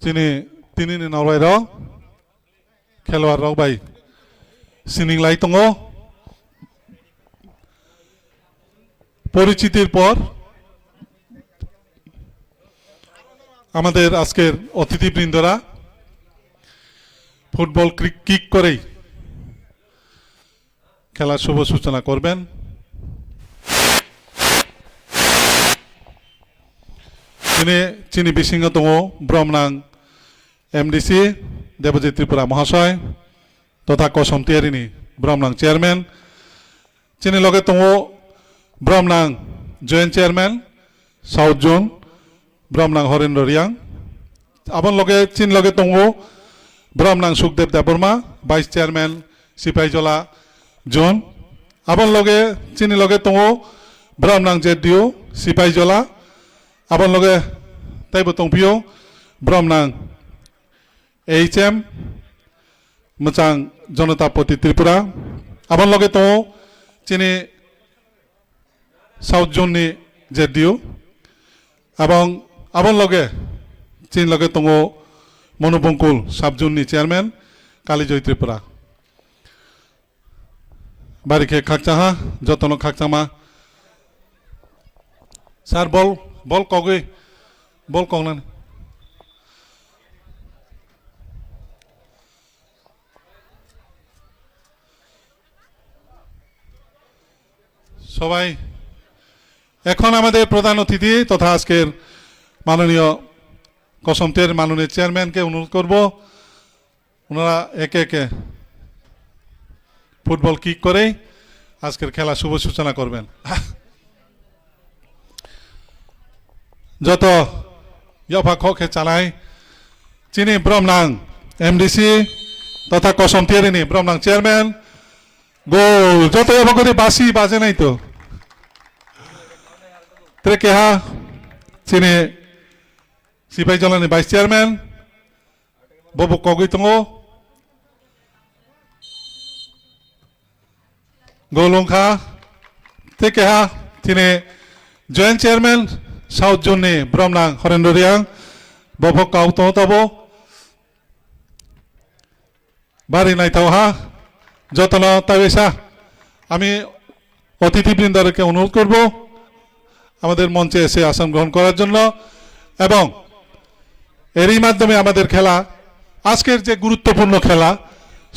Tini ni nawai ro khelwar rok bai sininglai tongo পরিচিতির পর আমাদের আজকের অতিথিবৃন্দরা ফুটবল কিক করেই খেলার শুভ সূচনা করবেন। চিনি বিসিংহ দङ ব্রহ্মনাং এমডিসি দেবজিৎ ত্রিপুরা মহাশয় তথা কসমতিয়ারিনি ব্রহ্মনাং চেয়ারম্যান চিনি লগে দङ ব্রহ্মনাং জয়েন্ট চেয়ারম্যান সাউথ জোন ব্রহ্মনাং হরেন্দ্র রিয়াং আবন লগে চিন লগে দङ ব্রহ্মনাং Sukhdev Debbarma vice chairman Sepahijala zone আবন লগে চিনি লগে দङ ব্রহ্মনাং জেডিও সিপাহীজলা আবন লগে তাইবো দंफियो ব্রহ্মনাং এইচএম মোচাং জনতা পার্টি ত্রিপুরা আবন লগে দङ চিনি সাউথ জোননি জেডিও এবং আবন লগে চিন লগে দङ মনোবঙ্কুল সাব জোননি চেয়ারম্যান কালীজয় ত্রিপুরা বারিকে খাকচাহা যতন খাকচামা স্যার বল কগে বল কগনান সবাই এখন আমাদের প্রধান অতিথি তথা আজকের মাননীয় কসমতের মাননীয় চেয়ারম্যানকে অনুরোধ করব ওনারা একে একে ফুটবল কিক করে আজকের খেলা শুভ সূচনা করবেন। যত ইয়ফা খকে চালায় চিনি ব্রহ্মনাং এমডিসি তথা কসমতিয়ারিনি ব্রহ্মনাং চেয়ারম্যান গোল যত ইয়ফা বাসি বাজে নাই তো কেহা চিনি সিপাহীজলানি ভাইস চেয়ারম্যান ববু কগৈ দङ গৌলংখা কেহা চিনি জয়েন্ট চেয়ারম্যান সাউথ জোননি ব্রহ্মনাং হরেন্দ্র রিয়াং ববক কাউ দङ তাবো বাড়ি নাইতাও হা যতন তাইসা আমি অতিথিবৃন্দকে অনুরোধ করব আমাদের মঞ্চে এসে আসন গ্রহণ করার জন্য এবং এরই মাধ্যমে আমাদের খেলা আজকের যে গুরুত্বপূর্ণ খেলা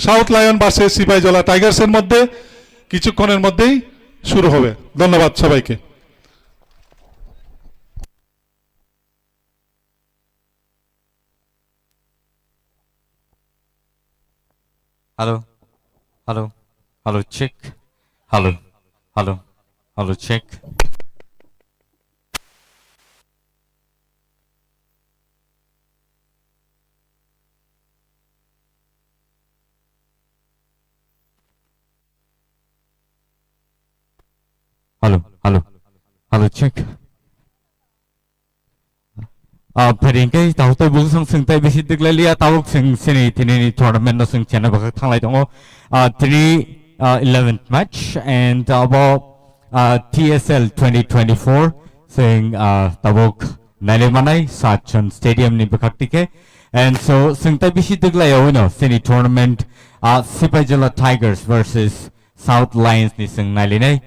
সাউথ লায়ন ভার্সেস সিপাহীজলা টাইগার্সের মধ্যে কিছুক্ষণের মধ্যেই শুরু হবে। ধন্যবাদ সবাইকে। Hello hello hello check hello hello hello check Hello, hello, hello, check. Peringkai tahu tu bukan seng tapi besi dikelali tahu seng sini ini tournament seng channel bakal thanglai dong. 11th match and about TSL 2024 seng tahu Nalimanai Sachin Stadium ni bakal tike and so seng tapi besi dikelali no sini tournament Sipaijala Tigers versus South Lions ni seng Nalinai.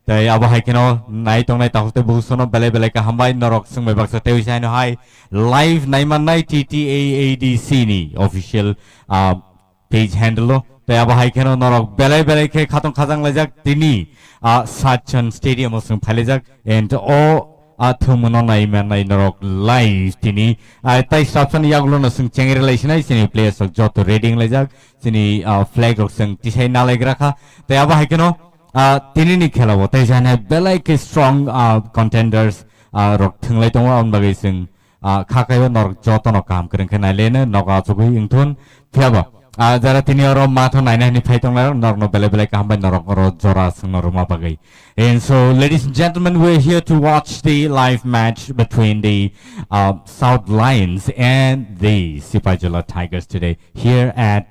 Tay abo hai kino nai tong nai tahu te busono bele ka hambai norok sung me baksa te usai no hai live nai man nai TTAADC ni official page handle tay abo hai kino norok bele ke khatong khajang lajak tini Sachin Stadium sung phale jak and o thumuno nai man nai norok live tini tai sapsan yaglo no sung chengere laisnai sini players ok joto rating lajak sini flag ok sung tisai na lagrakha tay abo hai kino তিনি নি খেলাবো তাই জানে বেলাই কে strong কন্টেন্ডার্স rock থংলাই দङ আম বাগै जों খাকাयो নরক যতন কাম করেন খেনাইলেনে নগা চুগै ইংथुन ফেবা যারা তিনি আর মাথা নাইনানি ফাইতংলা নরনো বেলে কামবাই নরক র জরা जों নরমা বাগै and so ladies and gentlemen we're here to watch the live match between the South Lions and the Sipaijala Tigers today here at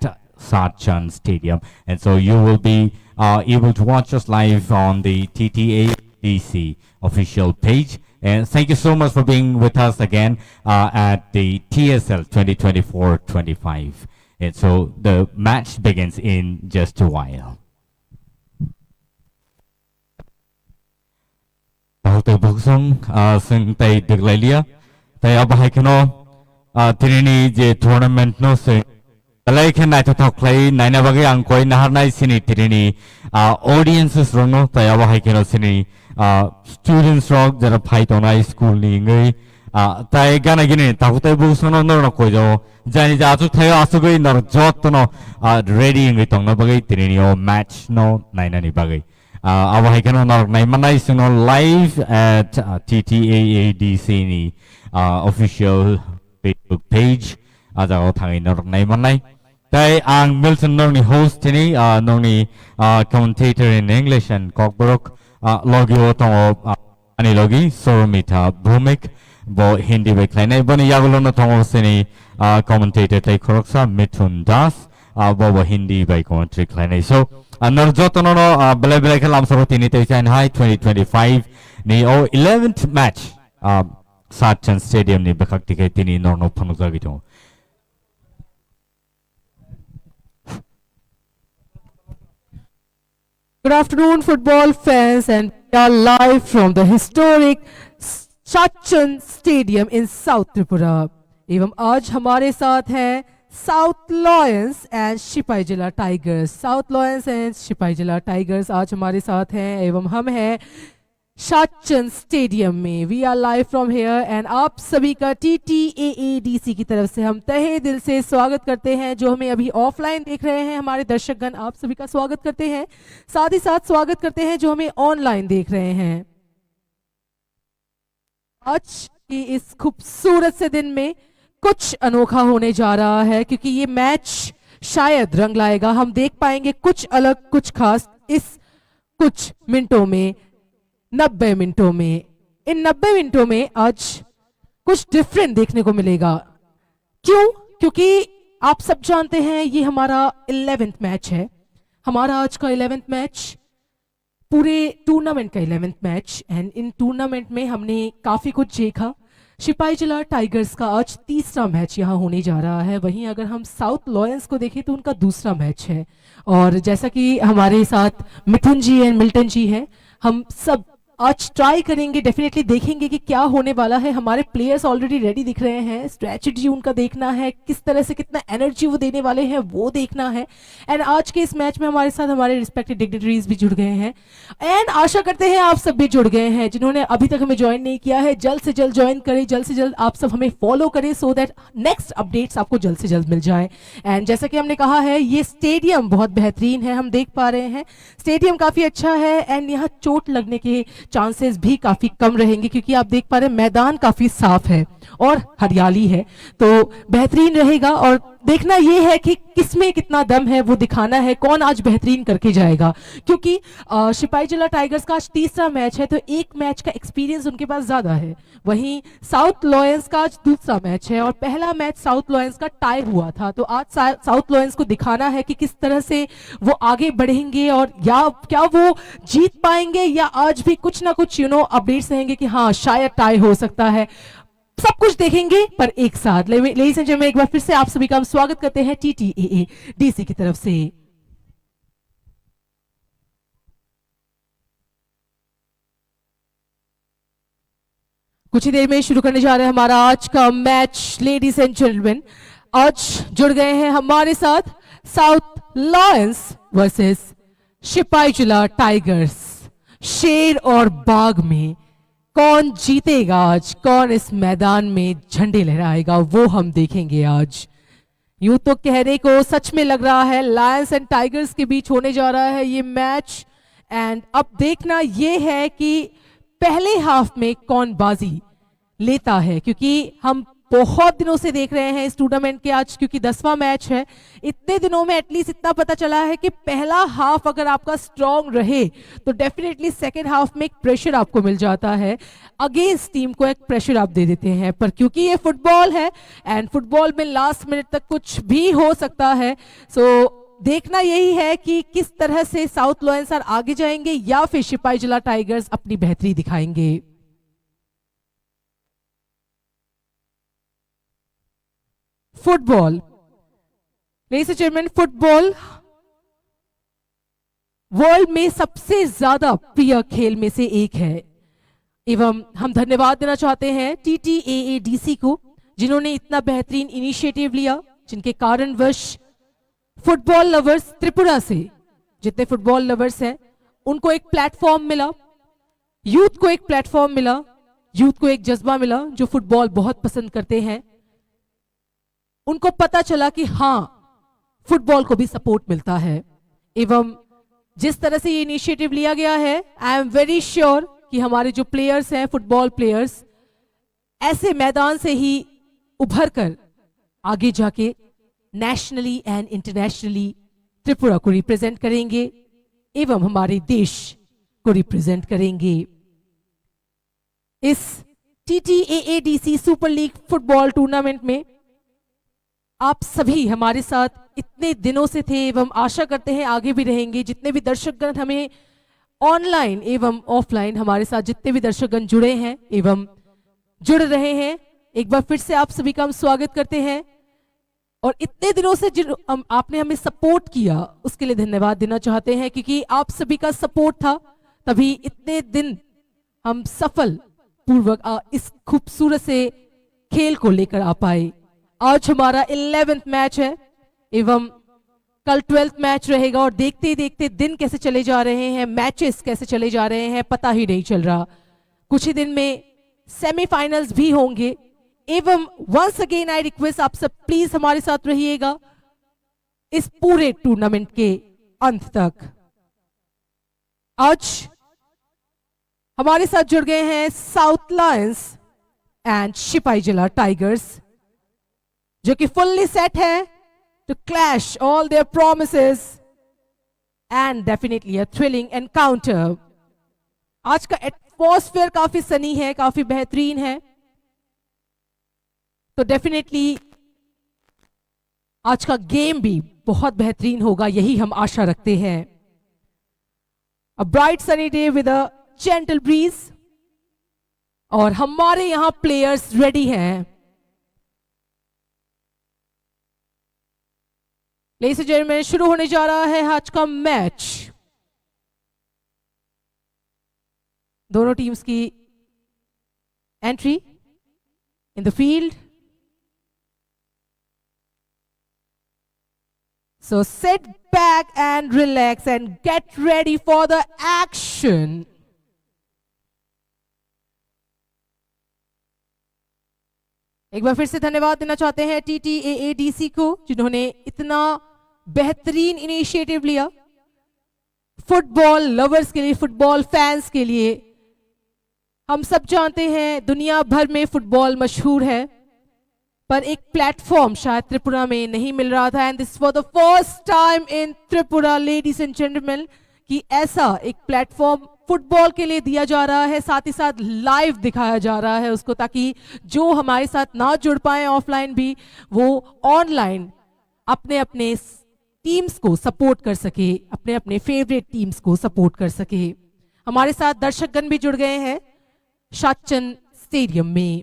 Sachin Stadium and so you will be able to watch us live on the TTADC official page And thank you so much for being with us again at the TSL 2024-25. And so the match begins in just a while. Tay buksong sing tay deglalia tay abahay kano tinini je tournament no sing talay khen nai thok klai nai na bagay ang koi nahar nai sini tinini audiences rono tay abahay kano sini students rog jara phai tonai school ni ngai tay gana gini takutay buksong no no ko jo jani ja achu thayo asugoi nor jot no ready ngai tong na bagay tinini o match no nai na ni bagay I can on live at TTAADC ni official Facebook page as a thang in Tay ang Milton ni host ni ni commentator in English and Cockbrook logi otong ani logi Soromita Bhumik bo Hindi by Klein bani yagulo no tong sini commentator tay Koroksa Mithun Das bo Hindi by commentary Klein so Norjotono bele-bele kalam seperti ini Shanghai 2025 ni 11th match Sachin Stadium ni bekak tiket ini norno penuh gitu. Good afternoon, football fans, and we are live from the historic Sachin Stadium in South Tripura. एवं आज हमारे साथ हैं south lions and सिपाही जिला tigers. South lions and सिपाही जिला tigers आज हमारे साथ हैं एवं हम हैं साचन स्टेडियम में। We are live from here and आप सभी का TTAADC की तरफ से हम तहे दिल से स्वागत करते हैं। जो हमें अभी ऑफलाइन देख रहे हैं हमारे दर्शकगण, आप सभी का स्वागत करते हैं। साथ ही साथ स्वागत करते हैं जो हमें ऑनलाइन देख रहे हैं। आज की इस खूबसूरत से दिन में कुछ अनोखा होने जा रहा है क्योंकि ये मैच शायद रंग लाएगा। हम देख पाएंगे कुछ अलग कुछ खास इस कुछ मिनटों में, 90 मिनटों में। इन 90 मिनटों में आज कुछ डिफरेंट देखने को मिलेगा। क्यों? क्योंकि आप सब जानते हैं ये हमारा 11th मैच है। हमारा आज का 11th मैच पूरे टूर्नामेंट का 11th match and in tournament में हमने काफी कुछ देखा। सिपाही जिला टाइगर्स का आज तीसरा मैच यहाँ होने जा रहा है। वहीं अगर हम साउथ लॉयंस को देखें तो उनका दूसरा मैच है। और जैसा कि हमारे साथ मिथुन जी एंड मिल्टन जी हैं, हम सब आज ट्राई करेंगे, डेफिनेटली देखेंगे कि क्या होने वाला है। हमारे प्लेयर्स ऑलरेडी रेडी दिख रहे हैं, स्ट्रेटजी उनका देखना है, किस तरह से कितना एनर्जी वो देने वाले हैं वो देखना है। एंड आज के इस मैच में हमारे साथ हमारे रिस्पेक्टेड डिग्निटरीज भी जुड़ गए हैं एंड आशा करते हैं आप सब भी जुड़ गए हैं। जिन्होंने अभी तक हमें ज्वाइन नहीं किया है जल्द से जल्द ज्वाइन करें, जल्द से जल्द आप सब हमें फॉलो करें सो दैट नेक्स्ट अपडेट्स आपको जल्द से जल्द मिल जाए। एंड जैसा कि हमने कहा है ये स्टेडियम बहुत बेहतरीन है, हम देख पा रहे हैं स्टेडियम काफी अच्छा है एंड यहाँ चोट लगने के चांसेस भी काफी कम रहेंगे क्योंकि आप देख पा रहे हैं मैदान काफी साफ है और हरियाली है, तो बेहतरीन रहेगा। और देखना ये है कि किसमें कितना दम है वो दिखाना है, कौन आज बेहतरीन करके जाएगा। क्योंकि सिपाही जिला टाइगर्स का आज तीसरा मैच है तो एक मैच का एक्सपीरियंस उनके पास ज्यादा है। वहीं साउथ लॉयंस का आज दूसरा मैच है और पहला मैच साउथ लॉयंस का टाई हुआ था, तो आज साउथ लॉयंस को दिखाना है कि किस तरह से वो आगे बढ़ेंगे और या क्या वो जीत पाएंगे या आज भी कुछ ना कुछ अपडेट्स रहेंगे कि हाँ शायद टाई हो सकता है। सब कुछ देखेंगे पर एक साथ। लेडीज एंड जेंटलमैन, एक बार फिर से आप सभी का हम स्वागत करते हैं TTAADC की तरफ से। कुछ ही देर में शुरू करने जा रहे हैं हमारा आज का मैच। लेडीज एंड जेंटलमैन, आज जुड़ गए हैं हमारे साथ साउथ लॉयंस वर्सेस सिपाही जिला टाइगर्स। शेर और बाघ में कौन जीतेगा आज, कौन इस मैदान में झंडे लहराएगा वो हम देखेंगे आज। यूं तो कहने को सच में लग रहा है लायंस एंड टाइगर्स के बीच होने जा रहा है ये मैच। एंड अब देखना ये है कि पहले हाफ में कौन बाजी लेता है, क्योंकि हम बहुत दिनों से देख रहे हैं इस टूर्नामेंट के आज क्योंकि 10वां मैच है। इतने दिनों में एटलीस्ट इतना पता चला है कि पहला हाफ अगर आपका स्ट्रांग रहे तो डेफिनेटली सेकेंड हाफ में एक प्रेशर आपको मिल जाता है, अगेंस्ट टीम को एक प्रेशर आप दे देते हैं। पर क्योंकि ये फुटबॉल है एंड फुटबॉल में लास्ट मिनट तक कुछ भी हो सकता है, सो देखना यही है कि किस तरह से साउथ लॉयंस आगे जाएंगे या फिर सिपाही जिला टाइगर्स अपनी बेहतरी दिखाएंगे। Football, ladies and gentleman, football world में सबसे ज्यादा प्रिय खेल में से एक है एवं हम धन्यवाद देना चाहते हैं TTAADC को, जिन्होंने इतना बेहतरीन इनिशिएटिव लिया, जिनके कारणवश फुटबॉल लवर्स त्रिपुरा से जितने फुटबॉल लवर्स हैं उनको एक प्लेटफॉर्म मिला, यूथ को एक प्लेटफॉर्म मिला, यूथ को एक जज्बा मिला जो फुटबॉल बहुत पसंद करते हैं। उनको पता चला कि हाँ, फुटबॉल को भी सपोर्ट मिलता है एवं जिस तरह से ये इनिशिएटिव लिया गया है, आई एम वेरी श्योर कि हमारे जो प्लेयर्स हैं, फुटबॉल प्लेयर्स, ऐसे मैदान से ही उभर कर आगे जाके नेशनली एंड इंटरनेशनली त्रिपुरा को रिप्रेजेंट करेंगे एवं हमारे देश को रिप्रेजेंट करेंगे। इस TTAADC super league football tournament में आप सभी हमारे साथ इतने दिनों से थे एवं आशा करते हैं आगे भी रहेंगे। जितने भी दर्शकगण हमें ऑनलाइन एवं ऑफलाइन हमारे साथ जितने भी दर्शकगण जुड़े हैं एवं जुड़ रहे हैं, एक बार फिर से आप सभी का हम स्वागत करते हैं। और इतने दिनों से आपने हमें सपोर्ट किया, उसके लिए धन्यवाद देना चाहते हैं, क्योंकि आप सभी का सपोर्ट था तभी इतने दिन हम सफल पूर्वक इस खूबसूरत से खेल को लेकर आ पाए। आज हमारा 11th मैच है एवं कल 12th मैच रहेगा और देखते ही देखते दिन कैसे चले जा रहे हैं, मैचेस कैसे चले जा रहे हैं, पता ही नहीं चल रहा। कुछ ही दिन में सेमीफाइनल्स भी होंगे एवं वंस अगेन आई रिक्वेस्ट आप सब प्लीज हमारे साथ रहिएगा इस पूरे टूर्नामेंट के अंत तक। आज हमारे साथ जुड़ गए हैं साउथ लायंस एंड सिपाही जिला टाइगर्स, जो कि फुल्ली सेट है to clash all their promises and definitely a thrilling encounter. आज का एटमॉस्फेयर काफी सनी है, काफी बेहतरीन है, तो डेफिनेटली आज का गेम भी बहुत बेहतरीन होगा, यही हम आशा रखते हैं। A bright sunny day with a gentle breeze और हमारे यहां प्लेयर्स रेडी हैं। लेडीज एंड जेंटलमैन, शुरू होने जा रहा है आज का मैच। दोनों टीम्स की entry in the field. So sit back and relax and get ready for the action. एक बार फिर से धन्यवाद देना चाहते हैं TTAADC को, जिन्होंने इतना बेहतरीन इनिशिएटिव लिया फुटबॉल लवर्स के लिए, फुटबॉल फैंस के लिए। हम सब जानते हैं दुनिया भर में फुटबॉल मशहूर है, पर एक प्लेटफॉर्म शायद त्रिपुरा में नहीं मिल रहा था। And this for the first time in Tripura ladies and gentleman कि ऐसा एक प्लेटफॉर्म फुटबॉल के लिए दिया जा रहा है, साथ ही साथ लाइव दिखाया जा रहा है उसको, ताकि जो हमारे साथ ना जुड़ पाए ऑफलाइन भी, वो ऑनलाइन अपने अपने टीम्स को सपोर्ट कर सके, अपने अपने फेवरेट टीम्स को सपोर्ट कर सके। हमारे साथ दर्शकगण भी जुड़ गए हैं शाचन स्टेडियम में।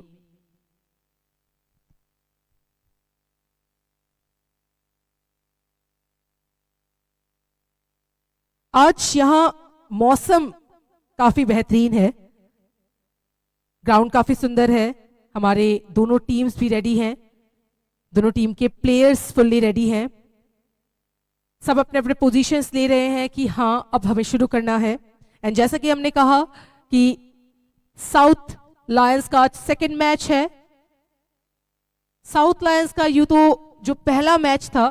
आज यहां मौसम काफी बेहतरीन है, ग्राउंड काफी सुंदर है, हमारे दोनों टीम्स भी रेडी हैं, दोनों टीम के प्लेयर्स फुल्ली रेडी हैं, सब अपने अपने पोजीशंस ले रहे हैं कि हाँ अब हमें शुरू करना है। एंड जैसा कि हमने कहा कि साउथ लायंस का आज सेकंड मैच है। साउथ लायंस का यूं तो जो पहला मैच था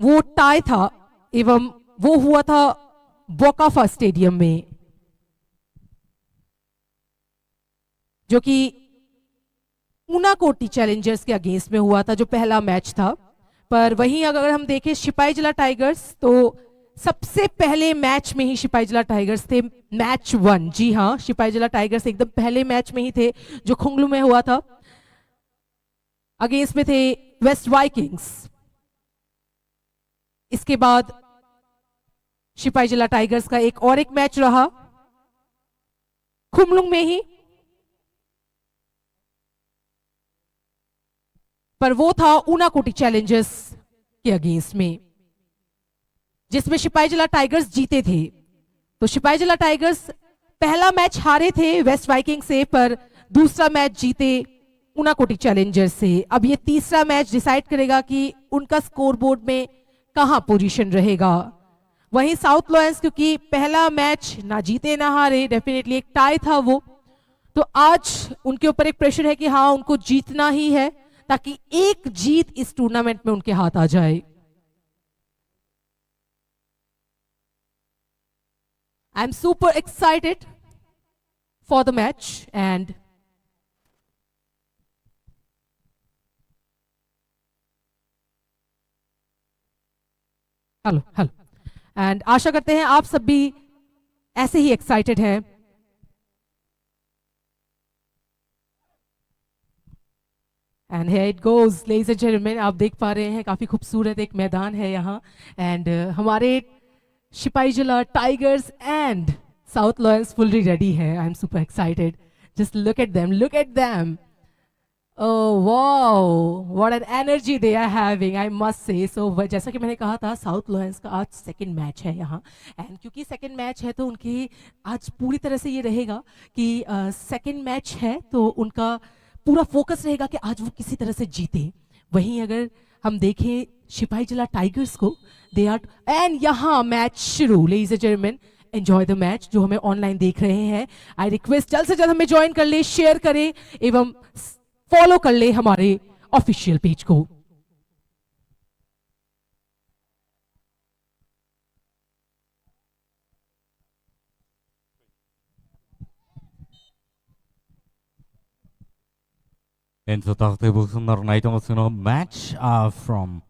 वो टाई था एवं वो हुआ था बोकाफा स्टेडियम में, जो कि ऊनाकोटी चैलेंजर्स के अगेंस्ट में हुआ था, जो पहला मैच था। पर वहीं अगर हम देखें सिपाही जिला टाइगर्स, तो सबसे पहले मैच में ही सिपाही जिला टाइगर्स थे, मैच 1। जी हाँ, सिपाही जिला टाइगर्स एकदम पहले मैच में ही थे जो खुंगलू में हुआ था। अगेंस्ट में थे वेस्ट वाइकिंग्स। इसके बाद सिपाही जिला टाइगर्स का एक और एक मैच रहा खुमलुंग में ही। पर वो था ऊनाकोटी चैलेंजर्स के अगेंस्ट में, जिसमें सिपाहीजला टाइगर्स जीते थे। तो सिपाहीजला टाइगर्स पहला मैच हारे थे वेस्ट वाइकिंग से, पर दूसरा मैच जीते ऊनाकोटी चैलेंजर्स से। अब ये तीसरा मैच डिसाइड करेगा कि उनका स्कोरबोर्ड में कहां पोजीशन रहेगा। वहीं साउथ लॉयंस, क्योंकि पहला मैच ना जीते ना हारे, डेफिनेटली एक टाई था वो, तो आज उनके ऊपर एक प्रेशर है कि हाँ उनको जीतना ही है, ताकि एक जीत इस टूर्नामेंट में उनके हाथ आ जाए। I am super excited for the match and hello hello and आशा करते हैं आप सब भी ऐसे ही एक्साइटेड हैं। And here it goes ladies and gentleman, आप देख पा रहे हैं काफी खूबसूरत एक मैदान है यहाँ। एंड हमारे Sepahijala tigers and south lions fully ready है। I am super excited, just look at them, look at them. Oh wow, what an energy they are having, I must say. So जैसा कि मैंने कहा था, साउथ लॉयंस का आज second match है यहाँ, एंड क्योंकि सेकंड मैच है तो उनकी आज पूरी तरह से ये रहेगा कि सेकंड मैच है तो उनका पूरा फोकस रहेगा कि आज वो किसी तरह से जीते। वहीं अगर हम देखें सिपाहीजला टाइगर्स को, दे आर एंड यहाँ मैच शुरू। Ladies and gentleman, enjoy the match. जो हमें ऑनलाइन देख रहे हैं, आई रिक्वेस्ट जल्द से जल्द हमें ज्वाइन कर ले, शेयर करें एवं फॉलो कर ले हमारे ऑफिशियल पेज को। And so takte busun narnai tong suno match from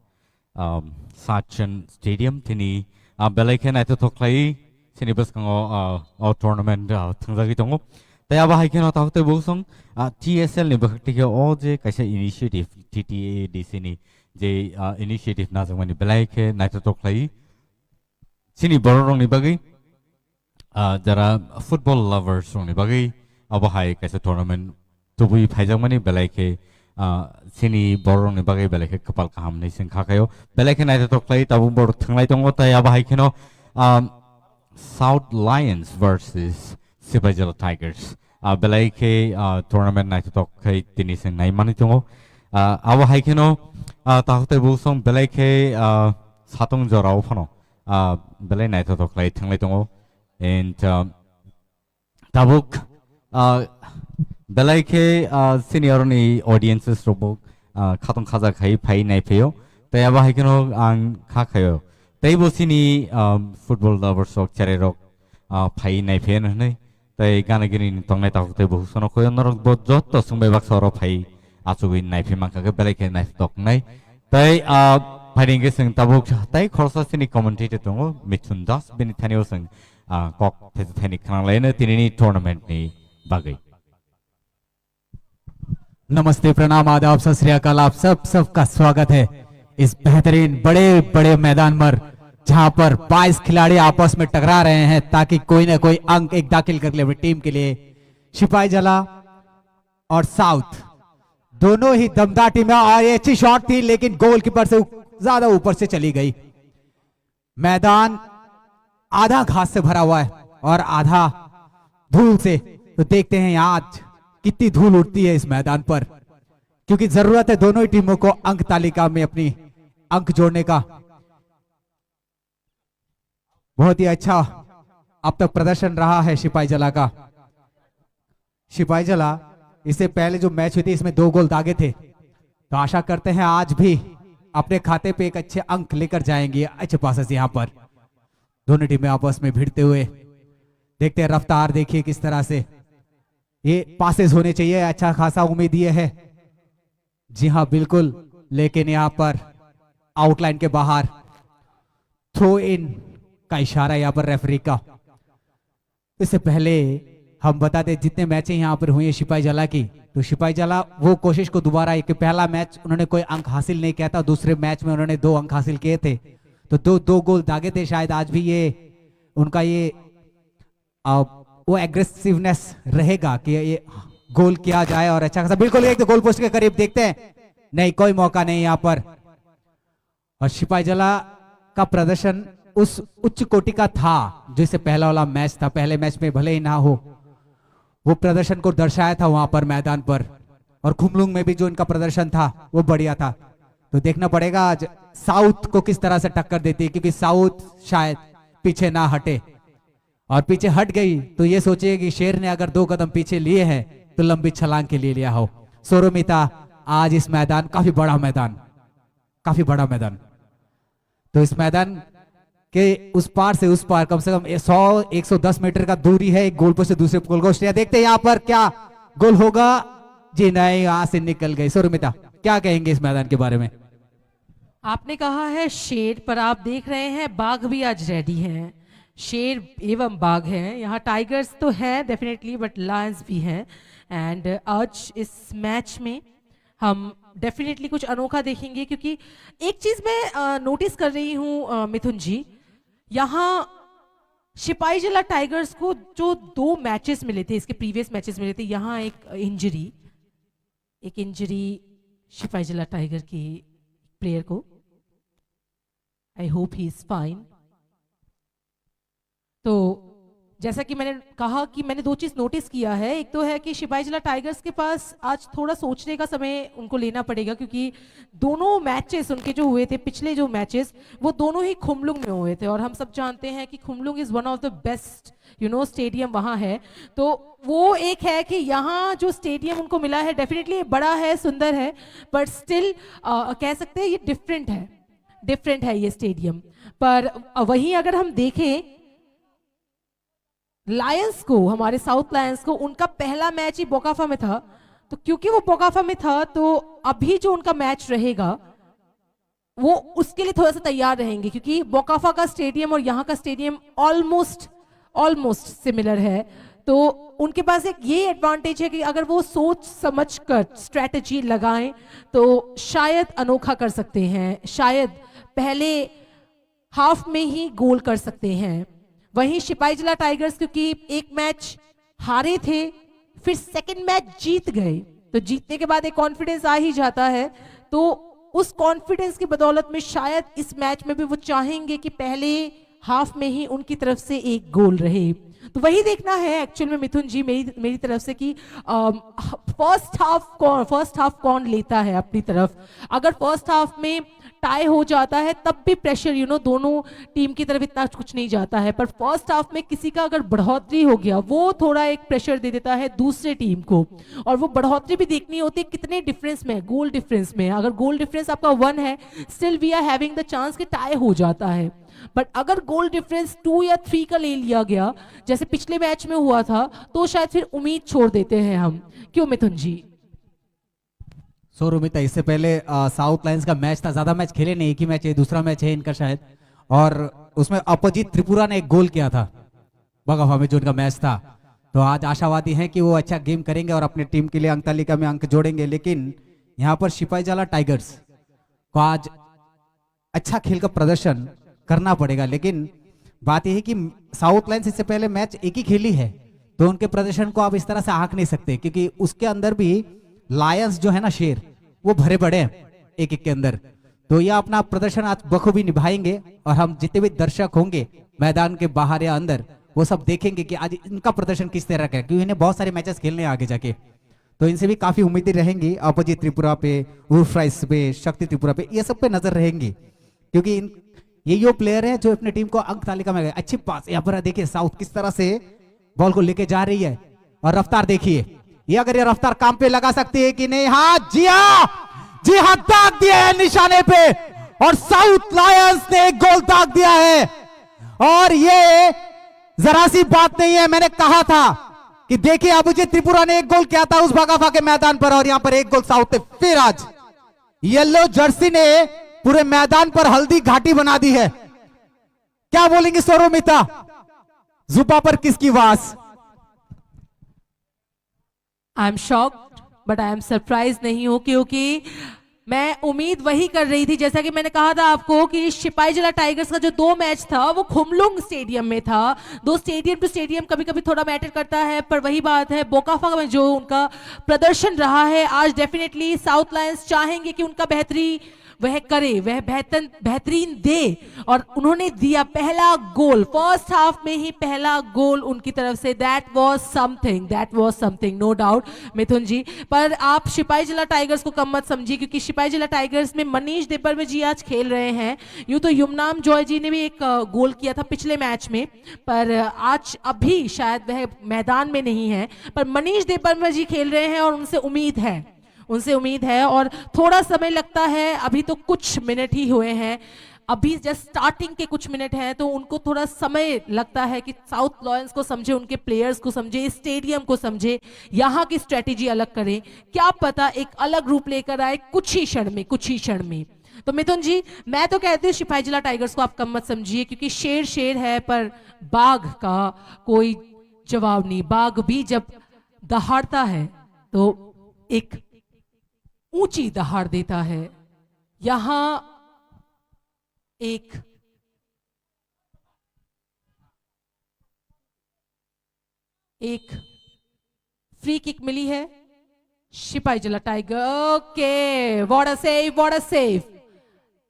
Sachin Stadium tini belaiken aito toklai sini bus kango tournament thangjagi tongo taya ba haiken takte busung TSL ni bakti ke o je kaisa initiative TTA DC ni je initiative na jangmani belaike naito toklai sini borong ni bagi jara football lovers ni bagi aba hai kaisa tournament tubui phaijangmani belaike sini borong ni bagai belaike kapal kaham nei sing khakayo belaike nai toklai tabung bor thanglai tongo tai aba haikeno South Lions versus Sipaijala Tigers belaike tournament nai tokai tini sing nai mani tongo aba haikeno tahte busong belaike satong jorao phano belai nai toklai thanglai tongo and tabuk belaike senior ni audiences robok khatong khaja khai phai nai pheyo taya ba haikeno ang kha khayo tai bo sini football lovers ok chare rok phai nai phe nei tai gana gini tongnai ta tai bo sono khoy norok bo jot to sungbai bak soro phai achugui nai phe mangka ke belaike nai tok nai tai phairing ge sing tabuk tai khorsa sini commentator tongo mithun das bini thanio sing kok thani khang laina tinini tournament ni bagai। नमस्ते, प्रणाम, आदाब, सत श्री अकाल। आप सबका स्वागत है इस बेहतरीन बड़े बड़े मैदान पर, जहां पर 22 खिलाड़ी आपस में टकरा रहे हैं ताकि कोई ना कोई अंक एक दाखिल कर ले अपनी टीम के लिए। सिपाहीजला और साउथ दोनों ही दमदार टीमें, और ये अच्छी शॉट थी लेकिन गोलकीपर से ज्यादा ऊपर से चली गई। मैदान आधा घास से भरा हुआ है और आधा धूल से, तो देखते हैं आज कितनी धूल उड़ती है इस मैदान पर, क्योंकि जरूरत है दोनों ही टीमों को अंक तालिका में अपनी अंक जोड़ने का। बहुत ही अच्छा अब तक प्रदर्शन रहा है सिपाहीजला का। सिपाहीजला इससे पहले जो मैच हुई थी इसमें 2 गोल दागे थे, तो आशा करते हैं आज भी अपने खाते पे एक अच्छे अंक लेकर जाएंगे। अच्छे पासेस यहाँ पर दोनों टीमें आपस में भिड़ते हुए, देखते हैं रफ्तार देखिए किस तरह से ये पासेस होने चाहिए। अच्छा खासा उम्मीद ये है, जी हाँ बिल्कुल, लेकिन यहाँ पर आउटलाइन के बाहर थ्रो इन का इशारा यहाँ पर रेफरी का। इससे पहले हम बता दें जितने मैचें यहाँ पर हुई है सिपाहीजला की, तो सिपाहीजला वो कोशिश को दोबारा, कि पहला मैच उन्होंने कोई अंक हासिल नहीं किया था, दूसरे मैच में उन्होंने 2 अंक हासिल किए थे, तो दो गोल दागे थे। शायद आज भी ये उनका ये वो एग्रेसिवनेस रहेगा कि ये गोल किया जाए और अच्छा खासा, बिल्कुल एक तो गोल पोस्ट के करीब, देखते हैं नहीं, कोई मौका नहीं यहाँ पर। और सिपाही जला का प्रदर्शन उस उच्च कोटि का था जो इससे पहला वाला मैच था। पहले मैच में भले ही ना हो, वो प्रदर्शन को दर्शाया था वहां पर मैदान पर। और खुमलुंग में भी जो इनका प्रदर्शन था वो बढ़िया था। तो देखना पड़ेगा आज साउथ को किस तरह से टक्कर देती है, क्योंकि साउथ शायद पीछे ना हटे, और पीछे हट गई तो ये सोचिए कि शेर ने अगर 2 कदम पीछे लिए हैं तो लंबी छलांग के लिए लिया हो। सोरोमिता, आज इस मैदान काफी बड़ा मैदान, काफी बड़ा मैदान। तो इस मैदान के उस पार से उस पार कम से कम 100-110 मीटर का दूरी है एक गोल पोस्ट से दूसरे गोल पोस्ट। देखते हैं यहाँ पर क्या गोल होगा। जी नहीं, यहां से निकल गई। सोरोमिता, क्या कहेंगे इस मैदान के बारे में? आपने कहा है शेर, पर आप देख रहे हैं बाघ भी आज रेडी हैं। शेर एवं बाघ हैं यहाँ, टाइगर्स तो हैं डेफिनेटली, बट लायंस भी हैं। एंड आज इस मैच में हम डेफिनेटली कुछ अनोखा देखेंगे, क्योंकि एक चीज मैं नोटिस कर रही हूँ मिथुन जी, यहाँ सिपाही जला टाइगर्स को जो 2 मैचेस मिले थे, इसके प्रीवियस मैचेस मिले थे, यहाँ एक इंजरी सिपाही जला टाइगर की प्लेयर को। I hope he is fine. तो जैसा कि मैंने कहा कि मैंने 2 चीज नोटिस किया है। एक तो है कि सिपाही जला टाइगर्स के पास आज थोड़ा सोचने का समय उनको लेना पड़ेगा, क्योंकि दोनों मैचेस उनके जो हुए थे, पिछले जो मैचेस, वो दोनों ही खुमलुंग में हुए थे। और हम सब जानते हैं कि Khumulwng is one of the best stadium वहाँ है। तो वो एक है कि यहाँ जो स्टेडियम उनको मिला है डेफिनेटली बड़ा है, सुंदर है, बट स्टिल कह सकते हैं ये डिफरेंट है ये स्टेडियम। पर वहीं अगर हम देखें लायंस को, हमारे साउथ लायंस को, उनका पहला मैच ही बोकाफा में था। तो क्योंकि वो बोकाफा में था, तो अभी जो उनका मैच रहेगा वो उसके लिए थोड़ा सा तैयार रहेंगे, क्योंकि बोकाफा का स्टेडियम और यहाँ का स्टेडियम ऑलमोस्ट सिमिलर है। तो उनके पास एक ये एडवांटेज है कि अगर वो सोच समझ कर स्ट्रेटजी लगाएं तो शायद अनोखा कर सकते हैं, शायद पहले हाफ में ही गोल कर सकते हैं। वहीं सिपाही जला टाइगर्स क्योंकि एक मैच हारे थे, फिर सेकंड मैच जीत गए, तो जीतने के बाद एक कॉन्फिडेंस आ ही जाता है। तो उस कॉन्फिडेंस की बदौलत में शायद इस मैच में भी वो चाहेंगे कि पहले हाफ में ही उनकी तरफ से एक गोल रहे। तो वही देखना है एक्चुअल में मिथुन जी मेरी तरफ से कि फर्स्ट हाफ कौन लेता है अपनी तरफ। अगर फर्स्ट हाफ में टाई हो जाता है तब भी प्रेशर दोनों टीम की तरफ इतना कुछ नहीं जाता है, पर फर्स्ट हाफ में किसी का अगर बढ़ोतरी हो गया वो थोड़ा एक प्रेशर दे देता है दूसरे टीम को, और वो बढ़ोतरी भी देखनी होती है कितने डिफरेंस में, गोल डिफरेंस में। अगर गोल डिफरेंस आपका 1 है, still we are having the chance कि टाई हो जाता है। बट अगर गोल डिफरेंस 2 या 3 का ले लिया गया जैसे पिछले मैच में हुआ था, तो शायद फिर उम्मीद छोड़ देते हैं हम। क्यों मिथुन जी? सोरुमिता, इससे पहले साउथ लायंस का मैच था, ज्यादा मैच खेले नहीं, एक ही मैच है, दूसरा मैच है इनका शायद, और उसमें अपोजिट त्रिपुरा ने एक गोल किया था बगाफा में जो इनका मैच था। तो आज आशावादी हैं कि वो अच्छा गेम करेंगे और अपने टीम के लिए अंक तालिका में अंक जोड़ेंगे। लेकिन यहाँ पर सिपाही जला टाइगर्स को आज अच्छा खेल का प्रदर्शन करना पड़ेगा। लेकिन बात यह है कि साउथ लायंस इससे पहले मैच एक ही खेली है, तो उनके प्रदर्शन को आप इस तरह से आंक नहीं सकते, क्योंकि उसके अंदर भी लायंस जो है ना, शेर, वो भरे पड़े हैं एक के अंदर। तो यह अपना प्रदर्शन आज बखूबी निभाएंगे, और हम जितने भी दर्शक होंगे मैदान के बाहर या अंदर, वो सब देखेंगे कि आज इनका प्रदर्शन किस तरह का है, क्योंकि इन्हें बहुत सारे मैचेस खेलने आगे जाके। तो इनसे भी काफी उम्मीदें रहेंगी, अपोजिट त्रिपुरा पे, उर्फ्राइस पे, शक्ति त्रिपुरा पे, ये सब पे नजर रहेंगी, क्योंकि ये प्लेयर है जो अपनी टीम को अंक तालिका में गए। अच्छी पास यहाँ पर देखिए, साउथ किस तरह से बॉल को लेके जा रही है, और रफ्तार देखिए, ये अगर ये रफ्तार काम पे लगा सकती है कि नहीं। हाँ जी हाँ, दाग दिया है निशाने पे, और साउथ लायंस ने एक गोल दाग दिया है। और ये जरा सी बात नहीं है, मैंने कहा था कि देखिए अपोजिट त्रिपुरा ने एक गोल किया था उस बगाफा के मैदान पर, और यहां पर एक गोल साउथ ने। फिर आज येलो जर्सी ने पूरे मैदान पर हल्दी घाटी बना दी है। क्या बोलेंगे सोरोमिता, जुबा पर किसकी वास? I am shocked but I am surprise नहीं हूं, क्योंकि मैं उम्मीद वही कर रही थी, जैसा कि मैंने कहा था आपको कि सिपाही जिला टाइगर्स का जो 2 मैच था वो खुमलुंग स्टेडियम में था। दो स्टेडियम टू स्टेडियम कभी कभी थोड़ा मैटर करता है, पर वही बात है, बोकाफा में जो उनका प्रदर्शन रहा है आज, डेफिनेटली साउथ लायंस चाहेंगे कि उनका बेहतरी वह करे, वह बेहतरीन दे, और उन्होंने दिया पहला गोल, फर्स्ट हाफ में ही पहला गोल उनकी तरफ से। That was something, no doubt Mithun ji. पर आप सिपाही जिला टाइगर्स को कम मत समझिए, क्योंकि सिपाही जिला टाइगर्स में मनीष देबबर्मा जी आज खेल रहे हैं। यूं तो युमनाम जॉय जी ने भी एक गोल किया था पिछले मैच में, पर आज अभी शायद वह मैदान में नहीं है, पर मनीष देबबर्मा जी खेल रहे हैं और उनसे उम्मीद है। और थोड़ा समय लगता है, अभी तो कुछ मिनट ही हुए हैं, अभी जस्ट स्टार्टिंग के कुछ मिनट हैं, तो उनको थोड़ा समय लगता है कि साउथ लॉयंस को समझे, उनके प्लेयर्स को समझे, स्टेडियम को समझे, यहाँ की स्ट्रेटेजी अलग करें, क्या पता एक अलग रूप लेकर आए कुछ ही क्षण में। तो मिथुन जी, मैं तो कहती हूँ सिपाही जिला टाइगर्स को आप कम मत समझिए, क्योंकि शेर शेर है पर बाघ का कोई जवाब नहीं। बाघ भी जब दहाड़ता है तो एक ऊंची दहाड़ देता है। यहां एक फ्री किक मिली है Sipahijala tiger. Okay, what a save,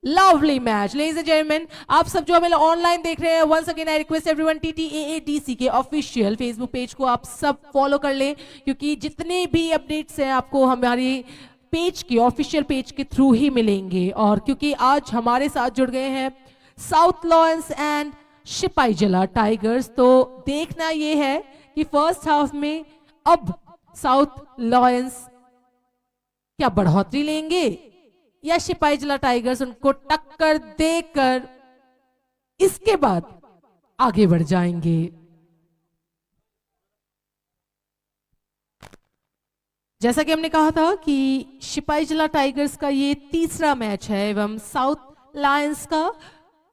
lovely match. Ladies and gentleman, आप सब जो हमें ऑनलाइन देख रहे हैं, once again I request everyone, TTAADC के ऑफिशियल फेसबुक पेज को आप सब फॉलो कर लें, क्योंकि जितने भी अपडेट्स हैं आपको हमारी पेज के ऑफिशियल पेज के थ्रू ही मिलेंगे। और क्योंकि आज हमारे साथ जुड़ गए हैं साउथ लॉयंस एंड सिपाही जिला टाइगर्स, तो देखना यह है कि फर्स्ट हाफ में अब साउथ लॉयंस क्या बढ़ोतरी लेंगे या सिपाही जिला टाइगर्स उनको टक्कर देकर इसके बाद आगे बढ़ जाएंगे। जैसा कि हमने कहा था कि सिपाही जिला टाइगर्स का ये तीसरा मैच है एवं साउथ लायंस का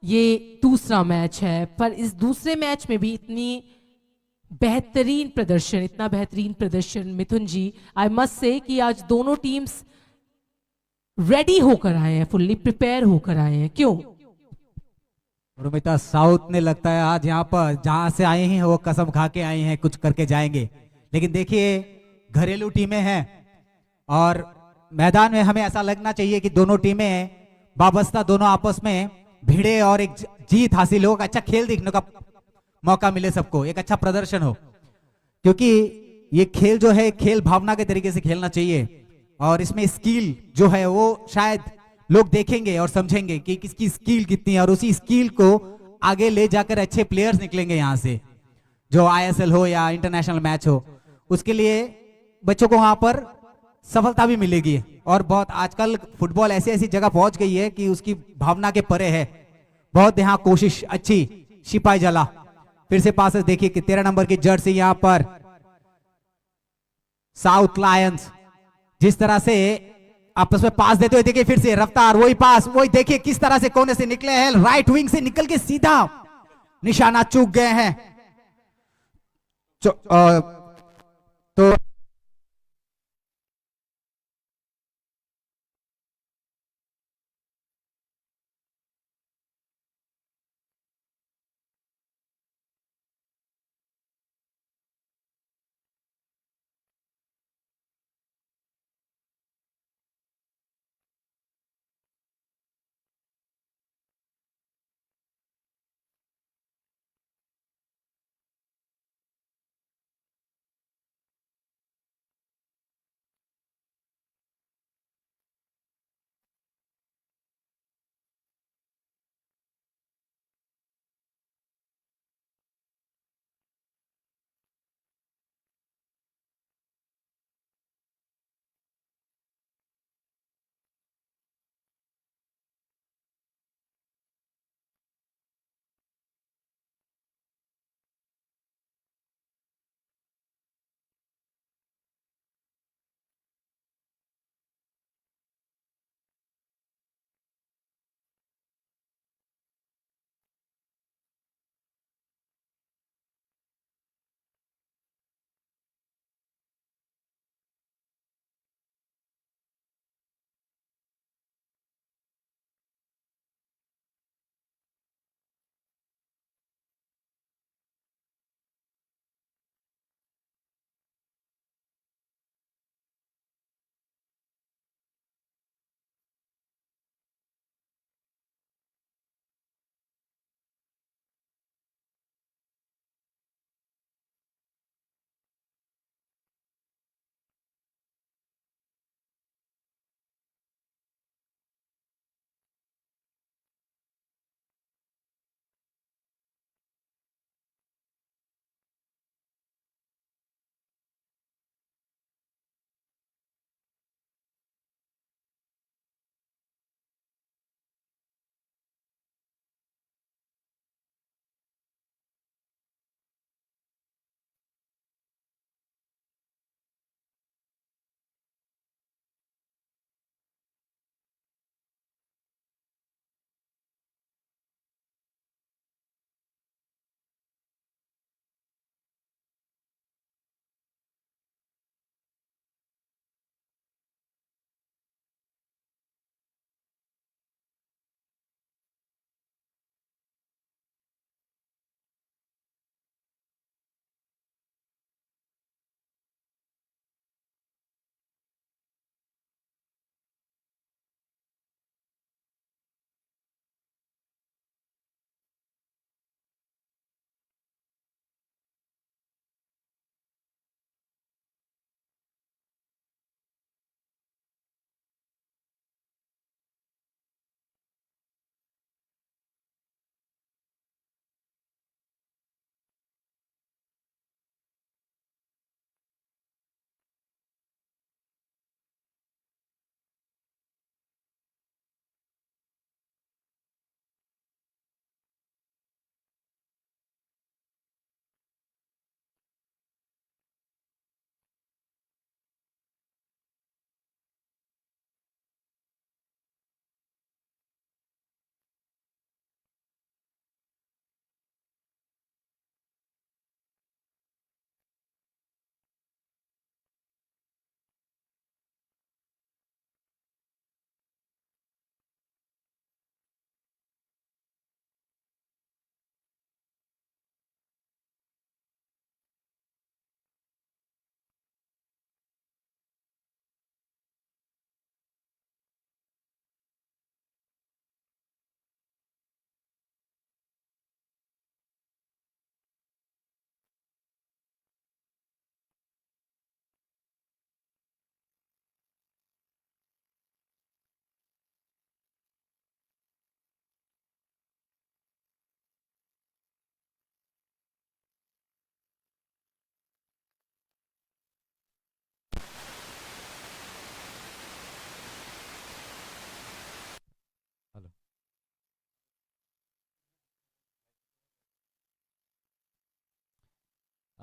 ये दूसरा मैच है, पर इस दूसरे मैच में भी इतना बेहतरीन प्रदर्शन मिथुन जी, आई मस्ट से कि आज दोनों टीम्स रेडी होकर आए हैं, फुल्ली प्रिपेयर होकर आए हैं। क्यों रोमिता, साउथ ने लगता है आज यहाँ पर जहां से आए हैं वो कसम खा के आए हैं, कुछ करके जाएंगे। लेकिन देखिए, घरेलू टीमें हैं और मैदान में हमें ऐसा लगना चाहिए कि दोनों टीमें वाबस्ता, दोनों आपस में भिड़े और एक जीत हासिल हो, अच्छा खेल देखने का मौका मिले सबको, एक अच्छा प्रदर्शन हो, क्योंकि ये खेल जो है खेल भावना के तरीके से खेलना चाहिए और इसमें स्किल जो है वो शायद लोग देखेंगे और समझेंगे कि किसकी स्किल कितनी है और उसी स्किल को आगे ले जाकर अच्छे प्लेयर्स निकलेंगे यहाँ से, जो ISL हो या इंटरनेशनल मैच हो, उसके लिए बच्चों को वहां पर सफलता भी मिलेगी। और बहुत आजकल फुटबॉल ऐसी ऐसी जगह पहुंच गई है कि उसकी भावना के परे है। बहुत यहाँ कोशिश अच्छी, सिपाही जला फिर से पास देखिए कि 13 नंबर की जर्सी यहाँ पर साउथ लायंस जिस तरह से आपस में पास देते हुए देखिए, फिर से रफ्तार, वही पास, वही देखिए किस तरह से कोने से निकले हैं, राइट विंग से निकल के सीधा निशाना चूक गए हैं। तो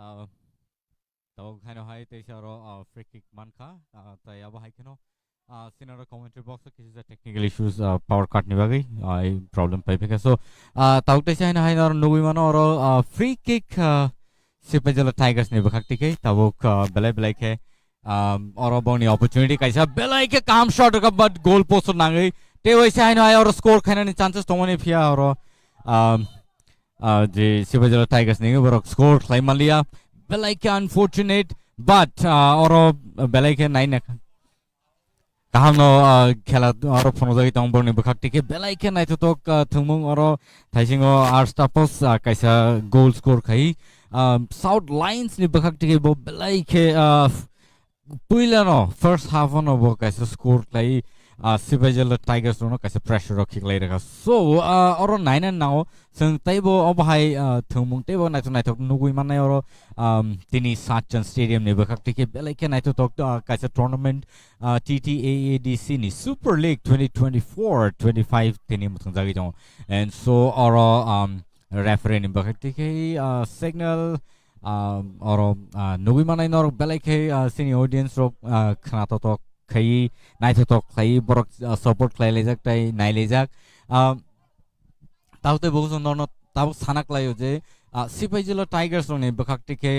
tawag haino hai te saro free kick manka tai abo hai keno sinara commentary box kisi the technical issues power cut ni bagai ai problem pai peka so tawag te haino hai nor nugui mano oro free kick Sipajala Tigers ni bakakti ke tabuk belai belai ke oro boni opportunity kaisa belai ke kam shot ka but goal post nangai te waise haino hai oro score khaina ni chances tomani phia oro je Sipajala Tigers ni borok score klai malia belai ke unfortunate but oro belai ke nai na kahano khela aro phono jagi tong borni bakakti ke belai ke nai to thumung oro thaisingo arstapos kaisa goal score khai South Lions ni bakakti ke bo belai ke puila no first half no bo kaisa score lai Sipajala Tigers no kaisa pressure ro kick lai raka so oro 9 and now sung taibo obhai thumung taibo nai to nugui manai oro tini Sachin Stadium ni bakakti ke belai ke nai to kaisa tournament TTAADC ni Super League 2024-25 tini muthung jagi jong and so oro referee ni bakakti ke signal oro nugui manai nor belai ke sini audience ro khana to khai nai to khai borok support khai lejak tai nai lejak taute bo sundor no tab sanak layo je Sipajala Tigers ro ni bakakti ke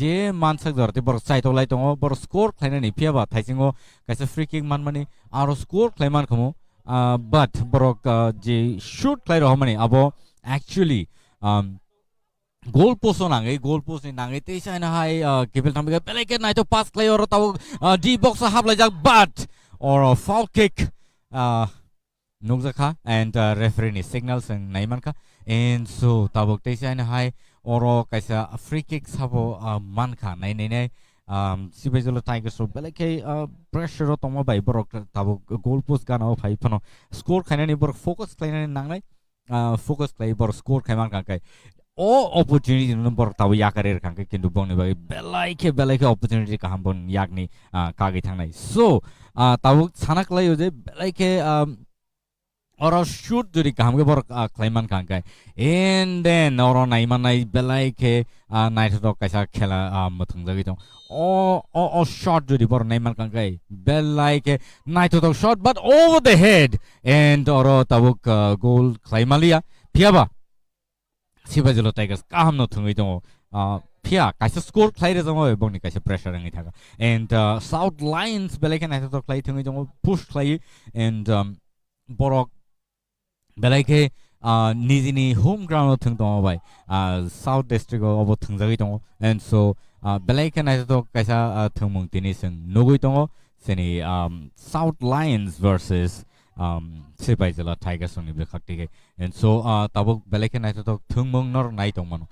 je mansak dorte borok sai to lai tongo borok score khaina ni phia ba thaisingo kaisa free kick man mani aro score khai man khamo but borok je shoot khai ro mani abo actually goal post nangai goal post ni nangai te sai na hai kebel thamga pelai ke nai to pass play or taw d box hab lai jak but or a foul kick nokjakha and referee ni signals and naiman kha and so tabok te sai na hai oro kaisa free kick sabo man kha nai nai Sipajala Tigers ro belai ke pressure ro toma bai borok tabok goal post ga na phai phano score khaina ni borok focus khaina ni nangai focus play borok score khaiman ka kai o opportunity no borok taw ya karer kan ke kindu bong ni bai belai ke opportunity ka hambon yak ni ka gi thangnai so taw sanak lai je belai ke oro shoot jodi kam ke borok klaiman kan kai and then oro naiman nai belai ke nai to kaisa khela muthung jagi tong o shot jodi bor naiman kan kai belai ke nai to shot but over the head and oro tabuk goal klaimalia phiaba Sipajala Tigers kaham no thungai tong phia kaisa score khlai re jong ebong ni kaisa pressure ngai thaga and South Lions belai ke nai to khlai thungai jong push khlai and borok belai ke nijini home ground thung tong bai South District obo thungjagi tong and so belai ke nai to kaisa thungmung tini sing nugui tong seni South Lions versus Sipajala Tigers on the Khakti and so tabuk belai ke nai to thungmung nor nai tong mano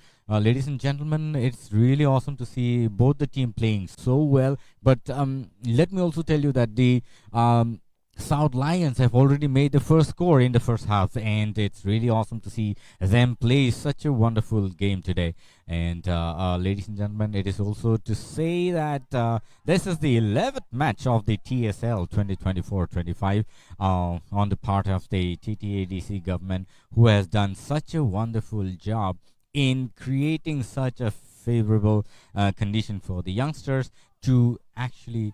ladies and gentlemen, it's really awesome to see both the team playing so well but let me also tell you that the South Lions have already made the first score in the first half and it's really awesome to see them play such a wonderful game today and ladies and gentlemen, it is also to say that this is the 11th match of the TSL 2024-25 on the part of the TTADC government who has done such a wonderful job in creating such a favorable condition for the youngsters to actually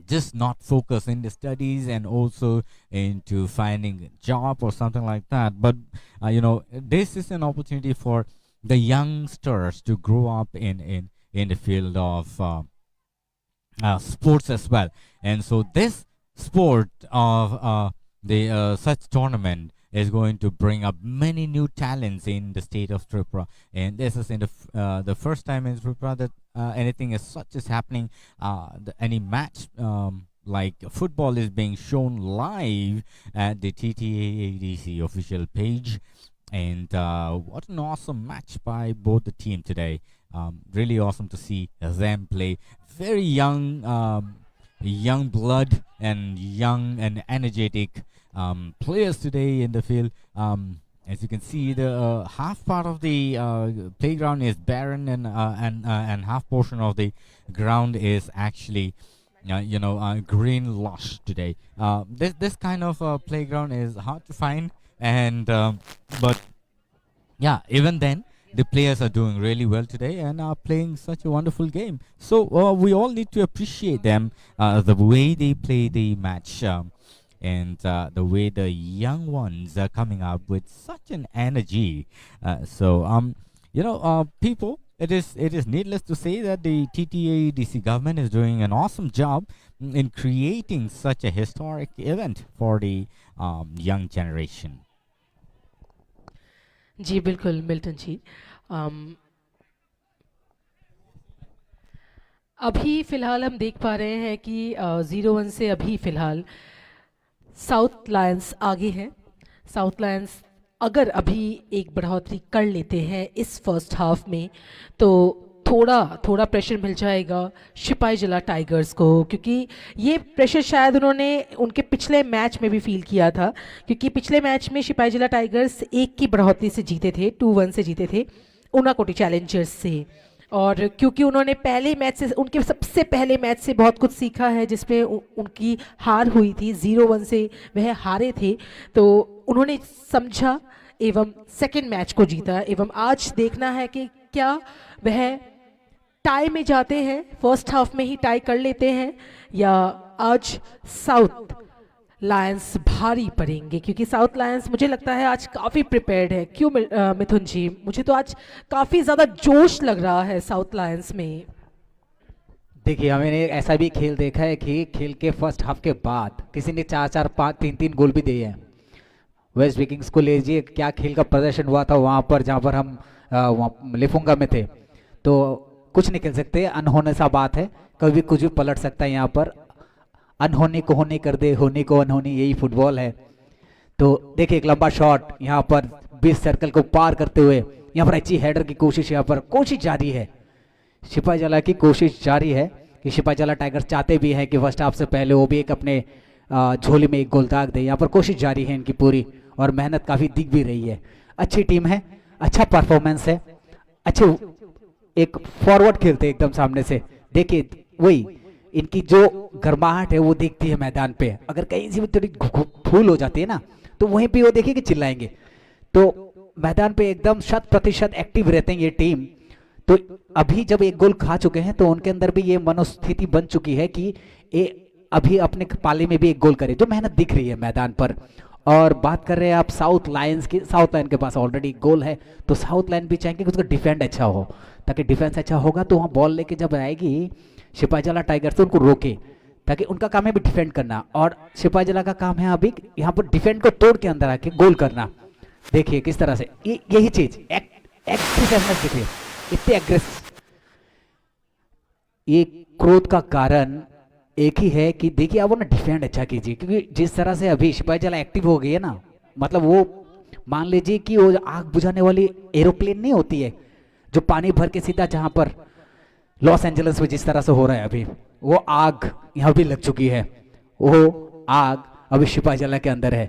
just not focus in the studies and also into finding a job or something like that but this is an opportunity for the youngsters to grow up in the field of sports as well and so this sport of the such tournament is going to bring up many new talents in the state of Tripura and this is in the first time in Tripura that anything as such is happening any match like football is being shown live at the TTAADC official page and what an awesome match by both the team today really awesome to see them play very young blood and young and energetic players today in the field as you can see the half part of the playground is barren and half portion of the ground is actually green lush today this kind of playground is hard to find and but yeah even then the players are doing really well today and are playing such a wonderful game. So we all need to appreciate them, the way they play the match, and the way the young ones are coming up with such an energy. People, it is needless to say that the TTA DC government is doing an awesome job in creating such a historic event for the young generation. जी बिल्कुल Milton जी। अभी फ़िलहाल हम देख पा रहे हैं कि 0-1 से अभी फ़िलहाल साउथ लायंस आगे हैं। साउथ लायंस अगर अभी एक बढ़ोतरी कर लेते हैं इस फर्स्ट हाफ में तो थोड़ा प्रेशर मिल जाएगा सिपाही जला टाइगर्स को, क्योंकि ये प्रेशर शायद उन्होंने उनके पिछले मैच में भी फील किया था, क्योंकि पिछले मैच में सिपाही जला टाइगर्स 1 की बढ़ोतरी से जीते थे, 2-1 से जीते थे ऊनाकोटी चैलेंजर्स से। और क्योंकि उन्होंने पहले मैच से, उनके सबसे पहले मैच से बहुत कुछ सीखा है जिसमें उनकी हार हुई थी, 0-1 से वह हारे थे, तो उन्होंने समझा एवं सेकेंड मैच को जीता। एवं आज देखना है कि क्या वह टाई में जाते हैं, फर्स्ट हाफ में ही टाई कर लेते हैं, या आज साउथ लायंस भारी पड़ेंगे, क्योंकि साउथ लायंस मुझे लगता है आज काफ़ी प्रिपेयर्ड है। क्यों मिथुन जी? मुझे तो आज काफ़ी ज़्यादा जोश लग रहा है साउथ लायंस में। देखिए, हमने ऐसा भी खेल देखा है कि खेल के फर्स्ट हाफ के बाद किसी ने 4-4, 5, 3-3 गोल भी दिए हैं। वेस्ट विकिंग्स को लीजिए, क्या खेल का प्रदर्शन हुआ था वहाँ पर, जहाँ पर हम वहाँ लिफुंगा में थे, तो कुछ नहीं खेल सकते, अनहोने सा बात है, कभी भी कुछ भी पलट सकता है यहाँ पर। अनहोनी को होनी कर दे, होनी को अनहोनी, यही फुटबॉल है। तो देखिए, एक लंबा शॉट यहाँ पर 20 सर्कल को पार करते हुए, यहाँ पर अच्छी हेडर की कोशिश, यहाँ पर कोशिश जारी है, सिपाही जला की कोशिश जारी है कि सिपाही जला टाइगर्स चाहते भी हैं कि फर्स्ट हाफ से पहले वो भी एक अपने झोली में एक गोल दाग दे। यहाँ पर कोशिश जारी है इनकी पूरी, और मेहनत काफ़ी दिख भी रही है। अच्छी टीम है, अच्छा परफॉर्मेंस है, अच्छे एक फॉरवर्ड खेलते हैं एकदम सामने से। देखिए, वही इनकी जो गर्माहट है वो दिखती है मैदान पे। अगर कहीं से भी थोड़ी भूल हो जाती है ना, तो वहीं पे वो देखिए कि चिल्लाएंगे। तो मैदान पे एकदम 100% एक्टिव रहते हैं ये टीम। तो अभी जब एक गोल खा चुके हैं तो उनके अंदर भी ये मनोस्थिति बन चुकी है कि ये अभी अपने पाले में भी एक गोल करे, जो मेहनत दिख रही है मैदान पर। और बात कर रहे हैं आप साउथ लायंस की, साउथ लायन के पास ऑलरेडी गोल है, तो साउथ लायन भी चाहेंगे कि उसका डिफेंड अच्छा हो, ताकि डिफेंस अच्छा होगा तो वहाँ बॉल लेके जब आएगी सिपाही जला टाइगर्स तो उनको रोके, ताकि उनका काम है भी डिफेंड करना, और सिपाही जला का काम है अभी यहाँ पर डिफेंड को तोड़ के अंदर आके गोल करना। देखिए किस तरह से यही चीज एक्टिवनेस देखिए, इतने एग्रेसिव। ये क्रोध का कारण एक ही है कि देखिए आप वो ना डिफेंड अच्छा कीजिए, क्योंकि जिस तरह से अभी सिपाही जला एक्टिव हो गई है ना, मतलब वो मान लीजिए कि वो आग बुझाने वाली एरोप्लेन नहीं होती है जो पानी भर के सीधा, जहां पर लॉस एंजलिस में जिस तरह से हो रहा है अभी, वो आग यहाँ भी लग चुकी है। वो आग अभी सिपाही जला के अंदर है,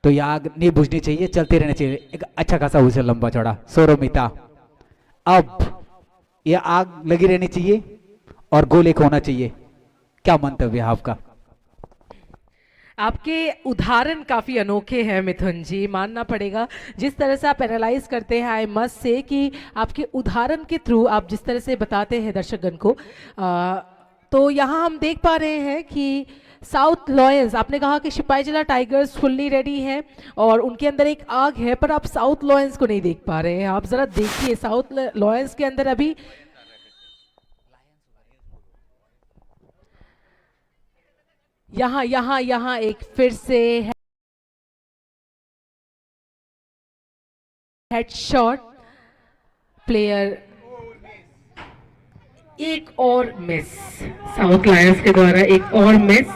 तो ये आग नहीं बुझनी चाहिए, चलते रहना चाहिए। एक अच्छा खासा उसे लंबा चौड़ा सौरमिता, अब ये आग लगी रहनी चाहिए और गोल एक होना चाहिए। क्या मंतव्य है आपका? आपके उदाहरण काफ़ी अनोखे हैं मिथुन जी, मानना पड़ेगा। जिस तरह से आप एनालाइज करते हैं आई मस्ट से कि आपके उदाहरण के थ्रू आप जिस तरह से बताते हैं दर्शकगण को, तो यहाँ हम देख पा रहे हैं कि साउथ लॉयंस, आपने कहा कि सिपाही जला टाइगर्स फुल्ली रेडी हैं और उनके अंदर एक आग है, पर आप साउथ लॉयंस को नहीं देख पा रहे हैं। आप ज़रा देखिए, साउथ लॉयंस के अंदर अभी यहाँ एक फिर से हेडशॉट, प्लेयर एक और मिस, साउथ लायंस के द्वारा एक और मिस।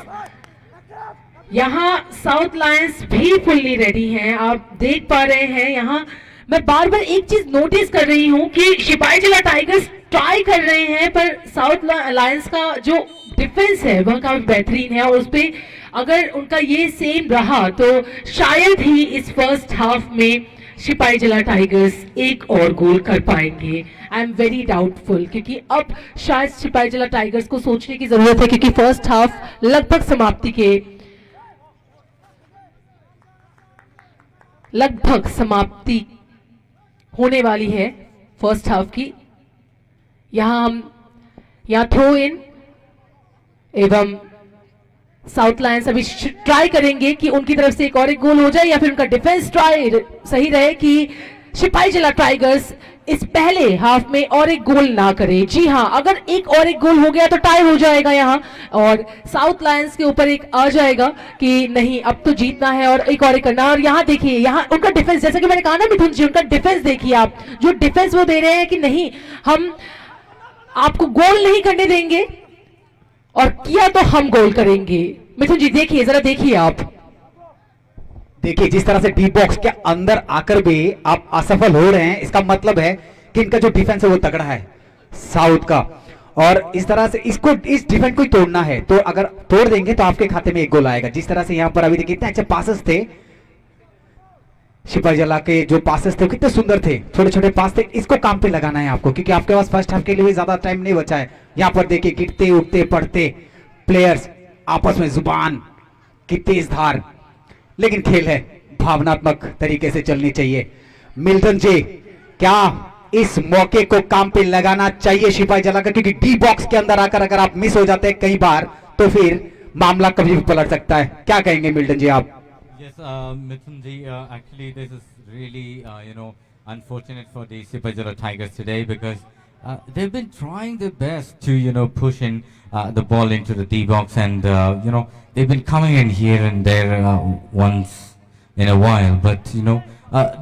यहाँ साउथ लायंस भी फुल्ली रेडी हैं, आप देख पा रहे हैं। यहाँ मैं बार बार एक चीज नोटिस कर रही हूँ कि सिपाही जला टाइगर्स ट्राई कर रहे हैं, पर साउथ लायंस का जो डिफेंस है वह काफी बेहतरीन है, और उस पर अगर उनका ये सेम रहा तो शायद ही इस फर्स्ट हाफ में सिपाही जला टाइगर्स एक और गोल कर पाएंगे। आई एम वेरी डाउटफुल, क्योंकि अब शायद सिपाही जला टाइगर्स को सोचने की जरूरत है, क्योंकि फर्स्ट हाफ लगभग समाप्ति होने वाली है। फर्स्ट हाफ की। यहाँ थ्रो इन एवं साउथ लायंस अभी ट्राई करेंगे कि उनकी तरफ से एक गोल हो जाए या फिर उनका डिफेंस ट्राई सही रहे कि सिपाही जला टाइगर्स इस पहले हाफ में और एक गोल ना करे। जी हाँ, अगर एक गोल हो गया तो टाई हो जाएगा यहाँ और साउथ लायंस के ऊपर एक आ जाएगा कि नहीं अब तो जीतना है और एक करना है। और यहाँ देखिए, यहाँ उनका डिफेंस, जैसा कि मैंने कहा ना मिथुन जी, उनका डिफेंस देखिए आप, जो डिफेंस वो दे रहे हैं कि नहीं हम आपको गोल नहीं करने देंगे और किया तो हम गोल करेंगे। मिथुन जी देखिए, जरा देखिए आप, देखिए जिस तरह से डी बॉक्स के अंदर आकर भी आप असफल हो रहे हैं, इसका मतलब है कि इनका जो डिफेंस है वो तगड़ा है साउथ का। और इस तरह से इस डिफेंस को ही तोड़ना है, तो अगर तोड़ देंगे तो आपके खाते में एक गोल आएगा। जिस तरह से यहां पर अभी देखिए कितने अच्छे पासेस थे, सिपाही जला के जो पासेस थे कितने सुंदर थे, छोटे छोटे पास थे। इसको काम पे लगाना है आपको, क्योंकि आपके पास फर्स्ट हाफ के लिए भी ज्यादा टाइम नहीं बचा है। यहां पर देखिए गिरते उठते पड़ते प्लेयर्स, आपस में जुबान की तेज धार, लेकिन खेल है, भावनात्मक तरीके से चलनी चाहिए। मिल्टन जी, क्या इस मौके को काम पे लगाना चाहिए सिपाही जला का, क्योंकि डी बॉक्स के अंदर आकर अगर आप मिस हो जाते हैं कई बार तो फिर मामला कभी भी पलट सकता है। क्या कहेंगे मिल्टन जी आप? Yes, Mithun ji, actually this is really, unfortunate for the Sipajala Tigers today because they've been trying their best to, push in the ball into the D box and, they've been coming in here and there once in a while, but,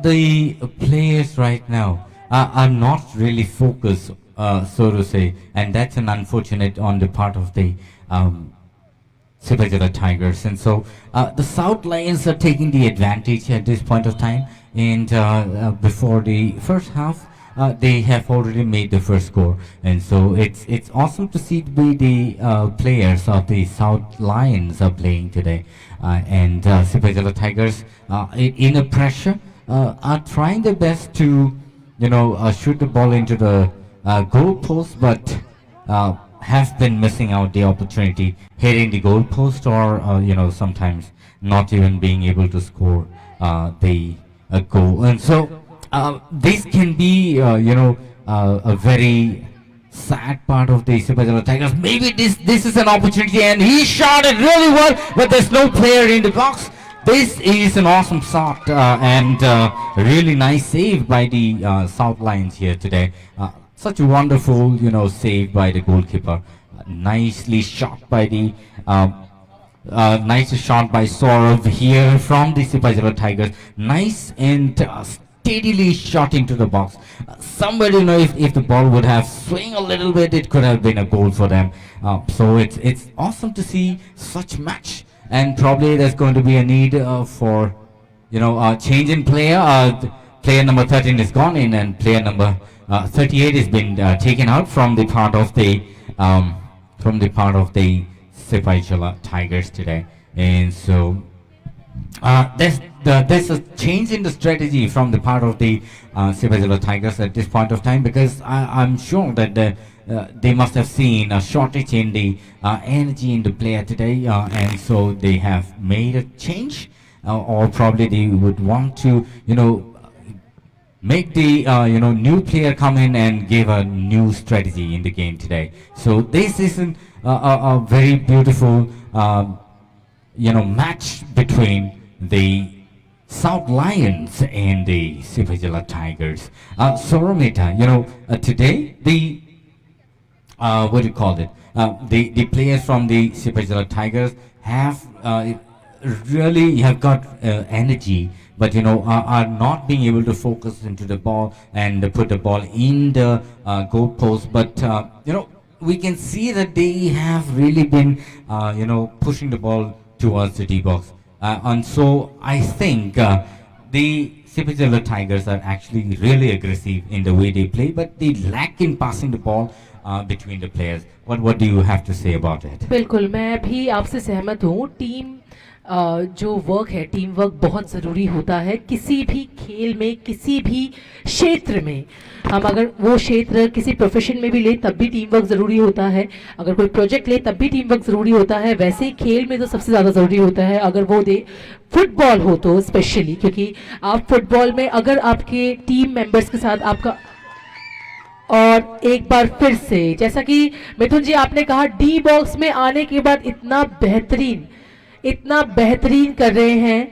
the players right now are not really focused, so to say, and that's an unfortunate on the part of the Sipajala Tigers, and so the South Lions are taking the advantage at this point of time. And before the first half, they have already made the first score, and so it's awesome to see the players of the South Lions are playing today, and Sipajala Tigers in a pressure are trying their best to shoot the ball into the goal post, but have been missing out the opportunity, hitting the goal post or sometimes not even being able to score the goal. And so this can be a very sad part of the Sipajala Tigers. Maybe this is an opportunity, and he shot it really well, but there's no player in the box. This is an awesome shot and really nice save by the South Lions here today. Such a wonderful, save by the goalkeeper. Nicely shot by the, nice shot by Saurav here from the Sipajala Tigers. Nice and steadily shot into the box. Somebody, if the ball would have swung a little bit, it could have been a goal for them. So it's awesome to see such match, and probably there's going to be a need for, a change in player. Player number 13 is gone in, and player number 38 has been taken out from the part of the Sipajala Tigers today, and so there's a change in the strategy from the part of the Sipajala Tigers at this point of time, because I'm sure that they must have seen a shortage in the energy in the player today, and so they have made a change, or probably they would want to make the new player come in and give a new strategy in the game today. So this is a very beautiful match between the South Lions and the Sipajala Tigers. Soramita, today the what do you call it? The players from the Sipajala Tigers have really have got energy, but are not being able to focus into the ball and put the ball in the goal post. But we can see that they have really been pushing the ball towards the D box, and so I think the Sipajala Tigers are actually really aggressive in the way they play, but they lack in passing the ball between the players. What do you have to say about it? बिल्कुल, मैं भी आपसे सहमत हूँ। Team जो work है, team work बहुत ज़रूरी होता है किसी भी खेल में, किसी भी क्षेत्र में। हम अगर वो क्षेत्र किसी प्रोफेशन में भी ले तब भी टीम वर्क ज़रूरी होता है, अगर कोई प्रोजेक्ट ले तब भी टीम वर्क ज़रूरी होता है। वैसे ही खेल में तो सबसे ज़्यादा ज़रूरी होता है, अगर वो फुटबॉल हो तो स्पेशली, क्योंकि आप फुटबॉल में अगर आपके टीम मेंबर्स के साथ आपका और एक बार फिर से जैसा कि मिथुन जी आपने कहा डी बॉक्स में आने के बाद इतना बेहतरीन कर रहे हैं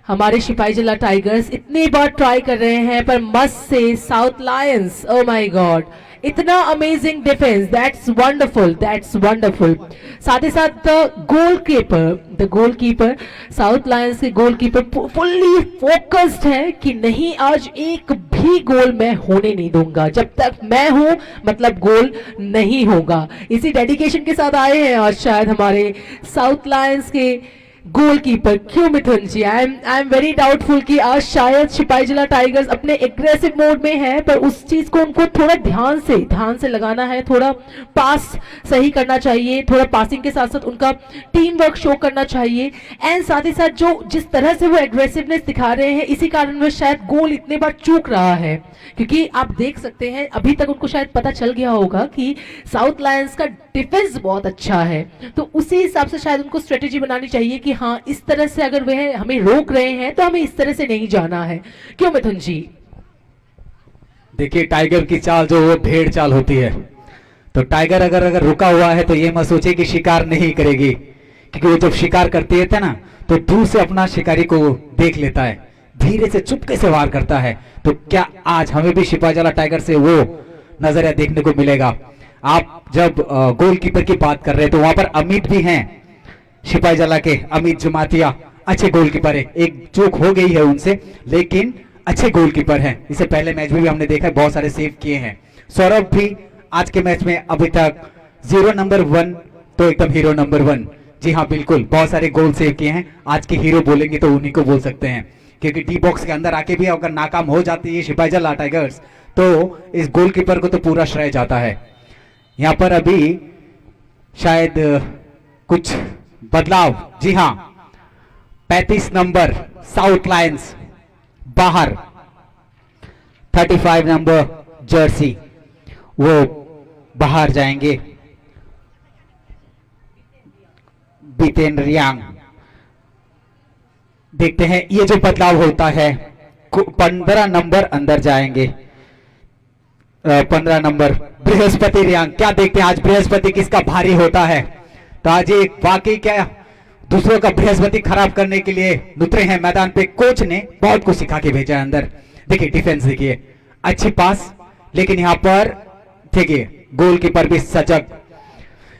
हमारे सिपाही जिला टाइगर्स, इतनी बार ट्राई कर रहे हैं पर मस्त से south Lions, oh my God, इतना अमेजिंग डिफेंस, दैट्स वंडरफुल। साथ ही साथ द गोलकीपर साउथ लायंस के गोलकीपर फुल्ली फोकस्ड है कि नहीं आज एक भी गोल मैं होने नहीं दूंगा, जब तक मैं हूं मतलब गोल नहीं होगा। इसी डेडिकेशन के साथ आए हैं आज शायद हमारे साउथ लायंस के गोलकीपर। क्यों मिथुन जी, आई एम वेरी डाउटफुल कि आज शायद सिपाही जिला टाइगर्स अपने एग्रेसिव मोड में है, पर उस चीज को उनको थोड़ा ध्यान से लगाना है, थोड़ा पास सही करना चाहिए, थोड़ा पासिंग के साथ साथ उनका टीम वर्क शो करना चाहिए। एंड साथ ही साथ जो जिस तरह से वो एग्रेसिवनेस दिखा रहे हैं इसी कारण वो शायद गोल इतने बार चूक रहा है, क्योंकि आप देख सकते हैं अभी तक उनको शायद पता चल गया होगा कि साउथ लायंस का डिफेंस बहुत अच्छा है, तो उसी हिसाब से शायद उनको स्ट्रेटेजी बनानी चाहिए कि हाँ इस तरह से अगर वह हमें रोक रहे हैं तो हमें इस तरह से नहीं जाना है। क्यों मिथुन जी? देखिए टाइगर की चाल जो वो भेड़ चाल होती है, तो टाइगर अगर रुका हुआ है तो ये मत सोचे कि शिकार नहीं करेगी, क्योंकि वो जब शिकार करती है ना तो दूर से अपना शिकारी को देख लेता है, धीरे से चुपके से वार करता है। तो क्या आज हमें भी सिपाही जिला टाइगर से वो नजरिया देखने को मिलेगा? आप जब गोलकीपर की बात कर रहे हैं तो वहां पर अमित भी हैं, सिपाही जिला के अमित जुमातिया अच्छे गोलकीपर है, एक चूक हो गई है उनसे लेकिन अच्छे गोलकीपर हैं। इससे पहले मैच में भी हमने देखा है बहुत सारे सेव किए हैं। सौरभ भी आज के मैच में अभी तक 0 नंबर 1 तो एकदम हीरो नंबर 1। जी हाँ बिल्कुल, बहुत सारे गोल सेव किए हैं। आज के हीरो बोलेंगे तो उन्हीं को बोल सकते हैं, क्योंकि डी बॉक्स के अंदर आके भी अगर नाकाम हो जाती है सिपाही जिला टाइगर्स तो इस गोलकीपर को तो पूरा श्रेय जाता है। यहाँ पर अभी शायद कुछ बदलाव, जी हाँ 35 नंबर साउथ लायंस बाहर, 35 नंबर जर्सी वो बाहर जाएंगे, बीतेन रियांग। देखते हैं ये जो बदलाव होता है, 15 नंबर अंदर जाएंगे, 15 नंबर बृहस्पति रियांग। क्या देखते हैं आज बृहस्पति किसका भारी होता है? तो आज एक वाकई क्या दूसरों का बृहस्पति खराब करने के लिए उतरे हैं मैदान पे। कोच ने बहुत कुछ सिखा के भेजा है अंदर। देखिए डिफेंस, देखिए अच्छी पास, लेकिन यहाँ पर देखिए गोलकीपर भी सजग,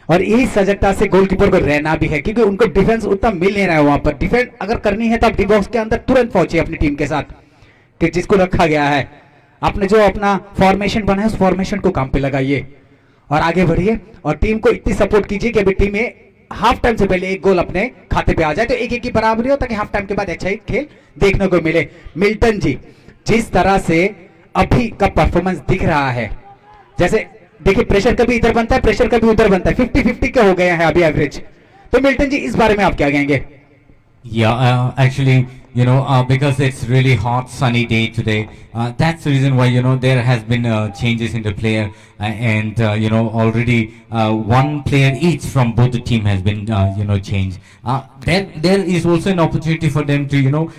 और यही सजगता से गोलकीपर को रहना भी है, क्योंकि उनको डिफेंस उतना मिल नहीं रहा है। वहां पर डिफेंस अगर करनी है तो आप डी बॉक्स के अंदर तुरंत पहुंचे अपनी टीम के साथ कि जिसको रखा गया है। आपने जो अपना फॉर्मेशन बना है उस फॉर्मेशन को काम पे लगाइए और आगे बढ़िए, और टीम को इतनी सपोर्ट कीजिए कि अभी टीम में हाफ टाइम से पहले एक गोल अपने खाते पे आ जाए, तो 1-1 की बराबरी हो, ताकि हाफ टाइम के बाद अच्छा ही खेल देखने को मिले। मिल्टन जी, जिस तरह से अभी का परफॉर्मेंस दिख रहा है, जैसे देखिए प्रेशर कभी इधर बनता है, प्रेशर कभी उधर बनता है, 50-50 के हो गए हैं अभी एवरेज। तो मिल्टन जी इस बारे में आप क्या कहेंगे? Yeah, actually, because it's really hot, sunny day today. That's the reason why, there has been changes in the player, and already one player each from both the team has been, changed. There is also an opportunity for them to,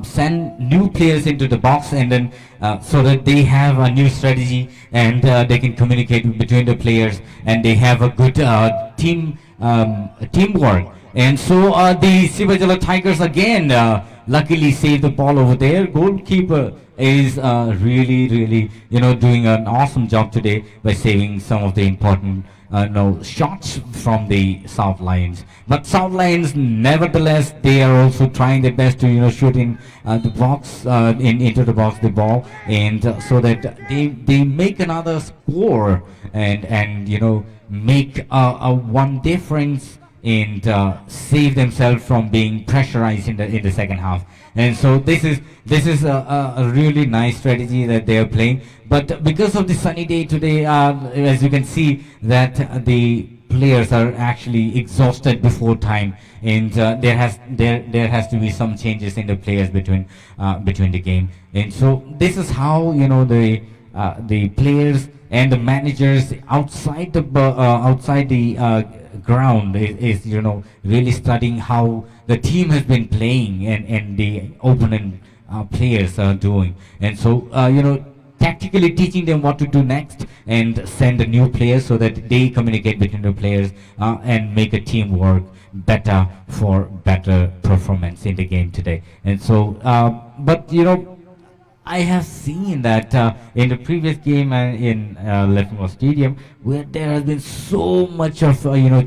send new players into the box, and then so that they have a new strategy, and they can communicate between the players, and they have a good teamwork. And so the Sipahi Jala Tigers again luckily saved the ball over there. Goalkeeper is really doing an awesome job today by saving some of the important shots from the South Lions. But South Lions, nevertheless, they are also trying their best to shoot in the box, into the box the ball, and so that they make another score and make a one difference and save themselves from being pressurized in the second half. And so this is a really nice strategy that they are playing. But because of the sunny day today, as you can see that the players are actually exhausted before time, and there has to be some changes in the players between the game. And so this is how the players and the managers outside the ground is really studying how the team has been playing and the opponent players are doing. And so tactically teaching them what to do next and send the new players so that they communicate between the players and make a team work better for better performance in the game today. And so, but you know, I have seen that in the previous game in Lefmore Stadium, where there has been so much of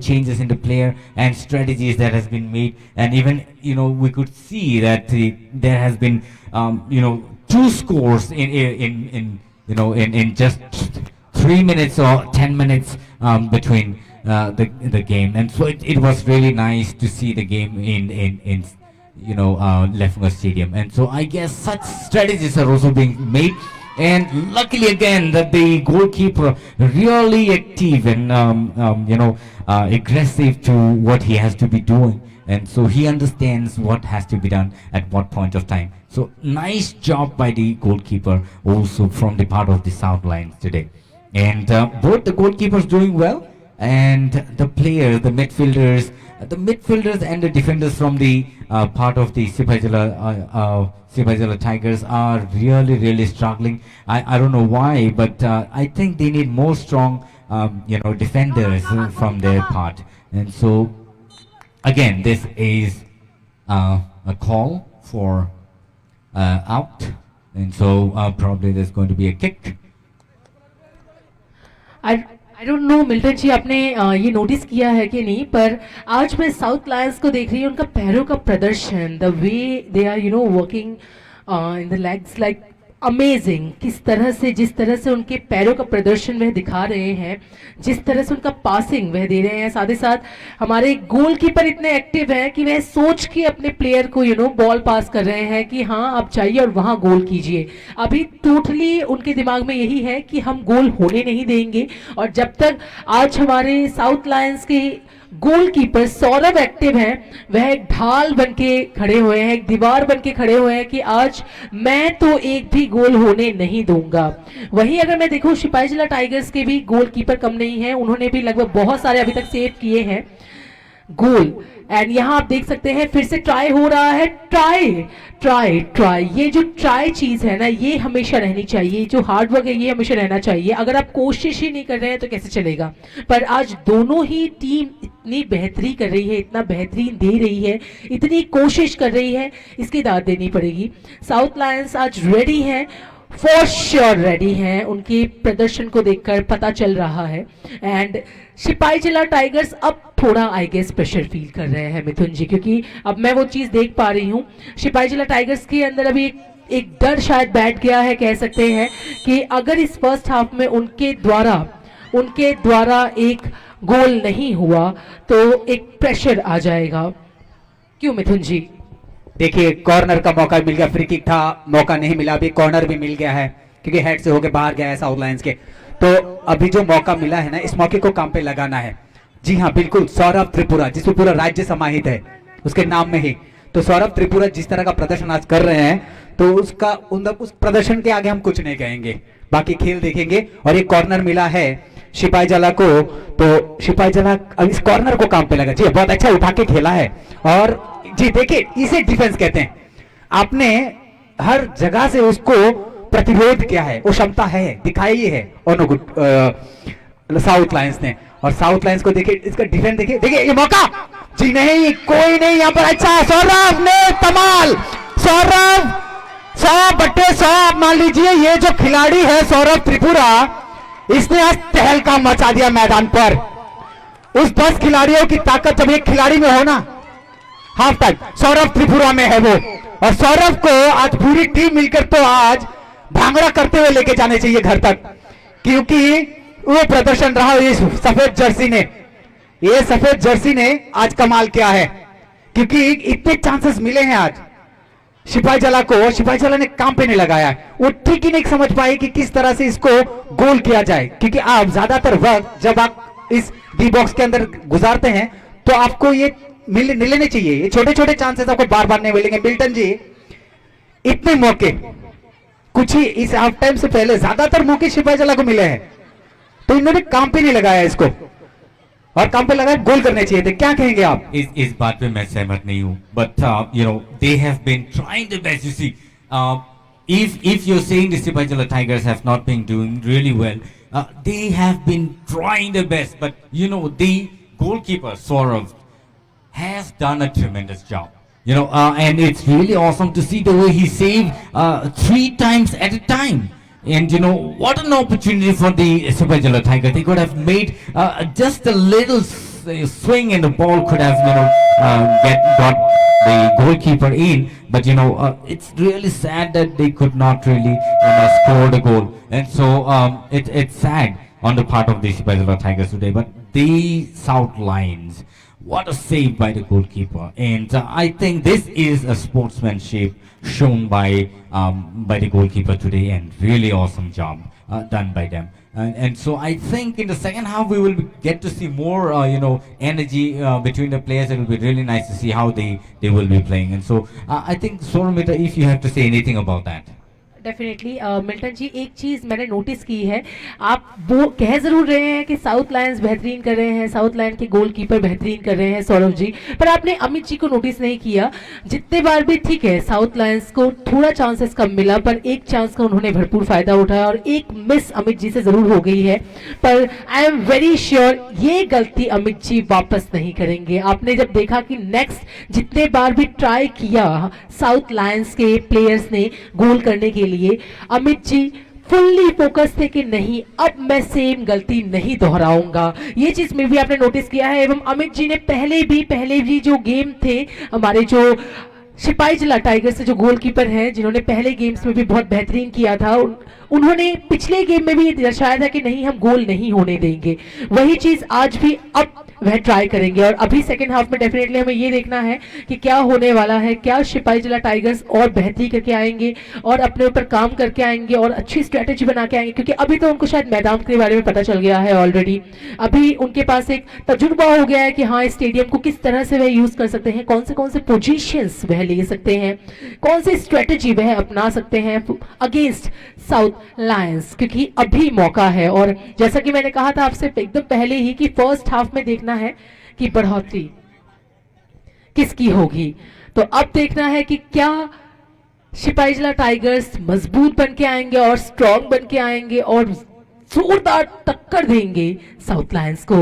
changes in the player and strategies that has been made, and even we could see that there has been 2 scores in just 3 minutes or 10 minutes between the game, and so it was really nice to see the game in Lefmore Stadium. And so I guess such strategies are also being made, and luckily again that the goalkeeper really active and aggressive to what he has to be doing, and so he understands what has to be done at what point of time. So nice job by the goalkeeper also from the part of the South Lions today. And both the goalkeepers doing well, and the players, the midfielders and the defenders from the part of the Sipaijala Tigers are really struggling. I don't know why, but I think they need more strong defenders from their part. And so again, this is a call for out, and so probably there's going to be a kick. I don't know Milton ji, आपने ये notice किया है कि नहीं, पर आज मैं south Lions को देख रही हूँ, उनका पैरों का प्रदर्शन, the way they are working in the legs, like amazing. जिस तरह से उनके पैरों का प्रदर्शन वह दिखा रहे हैं, जिस तरह से उनका पासिंग वह दे रहे हैं. साथ ही साथ हमारे गोलकीपर इतने एक्टिव हैं कि वह सोच के अपने प्लेयर को बॉल पास कर रहे हैं कि हाँ आप जाइए और वहाँ गोल कीजिए. अभी टोटली उनके दिमाग में यही है कि हम गोल होने नहीं देंगे. और जब तक आज हमारे साउथ लायंस के गोलकीपर सौरभ एक्टिव हैं, वह एक ढाल बनके खड़े हुए हैं, एक दीवार बनके खड़े हुए हैं कि आज मैं तो एक भी गोल होने नहीं दूंगा. वहीं अगर मैं देखूं, सिपाहीजला टाइगर्स के भी गोलकीपर कम नहीं है, उन्होंने भी लगभग बहुत सारे अभी तक सेव किए हैं गोल. एंड यहाँ आप देख सकते हैं फिर से ट्राई हो रहा है. ट्राई ये जो ट्राई चीज है ना, ये हमेशा रहनी चाहिए. जो हार्डवर्क है ये हमेशा रहना चाहिए. अगर आप कोशिश ही नहीं कर रहे हैं तो कैसे चलेगा. पर आज दोनों ही टीम इतनी बेहतरी कर रही है, इतना बेहतरीन दे रही है, इतनी कोशिश कर रही है, इसकी दाद देनी पड़ेगी. साउथ लायंस आज रेडी है, फॉर श्योर रेडी हैं. उनके प्रदर्शन को देखकर पता चल रहा है. एंड सिपाहीजला टाइगर्स अब थोड़ा आई गेस प्रेशर फील कर रहे हैं मिथुन जी, क्योंकि अब मैं वो चीज़ देख पा रही हूँ. सिपाहीजला टाइगर्स के अंदर अभी एक डर शायद बैठ गया है, कह सकते हैं कि अगर इस फर्स्ट हाफ में उनके द्वारा एक गोल नहीं हुआ तो एक प्रेशर आ जाएगा. क्यों मिथुन जी? देखिए, कॉर्नर का मौका मिल गया, फ्री किक था, मौका नहीं मिला. अभी कॉर्नर भी मिल गया है क्योंकि हेड से होकर बाहर गया है साउथ लायंस के. तो अभी जो मौका मिला है ना, इस मौके को काम पे लगाना है. जी हाँ, बिल्कुल. सौरभ त्रिपुरा, जिसमें पूरा राज्य समाहित है उसके नाम में ही, तो सौरभ त्रिपुरा जिस तरह का प्रदर्शन आज कर रहे हैं, तो उस प्रदर्शन के आगे हम कुछ नहीं कहेंगे, बाकी खेल देखेंगे. और एक कॉर्नर मिला है सिपाहीजला को, तो सिपाहीजला इस कॉर्नर को काम पे लगा. जी बहुत अच्छा उठा के खेला है. और जी देखिए, इसे डिफेंस कहते हैं. आपने हर जगह से उसको प्रतिरोध किया है, वो क्षमता है, दिखाई है साउथ लायंस ने. और साउथ लायंस को देखिए, इसका डिफेंस देखिए ये मौका. जी नहीं, कोई नहीं यहाँ पर. अच्छा, सौरभ ने कमाल. सौरभ 100/100. मान लीजिए ये जो खिलाड़ी है सौरभ त्रिपुरा, इसने आज तहलका मचा दिया मैदान पर. उस 10 खिलाड़ियों की ताकत जब एक खिलाड़ी में हो ना, हाफ टाइम सौरभ त्रिपुरा में है वो. और सौरभ को आज पूरी टीम मिलकर तो आज भांगड़ा करते हुए लेके जाने चाहिए घर तक, क्योंकि वो प्रदर्शन रहा. ये सफेद जर्सी ने आज कमाल किया है, क्योंकि इतने चांसेस मिले हैं आज सिपाहीजला को. सिपाहीजला ने काम पे नहीं लगाया. वो ठीक ही नहीं समझ पाए कि किस तरह से इसको गोल किया जाए, क्योंकि आप ज्यादातर वक्त जब आप इस डी बॉक्स के अंदर गुजारते हैं तो आपको ये मिलने चाहिए. ये छोटे छोटे चांसेस आपको बार बार नहीं मिलेंगे. मिल्टन जी, इतने मौके कुछ ही इस हाफ टाइम से पहले ज्यादातर मौके सिपाहीजला को मिले हैं, तो इन्होंने काम पे नहीं लगाया इसको, और काम पे लगाया गोल करने चाहिए थे. क्या कहेंगे आप? इस बात पे मैं सहमत नहीं हूँ, but they have been trying the best. You see, if you're saying the Sipajala Tigers have not been doing really well, they have been trying their best, but you know the goalkeeper Saurav has done a tremendous job. You know, and it's really awesome to see the way he saved 3 times at a time. And you know, what an opportunity for the Sipajala Tiger. They could have made just a little swing and the ball could have, you know, got the goalkeeper in. But you know, it's really sad that they could not really, you know, score the goal. And so it's sad on the part of the Sipajala Tigers today. But the South Lions, what a save by the goalkeeper. And I think this is a sportsmanship shown by the goalkeeper today, and really awesome job done by them. And so I think in the second half we will get to see more you know, energy between the players. It will be really nice to see how they will be playing. And so I think Soromita, if you have to say anything about that. Definitely Milton ji, एक चीज़ मैंने notice की है, आप वो कह ज़रूर रहे हैं कि साउथ लायंस बेहतरीन कर रहे हैं, साउथ लायन के गोलकीपर बेहतरीन कर रहे हैं सौरभ जी, पर आपने अमित जी को नोटिस नहीं किया। जितने बार भी ठीक है साउथ लायंस को थोड़ा चांसेस कम मिला, पर एक चांस का उन्होंने भरपूर फायदा उठाया और एक मिस अमित जी से ज़रूर हो गई है। पर आई एम वेरी श्योर ये गलती अमित जी वापस नहीं करेंगे। आपने जब देखा कि नेक्स्ट जितने बार भी ट्राई किया साउथ लायंस के प्लेयर्स ने गोल करने के लिए, अमित जी फुल्ली फोकस थे कि नहीं, अब मैं सेम गलती नहीं दोहराऊंगा। ये चीज में भी आपने नोटिस किया है। एवं अमित जी ने पहले भी जो गेम थे, हमारे जो सिपाहीजला टाइगर्स से जो गोलकीपर हैं, जिन्होंने पहले गेम्स में भी बहुत बेहतरीन किया था, उन्होंने पिछले गेम में भी दर्शाया था कि नहीं, हम गोल नहीं होने देंगे। वही चीज आज भी अब वह ट्राई करेंगे। और अभी सेकेंड हाफ में डेफिनेटली हमें ये देखना है कि क्या होने वाला है, क्या सिपाहीजला टाइगर्स और बेहतरी करके आएंगे और अपने ऊपर काम करके आएंगे और अच्छी स्ट्रेटेजी बना के आएंगे, क्योंकि अभी तो उनको शायद मैदान के बारे में पता चल गया है ऑलरेडी। अभी उनके पास एक तजुर्बा हो गया है कि हाँ, इस स्टेडियम को किस तरह से वह यूज कर सकते हैं, कौन से पोजीशंस वह ले सकते हैं, कौन सी स्ट्रेटेजी वह अपना सकते हैं अगेंस्ट साउथ लायंस, क्योंकि अभी मौका है। और जैसा कि मैंने कहा था आपसे एकदम पहले ही कि फर्स्ट हाफ में देखना है कि बढ़ोतरी किसकी होगी। तो अब देखना है कि क्या सिपाहीजला टाइगर्स मजबूत बन के आएंगे और स्ट्रॉन्ग बन के आएंगे और जोरदार टक्कर देंगे साउथ लायंस को।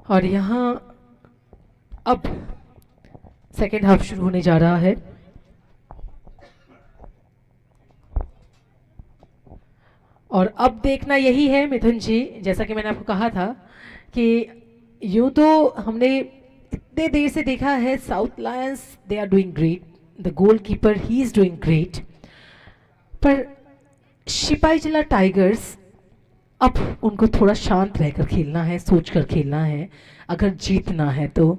और यहाँ अब सेकेंड हाफ शुरू होने जा रहा है। और अब देखना यही है मिथुन जी, जैसा कि मैंने आपको कहा था कि यूं तो हमने इतने देर से देखा है south lions they are doing great, the goalkeeper he is doing great, पर सिपाहीजला टाइगर्स अब उनको थोड़ा शांत रहकर खेलना है, सोच कर खेलना है अगर जीतना है तो,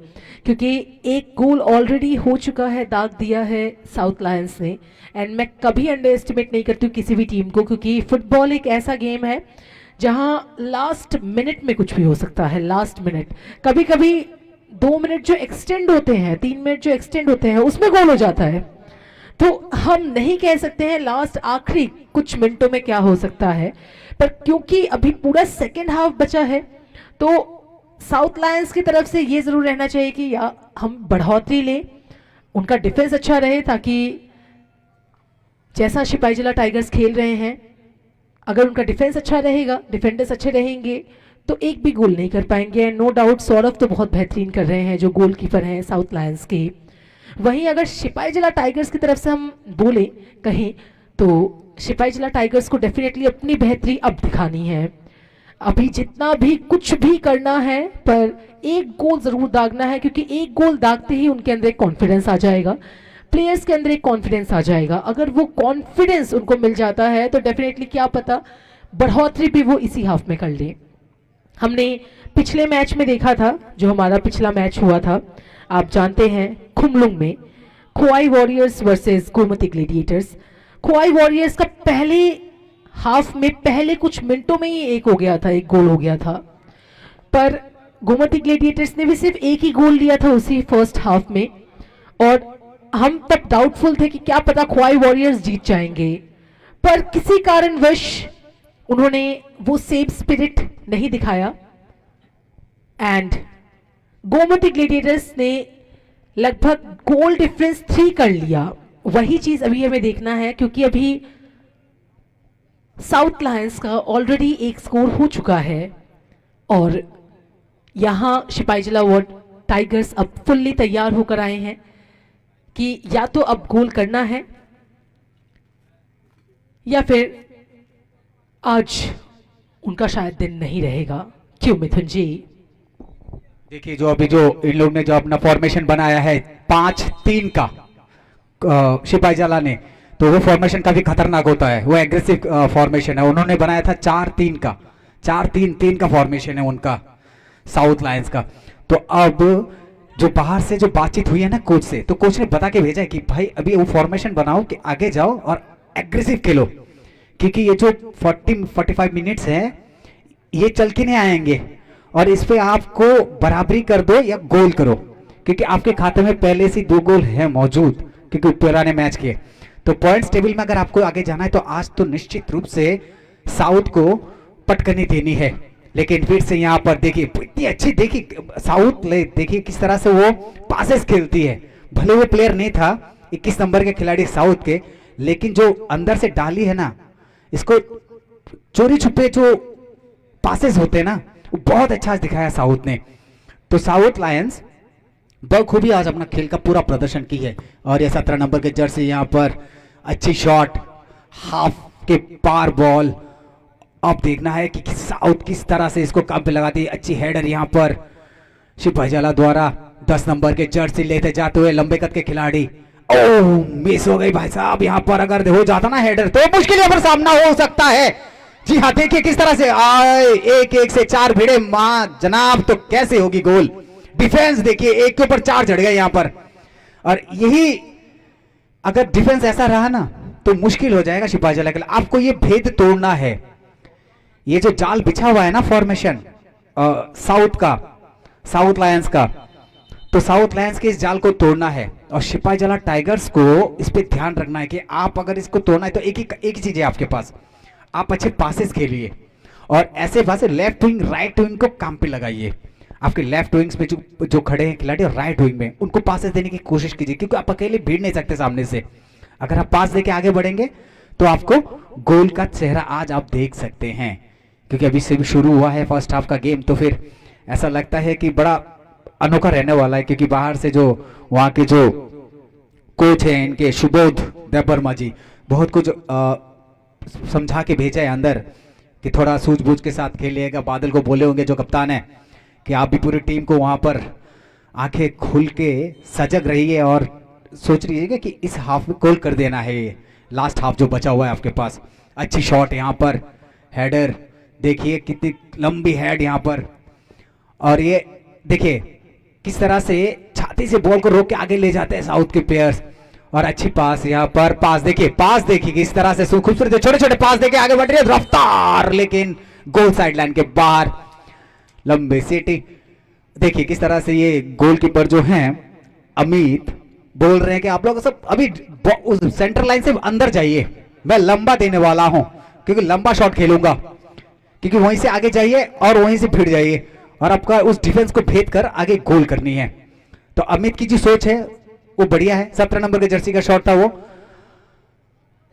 क्योंकि एक गोल ऑलरेडी हो चुका है, दाग दिया है साउथ लायंस ने। एंड मैं कभी अंडर एस्टिमेट नहीं करती हूँ किसी भी टीम को, क्योंकि फुटबॉल एक ऐसा गेम है जहाँ लास्ट मिनट में कुछ भी हो सकता है। लास्ट मिनट, कभी कभी 2 मिनट जो एक्सटेंड होते हैं, 3 मिनट जो एक्सटेंड होते हैं, उसमें गोल हो जाता है। तो हम नहीं कह सकते हैं लास्ट आखिरी कुछ मिनटों में क्या हो सकता है, पर क्योंकि अभी पूरा सेकेंड हाफ बचा है तो साउथ लायंस की तरफ से ये जरूर रहना चाहिए कि या हम बढ़ोतरी लें, उनका डिफेंस अच्छा रहे, ताकि जैसा सिपाहीजला टाइगर्स खेल रहे हैं अगर उनका डिफेंस अच्छा रहेगा, डिफेंडर्स अच्छे रहेंगे तो एक भी गोल नहीं कर पाएंगे। नो डाउट सौरभ तो बहुत बेहतरीन कर रहे हैं जो गोलकीपर हैं साउथ लायंस के। वहीं अगर सिपाहीजला टाइगर्स की तरफ से हम बोले कहें तो सिपाहीजला टाइगर्स को डेफिनेटली अपनी बेहतरी अब दिखानी है। अभी जितना भी कुछ भी करना है पर एक गोल जरूर दागना है, क्योंकि एक गोल दागते ही उनके अंदर एक कॉन्फिडेंस आ जाएगा, प्लेयर्स के अंदर एक कॉन्फिडेंस आ जाएगा। अगर वो कॉन्फिडेंस उनको मिल जाता है तो डेफिनेटली क्या पता बढ़ोतरी भी वो इसी हाफ में कर ले। हमने पिछले मैच में देखा था, जो हमारा पिछला मैच हुआ था आप जानते हैं खुमलुंग में, Khowai warriors versus Gomati gladiators. Khowai warriors का पहले हाफ में पहले कुछ मिनटों में ही एक हो गया था, एक गोल हो गया था, पर गोमती ग्लेडिएटर्स ने भी सिर्फ एक ही गोल लिया था उसी फर्स्ट हाफ में। और हम तब डाउटफुल थे कि क्या पता खोआई वॉरियर्स जीत जाएंगे, पर किसी कारणवश उन्होंने वो सेम स्पिरिट नहीं दिखाया एंड गोमती ग्लेडिएटर्स ने लगभग गोल डिफरेंस 3 कर लिया। वही चीज अभी हमें देखना है, क्योंकि अभी साउथ लायंस का ऑलरेडी एक स्कोर हो चुका है और यहां सिपाहीजला टाइगर्स अब फुल्ली तैयार होकर आए हैं कि या तो अब गोल करना है या फिर आज उनका शायद दिन नहीं रहेगा। क्यों मिथुन जी? देखिए जो अभी जो इन लोग ने जो अपना फॉर्मेशन बनाया है 5-3 का सिपाहीजला ने, तो वो फॉर्मेशन काफी खतरनाक होता है, वो एग्रेसिव फॉर्मेशन है। उन्होंने बनाया था 4-3 का, 4-3-3 का फॉर्मेशन है उनका साउथ लायंस का। तो अब जो बाहर से जो बातचीत हुई है ना कोच से, तो कोच ने बता के भेजा है कि भाई अभी वो फॉर्मेशन बनाओ कि आगे जाओ और एग्रेसिव खेलो, क्योंकि ये जो 40-45 मिनट्स है ये चल के नहीं आएंगे और इस पे आपको बराबरी कर दो या गोल करो, क्योंकि आपके खाते में पहले से 2 गोल है मौजूद क्योंकि पुराने मैच के। तो पॉइंट्स टेबल में अगर आपको आगे जाना है तो आज तो निश्चित रूप से साउथ को पटकनी देनी है। लेकिन फिर से यहाँ पर देखिए इतनी अच्छी, देखिए साउथ देखिए किस तरह से वो पासेस खेलती है। भले वो प्लेयर नहीं था 21 नंबर के खिलाड़ी साउथ के, लेकिन जो अंदर से डाली है ना, इसको चोरी छुपे जो पासेस होते हैं ना, वो बहुत अच्छा दिखाया साउथ ने। तो साउथ लायंस बखूबी आज अपना खेल का पूरा प्रदर्शन की है। और ये 17 नंबर के जर्सी यहाँ पर अच्छी शॉट, हाफ के पार बॉल। अब देखना है कि साउथ किस तरह से इसको कब लगाती है। अच्छी हेडर यहाँ पर सिपाहीजला द्वारा 10 नंबर के जर्सी लेते जाते हुए लंबे कद के खिलाड़ी। ओह मिस हो गई भाई साहब, यहाँ पर अगर हो जाता ना हेडर तो मुश्किल यहाँ पर सामना हो सकता है। जी हाँ, देखिए किस तरह से आए, 1-1 से 4 भिड़े मां जनाब, तो कैसे होगी गोल। डिफेंस देखिए 1 के ऊपर 4 चढ़ गए यहाँ पर, और यही अगर डिफेंस ऐसा रहा ना तो मुश्किल हो जाएगा सिपाहीजला के लिए। आपको ये भेद तोड़ना है, ये जो जाल बिछा हुआ है ना फॉर्मेशन साउथ का, साउथ लायंस का, तो साउथ लायंस के इस जाल को तोड़ना है और सिपाहीजला टाइगर्स को इस पे ध्यान रखना है कि आप अगर इसको तोड़ना है तो एक ही चीज है आपके पास, आप अच्छे पासेस खेलिए और ऐसे पासे लेफ्ट विंग राइट विंग को काम पे लगाइए। आपके लेफ्ट विंग्स में जो खड़े हैं खिलाड़ी राइट विंग में, उनको पासेस देने की कोशिश कीजिए, क्योंकि आप अकेले भीड़ नहीं सकते सामने से। अगर आप पास देके आगे बढ़ेंगे तो आपको गोल का चेहरा आज आप देख सकते हैं, क्योंकि अभी से भी शुरू हुआ है फर्स्ट हाफ का गेम। तो फिर ऐसा लगता है कि बड़ा अनोखा रहने वाला है, क्योंकि बाहर से जो वहाँ के जो कोच हैं इनके सुबोध देबबर्मा जी बहुत कुछ समझा के भेजा है अंदर कि थोड़ा सूझबूझ के साथ खेलिएगा। बादल को बोले होंगे जो कप्तान है कि आप भी पूरी टीम को वहाँ पर आंखें खुल के सजग रहिए और सोच रहिएगा कि इस हाफ में गोल कर देना है, ये लास्ट हाफ जो बचा हुआ है आपके पास। अच्छी शॉट यहाँ पर, हेडर देखिए कितनी लंबी हेड यहाँ पर, और ये देखिए किस तरह से छाती से बॉल को रोक के आगे ले जाते हैं साउथ के प्लेयर्स। और अच्छी पास यहाँ पर, पास देखिए किस तरह से खूबसूरत छोटे छोटे पास देके आगे बढ़ रही है रफ्तार, लेकिन गोल साइड लाइन के बाहर। लंबी सीटी देखिए किस तरह से ये गोलकीपर जो हैं अमित बोल रहे हैं कि आप लोग सब अभी उस सेंटर लाइन से अंदर जाइए, मैं लंबा देने वाला हूं क्योंकि लंबा शॉट खेलूंगा, क्योंकि वहीं से आगे जाइए और वहीं से भिड़ जाइए और आपका उस डिफेंस को भेद कर आगे गोल करनी है। तो अमित की जो सोच है वो बढ़िया है। 17 नंबर के जर्सी का शॉट था वो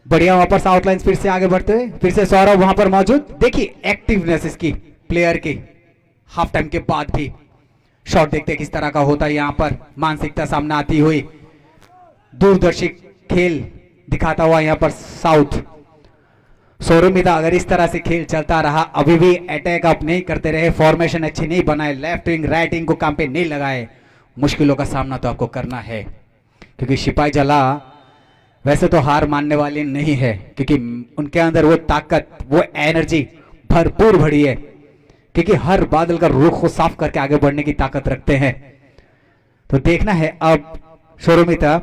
बढ़िया। वहां पर साउथ लाइन फिर से आगे बढ़ते हुए, फिर से सौरभ वहां पर मौजूद। देखिए एक्टिवनेस इसकी प्लेयर की, हाफ टाइम के बाद भी शॉट देखते किस तरह का होता है। यहां पर मानसिकता सामने आती हुई, दूरदर्शी खेल दिखाता हुआ यहां पर साउथ। सौरमिता अगर इस तरह से खेल चलता रहा, अभी भी अटैक आप नहीं करते रहे, फॉर्मेशन अच्छी नहीं बनाए, लेफ्ट विंग राइट विंग को काम पे नहीं लगाए, मुश्किलों का सामना तो आपको करना है। क्योंकि सिपाही जला वैसे तो हार मानने वाली नहीं है, क्योंकि उनके अंदर वो ताकत, वो एनर्जी भरपूर भरी है, क्योंकि हर बादल का रुख को साफ करके आगे बढ़ने की ताकत रखते हैं। तो देखना है अब सौरमिता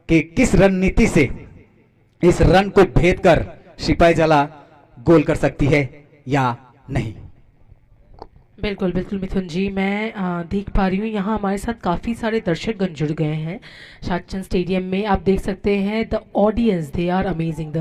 कि किस रणनीति से इस रन को भेद कर सिपाही जला गोल कर सकती है या नहीं। बिल्कुल बिल्कुल मिथुन जी, मैं देख पा रही हूँ यहाँ हमारे साथ काफ़ी सारे दर्शकगण जुड़ गए हैं शादचंद स्टेडियम में। आप देख सकते हैं the audience, they are amazing,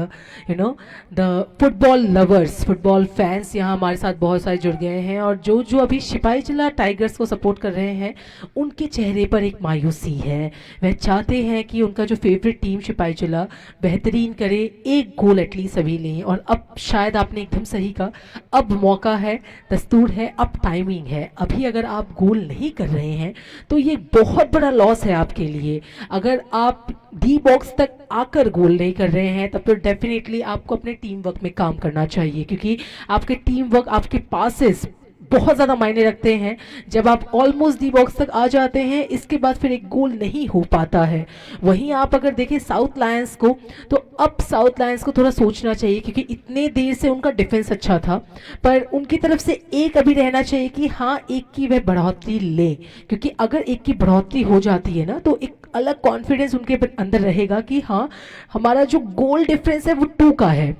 the football lovers, football fans यहाँ हमारे साथ बहुत सारे जुड़ गए हैं। और जो जो अभी सिपाही जला टाइगर्स को सपोर्ट कर रहे हैं उनके चेहरे पर एक मायूसी है। वह चाहते हैं कि उनका जो फेवरेट टीम सिपाही जला बेहतरीन करे, एक गोल एटलीस्ट सभी लें। और अब शायद आपने एकदम सही कहा, अब मौका है, दस्तूर है, अब टाइमिंग है। अभी अगर आप गोल नहीं कर रहे हैं तो ये बहुत बड़ा लॉस है आपके लिए। अगर आप डी बॉक्स तक आकर गोल नहीं कर रहे हैं तब तो डेफिनेटली आपको अपने टीम वर्क में काम करना चाहिए, क्योंकि आपके टीम वर्क, आपके पासेस बहुत ज़्यादा मायने रखते हैं। जब आप ऑलमोस्ट डी बॉक्स तक आ जाते हैं, इसके बाद फिर एक गोल नहीं हो पाता है। वहीं आप अगर देखें साउथ लायंस को, तो अब साउथ लायंस को थोड़ा सोचना चाहिए, क्योंकि इतने देर से उनका डिफेंस अच्छा था, पर उनकी तरफ से एक अभी रहना चाहिए कि हाँ एक की वह बढ़ोतरी ले, क्योंकि अगर एक की बढ़ोतरी हो जाती है ना तो एक अलग कॉन्फिडेंस उनके अंदर रहेगा कि हाँ हमारा जो गोल डिफरेंस है वो 2 का है,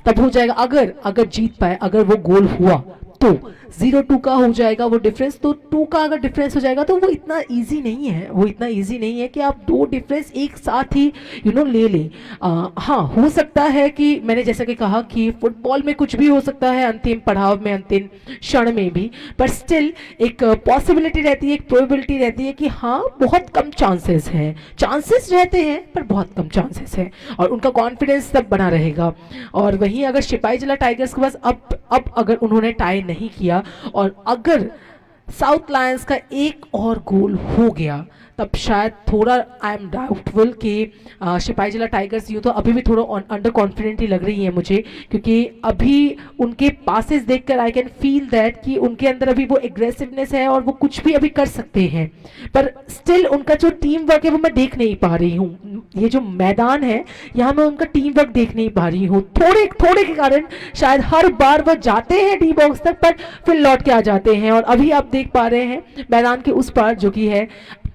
तब हो जाएगा। अगर जीत पाए, अगर वो गोल हुआ तो 0-2 का हो जाएगा वो डिफरेंस। तो 2 का अगर डिफरेंस हो जाएगा तो वो इतना इजी नहीं है, वो इतना इजी नहीं है कि आप 2 डिफरेंस एक साथ ही ले लें। हाँ, हो सकता है कि मैंने जैसा कि कहा कि फुटबॉल में कुछ भी हो सकता है अंतिम पड़ाव में, अंतिम क्षण में भी, पर स्टिल एक पॉसिबिलिटी रहती है, एक प्रोबेबिलिटी रहती है कि हाँ बहुत कम चांसेस हैं, चांसेस रहते हैं पर बहुत कम चांसेस हैं, और उनका कॉन्फिडेंस तब बना रहेगा। और वहीं अगर सिपाही जला टाइगर्स के पास अब अगर उन्होंने टाई नहीं किया और अगर साउथ लायंस का एक और गोल हो गया, तब शायद थोड़ा आई एम डाउटफुल कि सिपाही जला टाइगर्स यूँ तो अभी भी थोड़ा अंडर कॉन्फिडेंट ही लग रही है मुझे, क्योंकि अभी उनके पासेस देखकर आई कैन फील दैट कि उनके अंदर अभी वो एग्रेसिवनेस है और वो कुछ भी अभी कर सकते हैं, पर स्टिल उनका जो टीम वर्क है वो मैं देख नहीं पा रही हूँ। ये जो मैदान है यहाँ मैं उनका टीम वर्क देख नहीं पा रही हूँ, थोड़े के कारण शायद हर बार वो जाते हैं डी बॉक्स तक पर फिर लौट के आ जाते हैं। और अभी आप देख पा रहे हैं मैदान के उस पार जो कि है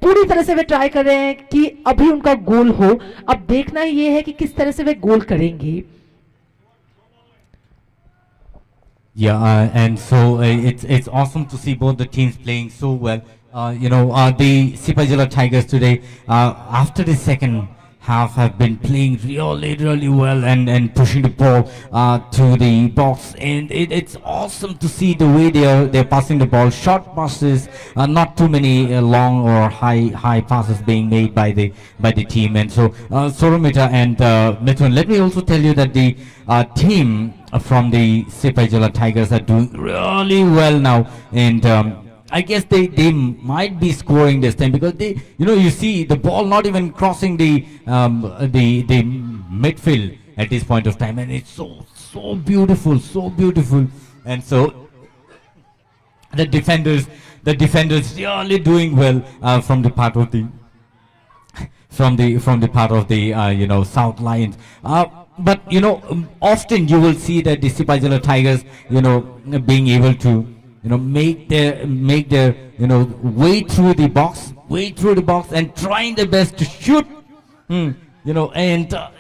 पूरी तरह से वे ट्राई कर रहे हैं कि अभी उनका गोल हो। अब देखना ये है कि किस तरह से वे गोल करेंगे। Yeah, and so it's awesome to see both the teams playing so well. The Sipahi Jala Tigers today, after the second half, have been playing really well and pushing the ball to the box, and it's awesome to see the way they're passing the ball, short passes, not too many long or high passes being made by the team. And so Soromita and Mithun, let me also tell you that the team from the Sipahi Jala Tigers are doing really well now, and I guess they might be scoring this time because they, you see the ball not even crossing the midfield at this point of time, and it's so beautiful, and so the defenders really doing well from the part of the part of the South Lions. But often you will see that the Sipajala Tigers being able to make their way through the box and trying their best to shoot. And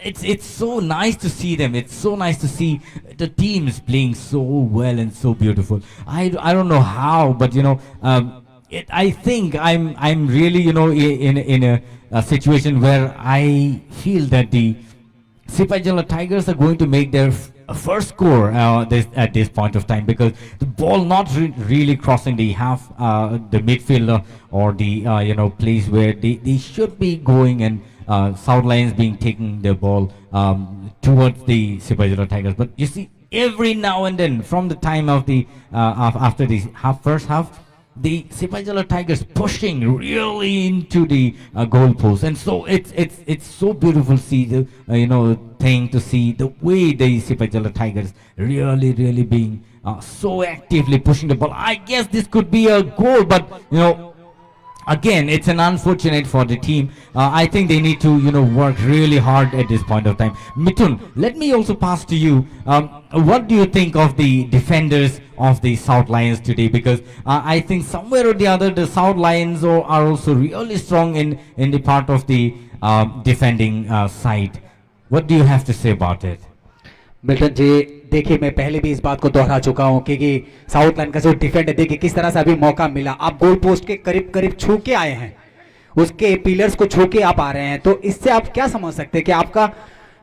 it's so nice to see them. It's so nice to see the teams playing so well and so beautiful. I don't know how, but I think I'm really in a situation where I feel that the Sipajala Tigers are going to make their first score at this point of time, because the ball not really crossing the half, the midfield or the place where they should be going, and South Lions being taking the ball towards the Sipajala Tigers. But you see, every now and then, from the time of the after the first half, the Sipajala Tigers pushing really into the goal post, and so it's so beautiful to see the thing to see the way the Sipajala Tigers really being so actively pushing the ball. I guess this could be a goal, but again, it's an unfortunate for the team. I think they need to work really hard at this point of time. Mithun, let me also pass to you. What do you think of the defenders of the South Lions today? Because I think somewhere or the other the South Lions are also really strong in the part of the defending side. What do you have to say about it? Milton ji, देखिए मैं पहले भी इस बात को दोहरा चुका हूं कि साउथ लाइन का जो डिफेंड है, देखिए किस तरह से अभी मौका मिला, आप गोल पोस्ट के करीब छू के आए हैं, उसके पिलर्स को छू के आप आ रहे हैं, तो इससे आप क्या समझ सकते हैं कि आपका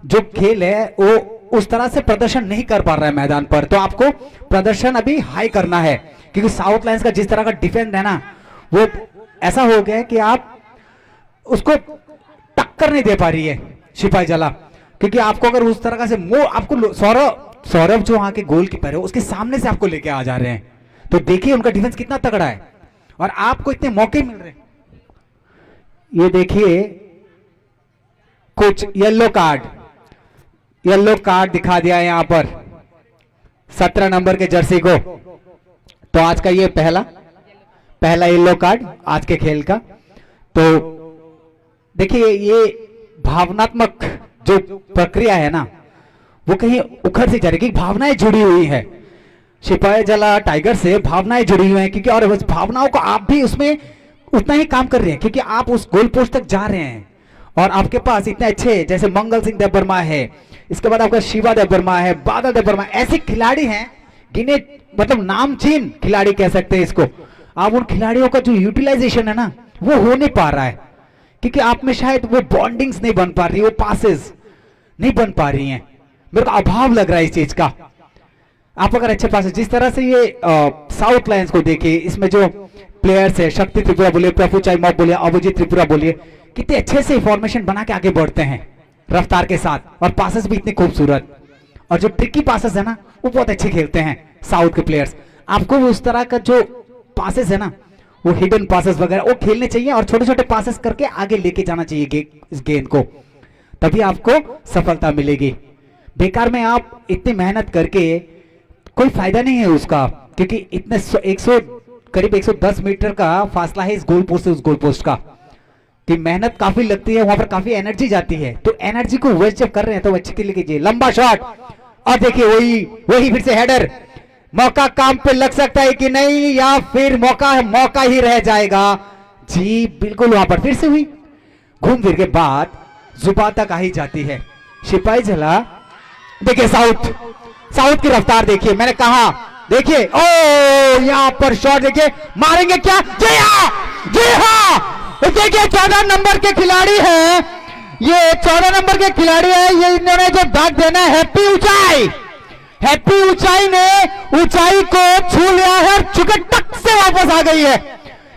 जो खेल है वो उस तरह से प्रदर्शन नहीं कर पा रहा है मैदान पर, तो आपको प्रदर्शन अभी हाई करना है, क्योंकि साउथ लाइन्स का जिस तरह का डिफेंड है ना, वो ऐसा हो गया है कि आप उसको टक्कर नहीं दे पा रही है सिपाहीजला, क्योंकि आपको अगर उस तरह का से आपको सौरभ जो वहां के गोलकीपर है उसके सामने से आपको लेके आ जा रहे हैं, तो देखिए उनका डिफेंस कितना तगड़ा है और आपको इतने मौके मिल रहे हैं। ये देखिए कुछ येलो कार्ड दिखा दिया है यहां पर 17 नंबर के जर्सी को, तो आज का ये पहला येलो कार्ड आज के खेल का। तो देखिए ये भावनात्मक जो प्रक्रिया है ना वो कहीं उखड़ से जा रही है, क्योंकि भावनाएं जुड़ी हुई है सिपाहीजला टाइगर से, भावनाएं जुड़ी हुई हैं, क्योंकि और उस भावनाओं को आप भी उसमें उतना ही काम कर रहे हैं, क्योंकि आप उस गोल पोस्ट तक जा रहे हैं और आपके पास इतने अच्छे जैसे मंगल सिंह देवबर्मा है, इसके बाद आपका शिवा देवबर्मा है, बादल देवबर्मा, ऐसे खिलाड़ी हैं गिने मतलब नामचीन खिलाड़ी कह सकते हैं इसको। आप उन खिलाड़ियों का जो यूटिलाइजेशन है ना वो हो नहीं पा रहा है, क्योंकि आप में शायद वो बॉन्डिंग्स नहीं बन पा रही, वो पासेस नहीं बन पा रही हैं, मेरे को अभाव लग रहा है इस चीज का। आप अगर अच्छे पास जिस तरह से ये साउथ लाइन्स को देखिए, इसमें जो प्लेयर्स है, शक्ति त्रिपुरा बोलिए, प्रफुल चाईमॉप बोलिए, अभिजीत त्रिपुरा बोलिए, कितने अच्छे से फॉर्मेशन बना के आगे बढ़ते हैं रफ्तार के साथ, और पासेस भी इतने खूबसूरत, और जो ट्रिकी पासेस है ना वो बहुत अच्छे खेलते हैं साउथ के प्लेयर्स। आपको उस तरह का जो पासेस है ना वो हिडन पासेस वगैरह वो खेलने चाहिए और छोटे छोटे पासेस करके आगे लेके जाना चाहिए इस गेंद को, तभी आपको सफलता मिलेगी। बेकार में आप इतनी मेहनत करके कोई फायदा नहीं है उसका, क्योंकि इतने 100 करीब 110 मीटर का फासला है इस गोल पोस्ट से उस गोल पोस्ट का, कि मेहनत काफी लगती है, वहां पर काफी एनर्जी जाती है, तो एनर्जी को वेस्ट जब कर रहे हैं तो अच्छे के लिए कीजिए। लंबा शॉट और देखिए वही फिर से हेडर, मौका काम पे लग सकता है कि नहीं, या फिर मौका ही रह जाएगा जी, बिल्कुल वहां पर फिर से हुई, घूम फिर के बाद जुबा तक आ ही जाती है सिपाहीजला। देखिए साउथ की रफ्तार देखिए, मैंने कहा देखिए, ओ यहां पर शॉट देखिए, मारेंगे क्या, जी हाँ, देखिए 14 नंबर के खिलाड़ी है, ये 14 नंबर के खिलाड़ी है, ये इन्होंने जो दाग देना है, हैप्पी ऊंचाई ने ऊंचाई को छू लिया है, चुके टक से वापस आ गई है।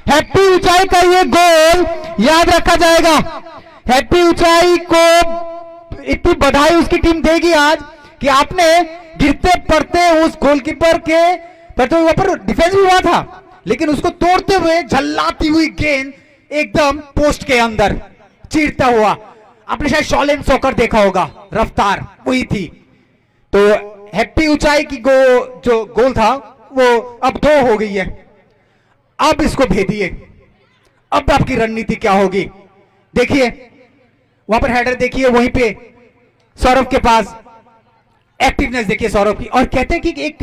हैप्पी ऊंचाई का ये गोल याद रखा जाएगा, हैप्पी ऊंचाई को इतनी बधाई उसकी टीम देगी आज कि आपने गिरते पड़ते उस गोलकीपर के पर, तो वहां पर डिफेंस भी हुआ था, लेकिन उसको तोड़ते हुए झल्लाती हुई गेंद एकदम पोस्ट के अंदर चीरता हुआ। आपने शायद शॉलेम सॉकर देखा होगा, रफ्तार वही थी। तो हैप्पी ऊंचाई की जो गोल था वो अब 2 हो गई है। अब इसको भेदिए, अब आपकी रणनीति क्या होगी? देखिए वहां पर हेडर देखिए, वहीं पे सौरभ के पास एक्टिवनेस देखिए सौरभ की। और कहते हैं कि एक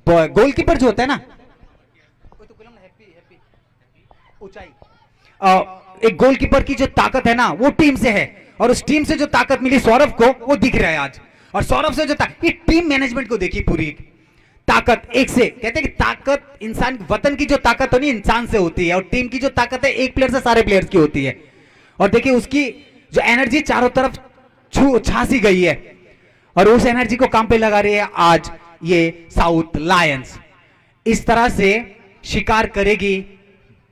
गोलकीपर जो होता है ना, एक गोलकीपर की जो ताकत है ना वो टीम से है, और उस टीम से जो ताकत मिली सौरभ को वो दिख रहा है आज। और सौरभ से जो ये टीम मैनेजमेंट को देखिए, पूरी ताकत एक से, कहते हैं कि ताकत इंसान वतन की जो ताकत होनी इंसान से होती है, और टीम की जो ताकत है एक प्लेयर से सारे प्लेयर्स की होती है। और देखिए उसकी जो एनर्जी चारों तरफ छासी गई है, और उस एनर्जी को काम पे लगा रही है आज ये साउथ लायंस। इस तरह से शिकार करेगी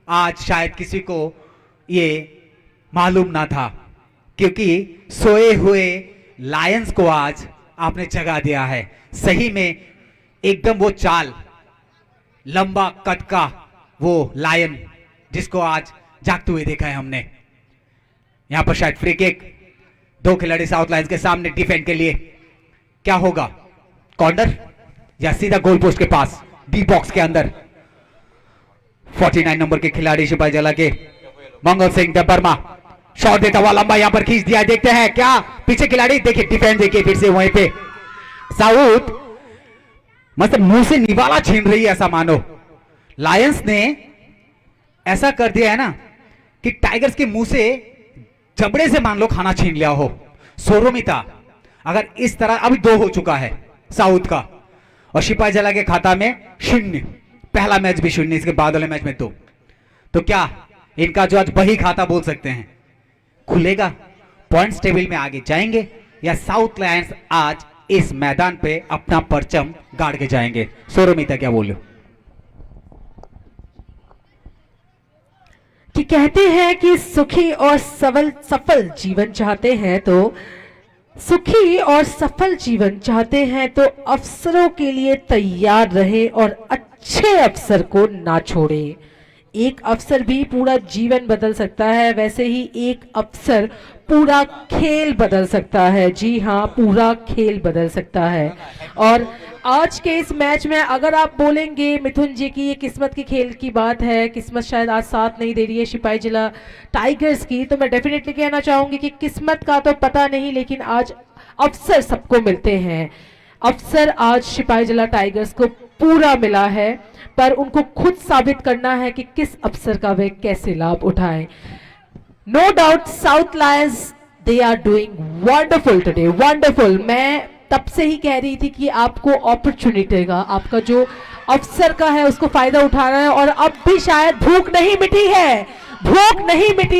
आज शायद किसी को ये मालूम ना था, क्योंकि सोए हुए लायंस को आज आपने जगा दिया है। सही में एकदम वो चाल, लंबा कद का वो लायन जिसको आज जागते हुए देखा है हमने। यहां पर शायद फ्री किक, 2 खिलाड़ी साउथ लायंस के सामने डिफेंड के लिए। क्या होगा, कॉर्नर या सीधा गोल पोस्ट के पास डी बॉक्स के अंदर? 49 नंबर के खिलाड़ी सिपाही जला के मंगल सिंह देबबर्मा शॉट देता हुआ लंबा यहां पर खींच दिया। देखते हैं क्या पीछे खिलाड़ी, देखिए डिफेंस देखिए फिर से वहीं पे साउथ मतलब मुंह से निवाला छीन रही है, ऐसा मानो लायंस ने ऐसा कर दिया है ना कि टाइगर्स के मुंह से जबड़े से मान लो खाना छीन लिया हो। सोरोमिता अगर इस तरह, अभी 2 हो चुका है साउथ का, और सिपाही जला के खाता में 0। पहला मैच भी 0, इसके बाद वाले मैच में 2। तो क्या इनका जो आज बही खाता बोल सकते हैं खुलेगा? पॉइंट्स टेबल में आगे जाएंगे या साउथ लायंस आज इस मैदान पे अपना परचम गाड़ के जाएंगे? सोरोमिता क्या बोलो? कि कहते हैं कि सुखी और सफल जीवन चाहते हैं तो अवसरों के लिए तैयार रहे और अच्छे अवसर को ना छोड़े। एक अवसर भी पूरा जीवन बदल सकता है, वैसे ही एक अवसर पूरा खेल बदल सकता है। जी हाँ, पूरा खेल बदल सकता है। और आज के इस मैच में अगर आप बोलेंगे मिथुन जी की ये किस्मत के खेल की बात है, किस्मत शायद आज साथ नहीं दे रही है सिपाही जिला टाइगर्स की, तो मैं डेफिनेटली कहना चाहूंगी कि किस्मत का तो पता नहीं, लेकिन आज अवसर सबको मिलते हैं। अवसर आज सिपाही जिला टाइगर्स को पूरा मिला है, पर उनको खुद साबित करना है कि किस अवसर का वे कैसे लाभ उठाएं। No doubt south lions they are doing wonderful today, wonderful. मैं तब से ही कह रही थी कि आपको अपॉर्चुनिटी का, आपका जो अवसर का है उसको फायदा उठाना है, और अब भी शायद भूख नहीं मिटी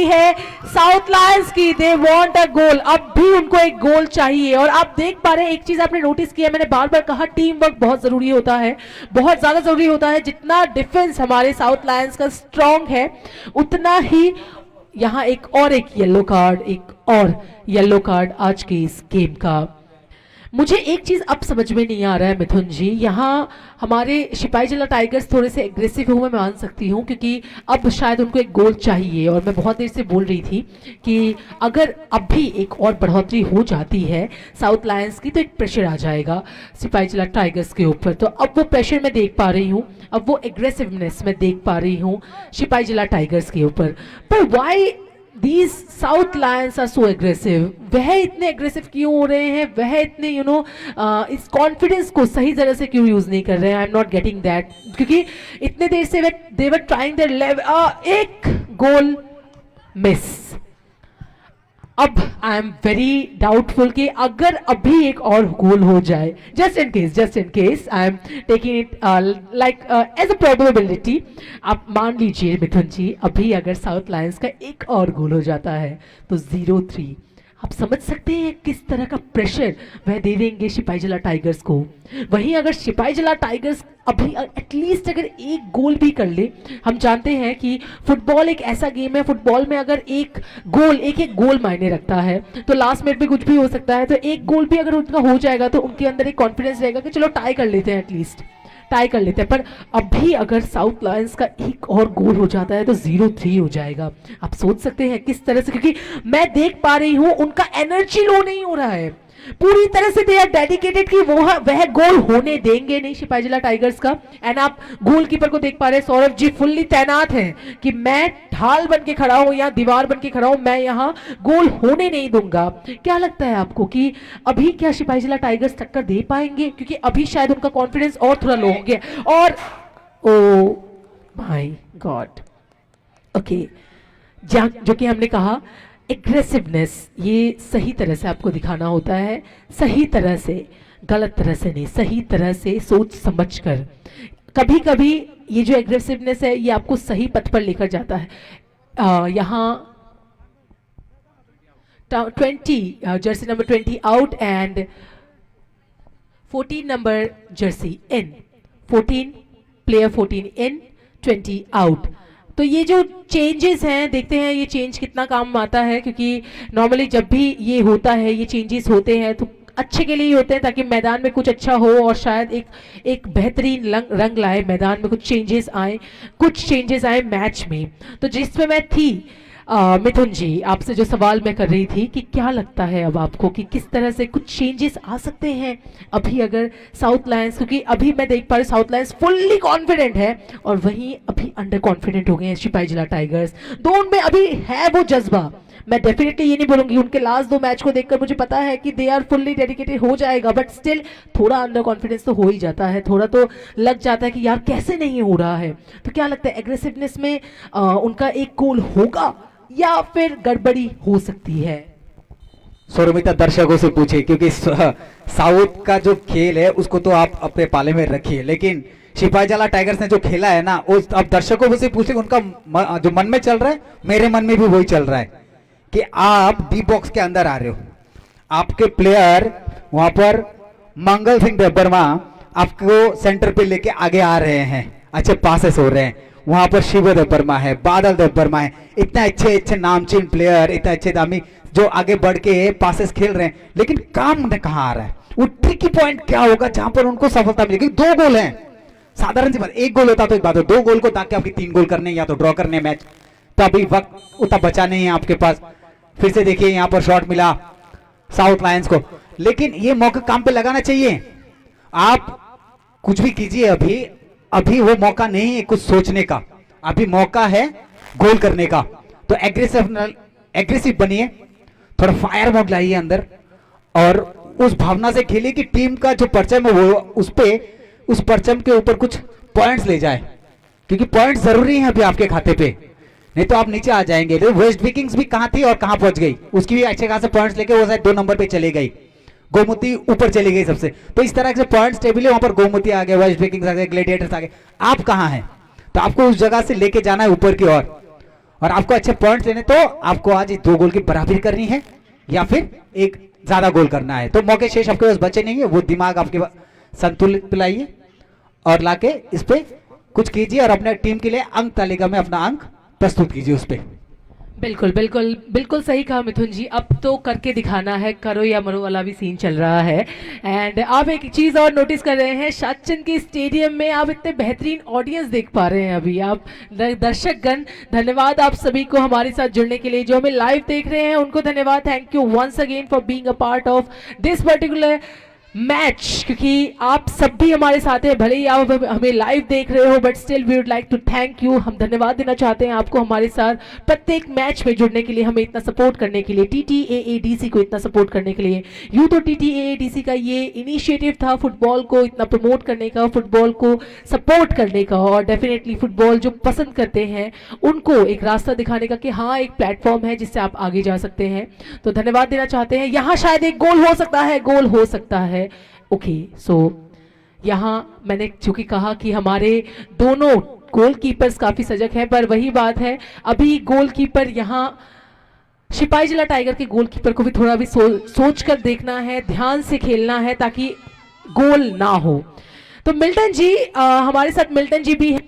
है साउथ लायंस की। दे वांट अ गोल, अब भी उनको एक गोल चाहिए। और आप देख पा रहे हैं, एक चीज आपने नोटिस किया, मैंने बार बार कहा टीम वर्क बहुत जरूरी होता है, बहुत ज्यादा जरूरी होता है। जितना डिफेंस हमारे साउथ लायंस का स्ट्रांग है, उतना ही यहाँ एक येलो कार्ड आज के इस गेम का। मुझे एक चीज अब समझ में नहीं आ रहा है मिथुन जी, यहाँ हमारे सिपाही जिला टाइगर्स थोड़े से एग्रेसिव हुए, मैं मान सकती हूँ, क्योंकि अब शायद उनको एक गोल चाहिए। और मैं बहुत देर से बोल रही थी कि अगर अब भी एक और बढ़ोतरी हो जाती है साउथ लायंस की तो एक प्रेशर आ जाएगा सिपाही जिला टाइगर्स के ऊपर। तो अब वो प्रेशर मैं देख पा रही हूँ, अब वो एग्रेसिवनेस मैं देख पा रही हूँ सिपाही जिला टाइगर्स के ऊपर। पर Y These South Lions are so aggressive? वह इतने एग्रेसिव क्यों हो रहे हैं, वह इतने इस कॉन्फिडेंस को सही तरह से क्यों यूज नहीं कर रहे हैं? I am not getting that, क्योंकि इतने देर से दे वर ट्राइंग देयर लेवल। एक गोल मिस। अब आई एम वेरी डाउटफुल कि अगर अभी एक और गोल हो जाए, just in case I am taking it like as a probability. आप मान लीजिए मिथुन जी, अभी अगर साउथ लायंस का एक और गोल हो जाता है तो 0-3, आप समझ सकते हैं किस तरह का प्रेशर वह दे देंगे सिपाही जिला टाइगर्स को। वहीं अगर सिपाही जिला टाइगर्स अभी एटलीस्ट अगर एक गोल भी कर ले, हम जानते हैं कि फुटबॉल एक ऐसा गेम है, फुटबॉल में अगर एक गोल मायने रखता है, तो लास्ट मिनट में कुछ भी हो सकता है। तो एक गोल भी अगर उनका हो जाएगा तो उनके अंदर एक कॉन्फिडेंस रहेगा कि चलो टाई कर लेते हैं, एटलीस्ट टाई कर लेते हैं। पर अभी अगर साउथ लायंस का एक और गोल हो जाता है तो 0-3 हो जाएगा। आप सोच सकते हैं किस तरह से, क्योंकि मैं देख पा रही हूं उनका एनर्जी लो नहीं हो रहा है, पूरी तरह से दे आर डेडिकेटेड कि वो वह गोल होने देंगे नहीं सिपाही जिला टाइगर्स का। एंड आप गोलकीपर को देख पा रहे हैं, सौरभ जी फुल्ली तैनात हैं कि मैं ढाल बन के खड़ा हूं या दीवार बन के खड़ा हूं, मैं यहां गोल होने नहीं दूंगा। क्या लगता है आपको कि अभी क्या सिपाही जिला टाइगर्स टक्कर दे पाएंगे? क्योंकि अभी शायद उनका कॉन्फिडेंस और थोड़ा लो हो गया। और ओ माय गॉड, ओके, जो कि हमने कहा एग्रेसिवनेस, ये सही तरह से आपको दिखाना होता है, सही तरह से, गलत तरह से नहीं, सही तरह से सोच समझकर। कभी कभी ये जो एग्रेसिवनेस है ये आपको सही पथ पर लेकर जाता है। यहाँ 20 Jersey number 20 out and 14 number Jersey in, 14 player 14 in 20 out. तो ये जो चेंजेस हैं, देखते हैं ये चेंज कितना काम आता है, क्योंकि नॉर्मली जब भी ये होता है, ये चेंजेस होते हैं तो अच्छे के लिए ही होते हैं, ताकि मैदान में कुछ अच्छा हो और शायद एक बेहतरीन रंग लाए मैदान में, कुछ चेंजेस आए मैच में। तो जिसमें मैं थी मिथुन जी, आपसे जो सवाल मैं कर रही थी कि क्या लगता है अब आपको कि किस तरह से कुछ चेंजेस आ सकते हैं अभी अगर साउथ लायंस, क्योंकि अभी मैं देख पा रही साउथ लायंस फुल्ली कॉन्फिडेंट है और वहीं अभी अंडर कॉन्फिडेंट हो गए हैं सिपाही जिला टाइगर्स। दो उनमें अभी है वो जज्बा। मैं डेफिनेटली ये नहीं बोलूंगी, उनके लास्ट 2 मैच को देखकर मुझे पता है कि दे आर फुल्ली डेडिकेटेड हो जाएगा, बट स्टिल थोड़ा अंडर कॉन्फिडेंस तो हो ही जाता है, थोड़ा तो लग जाता है कि यार कैसे नहीं हो रहा है। तो क्या लगता है एग्रेसिवनेस में उनका एक गोल होगा या फिर गड़बड़ी हो सकती है? सौरमिता दर्शकों से पूछे, क्योंकि साउथ का जो खेल है उसको तो आप अपने पाले में रखिए, लेकिन सिपाही जिला टाइगर्स ने जो खेला है ना, उस अब दर्शकों से पूछे, उनका जो मन में चल रहा है मेरे मन में भी वही चल रहा है कि आप डी बॉक्स के अंदर आ रहे हो, आपके प्लेयर वहां पर मंगल सिंह देवबर्मा आपको सेंटर पे लेके आगे आ रहे हैं, अच्छे पासेस हो रहे हैं, वहां पर शिव देवबर्मा है, बादल देवबर्मा है, इतने अच्छे नामचीन प्लेयर, इतने अच्छे दामी जो आगे बढ़ के पासेस खेल रहे हैं, लेकिन काम कहाँ आ रहा है? वो ट्रिकी पॉइंट क्या होगा जहां पर उनको सफलता मिलेगी? 2 गोल हैं, साधारण सी बात, 1 गोल होता तो एक बात हो, 2 गोल को ताकि आपके 3 गोल करने या तो ड्रॉ करने मैच, तो अभी वक्त उतना बचा नहीं है आपके पास। फिर से देखिए यहां पर शॉट मिला साउथ लायंस को, लेकिन ये मौका काम पे लगाना चाहिए। आप कुछ भी कीजिए, अभी वो मौका नहीं है कुछ सोचने का, अभी मौका है गोल करने का। तो एग्रेसिव बनिए, थोड़ा फायर मोड लाइए अंदर और उस भावना से खेलिए कि टीम का जो परचम है वो उस परचम के ऊपर कुछ पॉइंट्स ले जाए, क्योंकि पॉइंट्स जरूरी हैं अभी आपके खाते पे, नहीं तो आप नीचे आ जाएंगे। तो वेस्ट विकिंग्स भी कहां थी और कहां पहुंच गई, उसकी भी अच्छे खासे पॉइंट्स लेके वो शायद 2 नंबर पे चली गई, गोमती ऊपर चली गई सबसे। तो इस तरह से पॉइंट्स टेबल है, वहां पर गोमती आ गए, वेस्ट विकिंग्स आ गए, ग्लेडिएटर्स आ गए, आप कहां हैं? तो आपको उस जगह से लेके जाना है ऊपर की ओर, और आपको अच्छे पॉइंट्स लेने, तो आपको आज 2 गोल की बराबरी करनी है या फिर एक ज्यादा गोल करना है। तो मौके शेष आपके पास बचे नहीं है, वो दिमाग आपके संतुलित पिलाइए और लाके इस पे कुछ कीजिए और अपने टीम के लिए अंक तालिका में अपना अंक प्रस्तुत कीजिए उस पे। बिल्कुल बिल्कुल बिल्कुल सही कहा मिथुन जी, अब तो करके दिखाना है, करो या मरो वाला भी सीन चल रहा है। एंड आप एक चीज़ और नोटिस कर रहे हैं, शादचंद के स्टेडियम में आप इतने बेहतरीन ऑडियंस देख पा रहे हैं अभी आप दर्शकगण। धन्यवाद आप सभी को हमारे साथ जुड़ने के लिए, जो हमें लाइव देख रहे हैं उनको धन्यवाद, thank you once again for being a part of this particular match, क्योंकि आप सब भी हमारे साथ हैं, भले ही आप हमें लाइव देख रहे हो, but still we would like to thank you. हम धन्यवाद देना चाहते हैं आपको हमारे साथ प्रत्येक मैच में जुड़ने के लिए, हमें इतना सपोर्ट करने के लिए, TTAADC को इतना सपोर्ट करने के लिए। यूँ तो TTAADC का ये इनिशिएटिव था फुटबॉल को इतना प्रमोट करने का, फुटबॉल को सपोर्ट करने का, और डेफिनेटली फुटबॉल जो पसंद करते हैं उनको एक रास्ता दिखाने का कि हाँ एक प्लेटफॉर्म है जिससे आप आगे जा सकते हैं। तो धन्यवाद देना चाहते हैं। यहाँ शायद एक गोल हो सकता है, ओके सो यहाँ मैंने चूंकि कहा कि हमारे दोनों गोलकीपर्स काफी सजग हैं, पर वही बात है अभी गोलकीपर यहाँ सिपाही जिला टाइगर के गोलकीपर को भी थोड़ा भी सोच कर देखना है, ध्यान से खेलना है ताकि गोल ना हो। तो मिल्टन जी हमारे साथ मिल्टन जी भी है,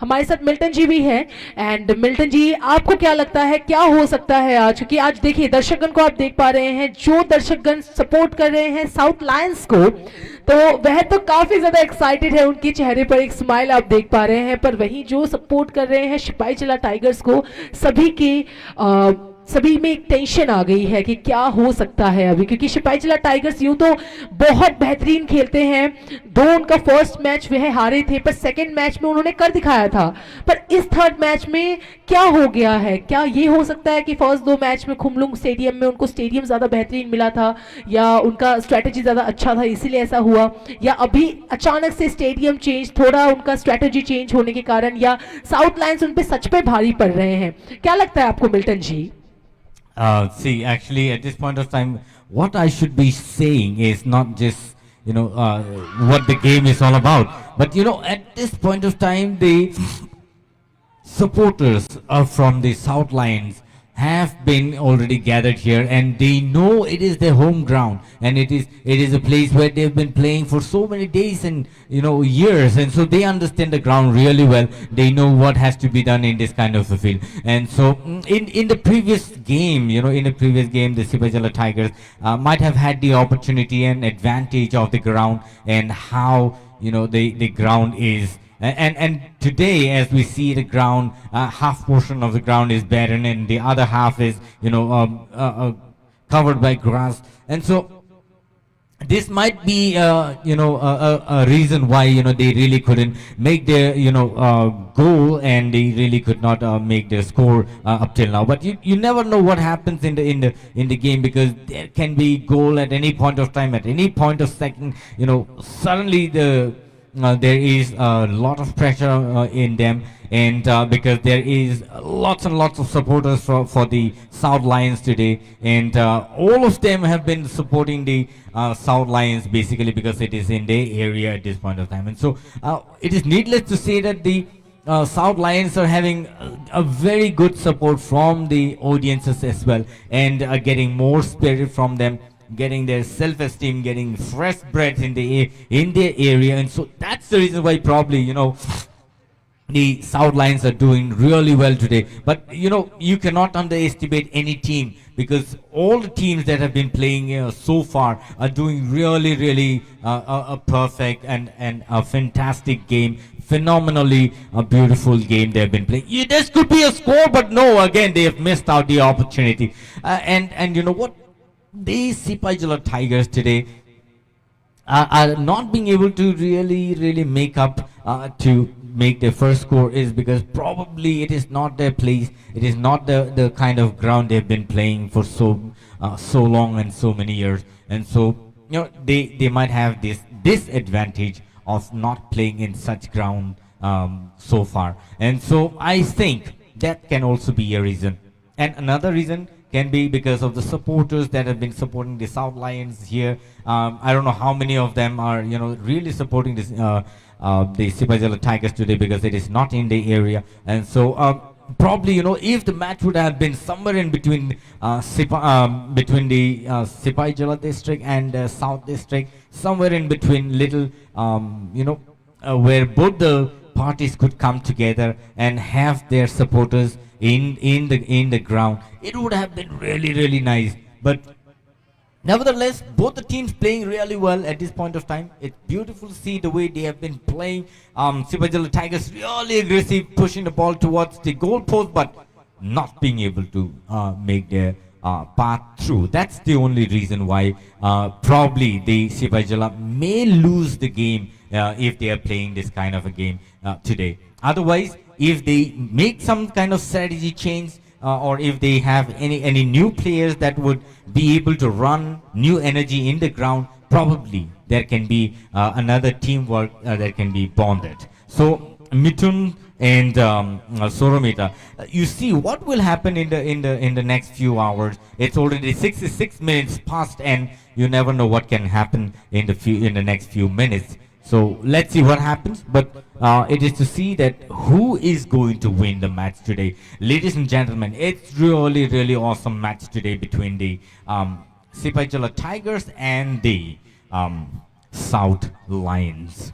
हमारे साथ मिल्टन जी भी है। एंड मिल्टन जी आपको क्या लगता है क्या हो सकता है आज, क्योंकि आज देखिए दर्शकगण को आप देख पा रहे हैं, जो दर्शकगण सपोर्ट कर रहे हैं साउथ लायंस को, तो वह तो काफी ज्यादा एक्साइटेड है, उनके चेहरे पर एक स्माइल आप देख पा रहे हैं, पर वहीं जो सपोर्ट कर रहे हैं सिपाही जला टाइगर्स को, सभी में एक टेंशन आ गई है कि क्या हो सकता है अभी, क्योंकि सिपाही जिला टाइगर्स यूं तो बहुत बेहतरीन खेलते हैं। दो उनका फर्स्ट मैच वह हारे थे, पर सेकंड मैच में उन्होंने कर दिखाया था। पर इस थर्ड मैच में क्या हो गया है? क्या ये हो सकता है कि फर्स्ट दो मैच में खुमलुंग स्टेडियम में उनको स्टेडियम ज़्यादा बेहतरीन मिला था, या उनका स्ट्रैटेजी ज़्यादा अच्छा था इसीलिए ऐसा हुआ, या अभी अचानक से स्टेडियम चेंज, थोड़ा उनका स्ट्रैटेजी चेंज होने के कारण, या साउथ लायंस उन पे सच पे भारी पड़ रहे हैं? क्या लगता है आपको Milton ji? See, actually, at this point of time, what I should be saying is not just, what the game is all about, but, at this point of time, the supporters from the South Lions have been already gathered here, and they know it is their home ground, and it is a place where they've been playing for so many days and years, and so they understand the ground really well. They know what has to be done in this kind of a field. And so in the previous game, the Sipajala Tigers might have had the opportunity and advantage of the ground and how the ground is. And today, as we see the ground, half portion of the ground is barren, and the other half is covered by grass. And so this might be a reason why they really couldn't make their goal, and they really could not make their score up till now. But you never know what happens in the game, because there can be goal at any point of time, at any point of second. Suddenly there is a lot of pressure in them, and because there is lots and lots of supporters for the South Lions today, and all of them have been supporting the South Lions basically because it is in their area at this point of time. And so it is needless to say that the South Lions are having a very good support from the audiences as well, and getting more spirit from them, getting their self-esteem, getting fresh breath in their area. And so that's the reason why probably the South Lions are doing really well today. But you cannot underestimate any team, because all the teams that have been playing so far are doing really a perfect and a fantastic game. Phenomenally a beautiful game they have been playing. This could be a score, but no, again they have missed out the opportunity. And you know what? The Sipajala Tigers today are not being able to really make up to make their first score, is because probably it is not their place. It is not the kind of ground they've been playing for so long and so many years. And so they might have this disadvantage of not playing in such ground so far. And so I think that can also be a reason. And another reason can be because of the supporters that have been supporting the South Lions here. I don't know how many of them are really supporting this the Sipajala Tigers today, because it is not in the area. And so probably if the match would have been somewhere in between between the Sipajala district and South district, somewhere in between, little where both the parties could come together and have their supporters in the ground, it would have been really nice. But nevertheless, both the teams playing really well at this point of time. It's beautiful to see the way they have been playing. Sipajala Tigers really aggressive, pushing the ball towards the goal post, but not being able to make their path through. That's the only reason why probably the Sipajala may lose the game if they are playing this kind of a game today. Otherwise, if they make some kind of strategy change, or if they have any new players that would be able to run new energy in the ground, probably there can be another teamwork that can be bonded. So Mithun and Soromita, you see what will happen in the next few hours. It's already 66 minutes past, and you never know what can happen in the next few minutes. So let's see what happens, but it is to see that who is going to win the match today. Ladies and gentlemen, it's really awesome match today between the Sipajala Tigers and the South Lions.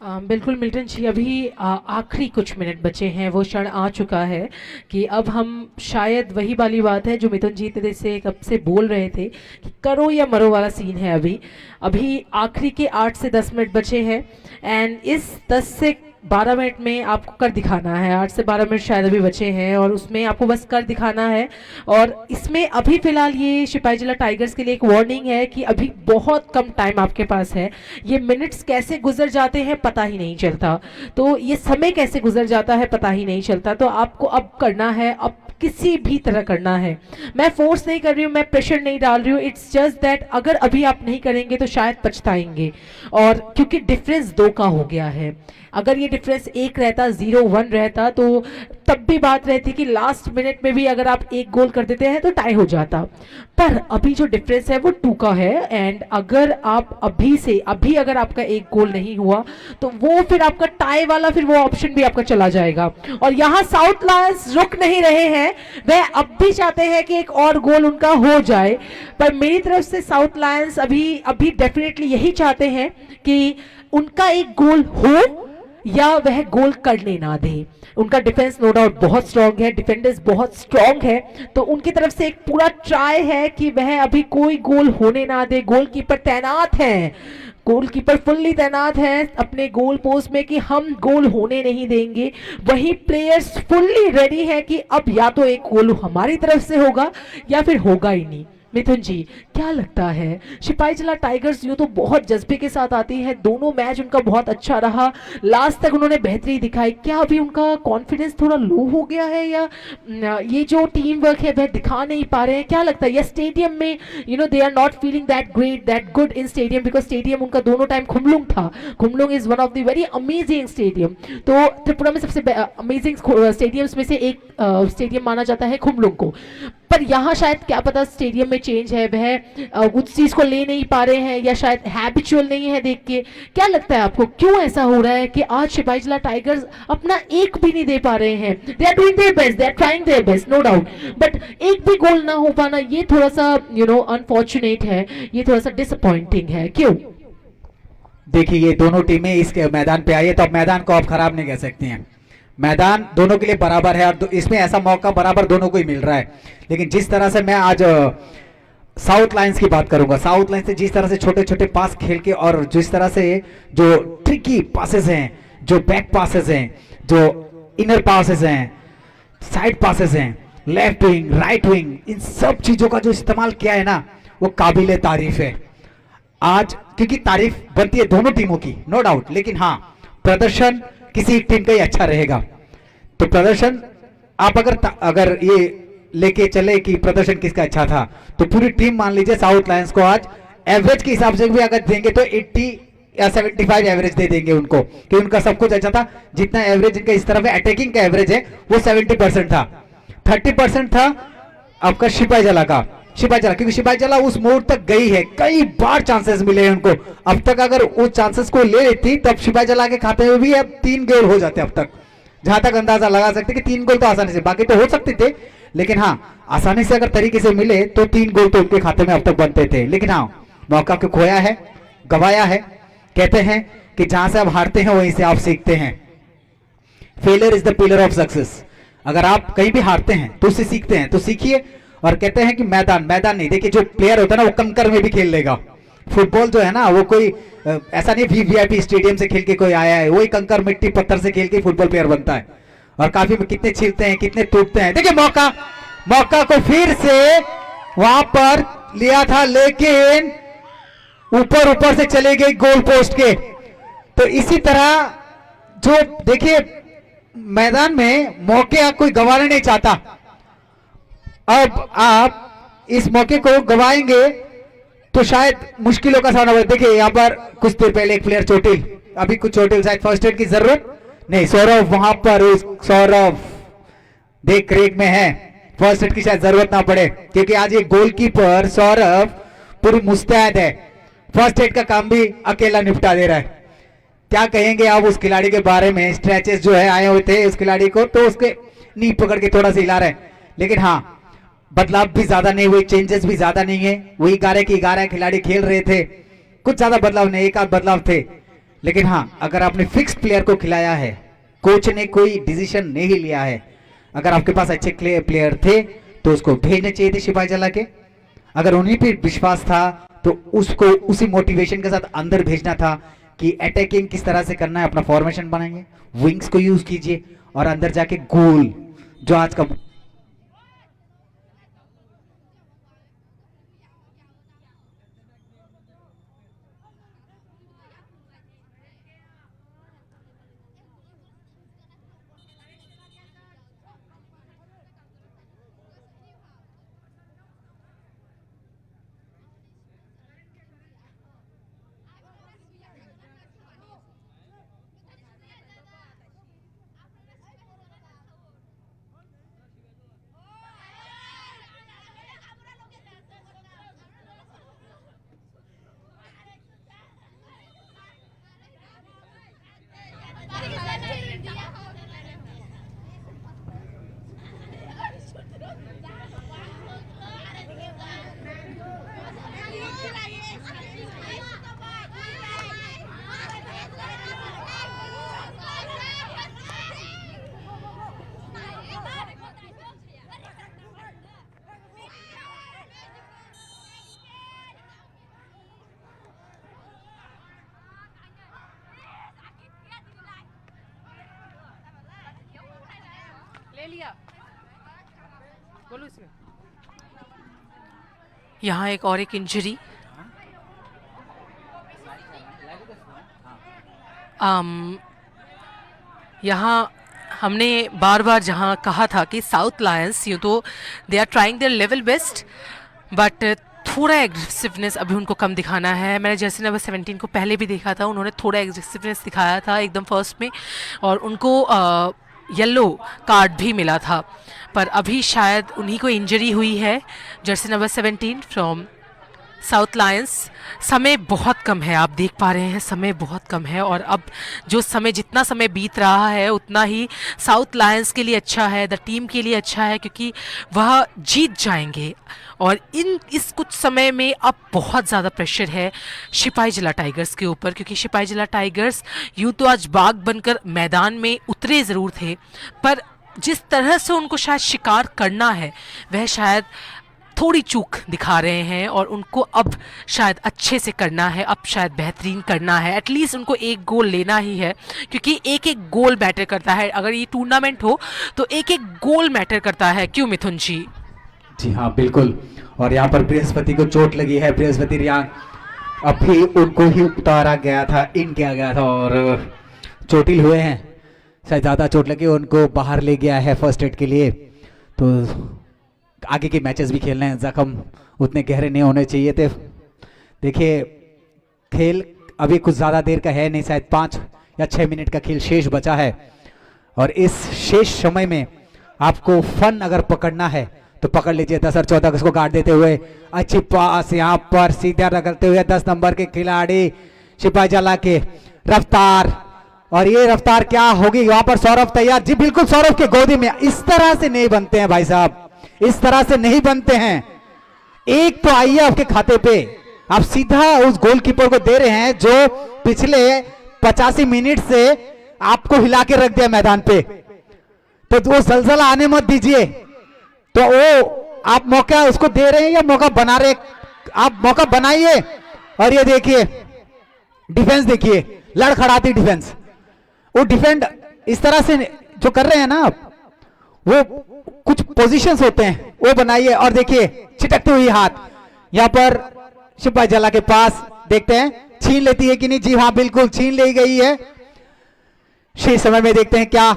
बिल्कुल Milton जी, अभी आखिरी कुछ minute बचे हैं, वो क्षण आ चुका है कि अब हम शायद वही वाली बात है जो मिथुन जी तेरे से कब से बोल रहे थे कि करो या मरो वाला सीन है। अभी अभी आखिरी के 8 से 10 मिनट बचे हैं एंड इस 10 से 12 मिनट में आपको कर दिखाना है। 8 से 12 मिनट शायद अभी बचे हैं और उसमें आपको बस कर दिखाना है। और इसमें अभी फिलहाल ये सिपाही जिला टाइगर्स के लिए एक वार्निंग है कि अभी बहुत कम टाइम आपके पास है। ये मिनट्स कैसे गुजर जाते हैं पता ही नहीं चलता, तो ये समय कैसे गुजर जाता है पता ही नहीं चलता। तो आपको अब करना है, अब किसी भी तरह करना है। मैं फोर्स नहीं कर रही हूँ, मैं प्रेशर नहीं डाल रही हूँ, इट्स जस्ट दैट अगर अभी आप नहीं करेंगे तो शायद पछताएंगे। और क्योंकि डिफरेंस 2 का हो गया है, अगर ये डिफरेंस 1 रहता, 0-1 रहता, तो तब भी बात रहती कि लास्ट मिनट में भी अगर आप 1 गोल कर देते हैं तो टाई हो जाता। पर अभी जो डिफरेंस है वो 2 का है एंड अगर आप अभी अगर आपका 1 गोल नहीं हुआ तो वो फिर आपका टाई वाला फिर वो ऑप्शन भी आपका चला जाएगा। और यहाँ साउथ लायंस रुक नहीं रहे हैं, वह अब भी चाहते हैं कि एक और गोल उनका हो जाए। पर मेरी तरफ से साउथ लायंस अभी डेफिनेटली यही चाहते हैं कि उनका एक गोल हो या वह गोल करने ना दे। उनका डिफेंस नो डाउट बहुत स्ट्रांग है, डिफेंडर्स बहुत स्ट्रांग है, तो उनकी तरफ से एक पूरा ट्राई है कि वह अभी कोई गोल होने ना दे। गोलकीपर तैनात है, गोलकीपर फुल्ली तैनात है अपने गोल पोस्ट में कि हम गोल होने नहीं देंगे। वही प्लेयर्स फुल्ली रेडी है कि अब या तो एक गोल हमारी तरफ से होगा या फिर होगा ही नहीं। मिथुन जी, क्या लगता है? सिपाही जिला टाइगर्स यूं तो बहुत जज्बे के साथ आती है, दोनों मैच उनका बहुत अच्छा रहा, लास्ट तक उन्होंने बेहतरी दिखाई। क्या अभी उनका कॉन्फिडेंस थोड़ा लो हो गया है या ये जो टीम वर्क है वह दिखा नहीं पा रहे हैं? क्या लगता है? या स्टेडियम में they are not feeling that great that good in stadium, because stadium उनका दोनों टाइम खुमलुंग था। Khumulwng is one of the very amazing stadium, तो त्रिपुरा में सबसे अमेजिंग स्टेडियम्स में से एक स्टेडियम माना जाता है खुमलुंग को। पर यहाँ शायद क्या पता स्टेडियम में चेंज है, वह उस चीज को ले नहीं पा रहे हैं या शायद हैबिचुअल नहीं है देख के। क्या लगता है आपको क्यों ऐसा हो रहा है कि आज सिपाही जिला टाइगर्स अपना एक भी नहीं दे पा रहे हैं? They are doing their best, they are trying their best, no doubt, but एक भी गोल ना हो पाना ये थोड़ा सा अनफॉर्चुनेट है, ये थोड़ा सा डिसअपॉइंटिंग है। क्यों? देखिए, ये दोनों टीमें इस मैदान पे आई है तो अब मैदान को आप खराब नहीं कह सकती हैं। मैदान दोनों के लिए बराबर है और इसमें ऐसा मौका बराबर दोनों को ही मिल रहा है। लेकिन जिस तरह से मैं आज साउथ लाइंस की बात करूंगा, साउथ लाइंस से जिस तरह से छोटे छोटे पास खेल के और जिस तरह से जो ट्रिकी पासेस हैं, जो बैक पासेस हैं, जो इनर पासेस हैं, साइड पासेस हैं, लेफ्ट विंग, राइट विंग, इन सब चीजों का जो इस्तेमाल किया है ना, वो काबिले तारीफ है आज, क्योंकि तारीफ बनती है दोनों टीमों की, नो डाउट। लेकिन हाँ, प्रदर्शन किसी एक टीम का ही अच्छा रहेगा। तो प्रदर्शन आप अगर ये लेके चले कि प्रदर्शन किसका अच्छा था, तो पूरी टीम मान लीजिए साउथ लायंस को आज एवरेज के हिसाब से भी अगर देंगे तो 80 या 75 एवरेज दे देंगे उनको, कि उनका सब कुछ अच्छा था। जितना एवरेज इनका इस तरफ अटैकिंग का एवरेज है वो 70% था, 30% था आपका सिपाही जला का। सिपाही जला, क्योंकि सिपाही जला उस मोड़ तक गई है, कई बार चांसेस मिले हैं उनको। अब तक अगर उस चांसेस को ले लेती तब सिपाही जला के खाते हुए भी अब 3 गोल हो जाते। अब तक जहां तक अंदाजा लगा सकते कि 3 गोल तो आसानी से, बाकी तो हो सकते थे, लेकिन हाँ आसानी से अगर तरीके से मिले तो 3 गोल तो उनके खाते में अब तक बनते थे। लेकिन हाँ, मौका को खोया है, गवाया है। कहते हैं कि जहां से आप हारते हैं वहीं से आप सीखते हैं। Failure is the pillar of success. अगर आप कहीं भी हारते हैं तो उससे सीखते हैं, तो सीखिए। और कहते हैं कि मैदान नहीं, देखिए जो प्लेयर होता है ना वो कंकर में भी खेल लेगा। फुटबॉल जो है ना वो कोई ऐसा नहीं वीवीआईपी स्टेडियम से खेल के कोई आया है, वही कंकर मिट्टी पत्थर से खेल के फुटबॉल प्लेयर बनता है। और काफी कितने छिलते हैं, कितने टूटते हैं। देखिए मौका को फिर से वहां पर लिया था, लेकिन ऊपर से चले गई गोल पोस्ट के। तो इसी तरह जो देखिए मैदान में मौके आप कोई गंवाना नहीं चाहता। अब आप इस मौके को गवाएंगे तो शायद मुश्किलों का सामना। देखिए यहाँ पर कुछ देर पहले एक प्लेयर चोटिल, अभी कुछ चोटिल, शायद फर्स्ट एड की जरूरत नहीं। सौरभ वहां पर, सौरभ देख रेख में है, फर्स्ट एड की शायद जरूरत ना पड़े, क्योंकि आज ये गोलकीपर सौरभ पूरी मुस्तैद है, फर्स्ट एड का काम भी अकेला निपटा दे रहा है। क्या कहेंगे आप उस खिलाड़ी के बारे में? स्ट्रेचेस जो है आए हुए थे उस खिलाड़ी को, तो उसके नी पकड़ के थोड़ा सा हिला रहे हैं। लेकिन हाँ, बदलाव भी ज्यादा नहीं हुए, चेंजेस भी ज्यादा नहीं है, वही 11 के 11 खिलाड़ी खेल रहे थे, कुछ ज्यादा बदलाव नहीं, एक आध बदलाव थे। लेकिन हाँ, अगर आपने फिक्स प्लेयर को खिलाया है, कोच ने कोई डिसीजन नहीं लिया है, अगर आपके पास अच्छे प्लेयर थे तो उसको भेजने चाहिए थे सिपाही जला के। अगर उन्हीं पे विश्वास था तो उसको उसी मोटिवेशन के साथ अंदर भेजना था कि अटैकिंग किस तरह से करना है, अपना फॉर्मेशन बनाएंगे, विंग्स को यूज कीजिए और अंदर जाके गोल जो आज का ले लिया, बोलो इसमें। यहाँ एक और एक इंजरी, यहाँ हमने बार बार जहाँ कहा था कि साउथ लायंस ये तो they are trying their level best, but थोड़ा एग्रेसिवनेस अभी उनको कम दिखाना है। मैंने जर्सी नंबर 17 को पहले भी देखा था, उन्होंने थोड़ा एग्रेसिवनेस दिखाया था एकदम फर्स्ट में, और उनको येलो कार्ड भी मिला था, पर अभी शायद उन्हीं को इंजरी हुई है। Jersey number 17 from south Lions. समय बहुत कम है, आप देख पा रहे हैं समय बहुत कम है, और अब जो समय जितना समय बीत रहा है उतना ही साउथ लायंस के लिए अच्छा है, द टीम के लिए अच्छा है, क्योंकि वह जीत जाएंगे। और इस कुछ समय में अब बहुत ज़्यादा प्रेशर है सिपाही जिला टाइगर्स के ऊपर, क्योंकि सिपाही जिला टाइगर्स यूँ तो आज बाघ बनकर मैदान में उतरे ज़रूर थे, पर जिस तरह से उनको शायद शिकार करना है वह शायद थोड़ी चूक दिखा रहे हैं, और उनको अब शायद अच्छे से करना है, अब शायद बेहतरीन करना है। एटलीस्ट उनको एक गोल लेना ही है, क्योंकि एक एक गोल मैटर करता है। अगर ये टूर्नामेंट हो तो एक एक गोल मैटर करता है। क्यों मिथुन जी? जी हाँ बिल्कुल। और यहाँ पर बृहस्पति को चोट लगी है, बृहस्पति यहाँ अभी उनको ही उतारा गया था, इन किया गया था, और चोटिल हुए हैं, शायद ज़्यादा चोट लगी, उनको बाहर ले गया है फर्स्ट एड के लिए। तो आगे के मैचेस भी खेलने हैं, जख्म उतने गहरे नहीं होने चाहिए थे। देखिए खेल अभी कुछ ज़्यादा देर का है नहीं, शायद 5 या 6 मिनट का खेल शेष बचा है, और इस शेष समय में आपको फन अगर पकड़ना है तो पकड़ लीजिए। 10 और 14 उसको गार्ड देते हुए अच्छी पास यहाँ पर सीधा रगड़ते हुए 10 नंबर के खिलाड़ी सिपाही जला के रफ्तार, और ये रफ्तार क्या होगी वहां पर। सौरभ तैयार, जी बिल्कुल, सौरभ के गोदी में। इस तरह से नहीं बनते हैं भाई साहब, इस तरह से नहीं बनते हैं। एक तो आइए आपके खाते पे, आप सीधा उस गोलकीपर को दे रहे हैं जो पिछले 85 मिनट से आपको हिला के रख दिया मैदान पे, तो वो जलजला आने मत दीजिए। तो वो आप मौका उसको दे रहे हैं या मौका बना रहे, आप मौका बनाइए। और ये देखिए डिफेंस, देखिए लड़खड़ाती डिफेंस, वो डिफेंड इस तरह से जो कर रहे हैं ना आप, वो कुछ पोजीशंस होते हैं वो बनाइए। और देखिए छिटकती हुई हाथ यहां पर सिपाही जला के पास, देखते हैं छीन लेती है कि नहीं। जी हाँ बिल्कुल छीन ली गई है। शेष समय में देखते हैं क्या।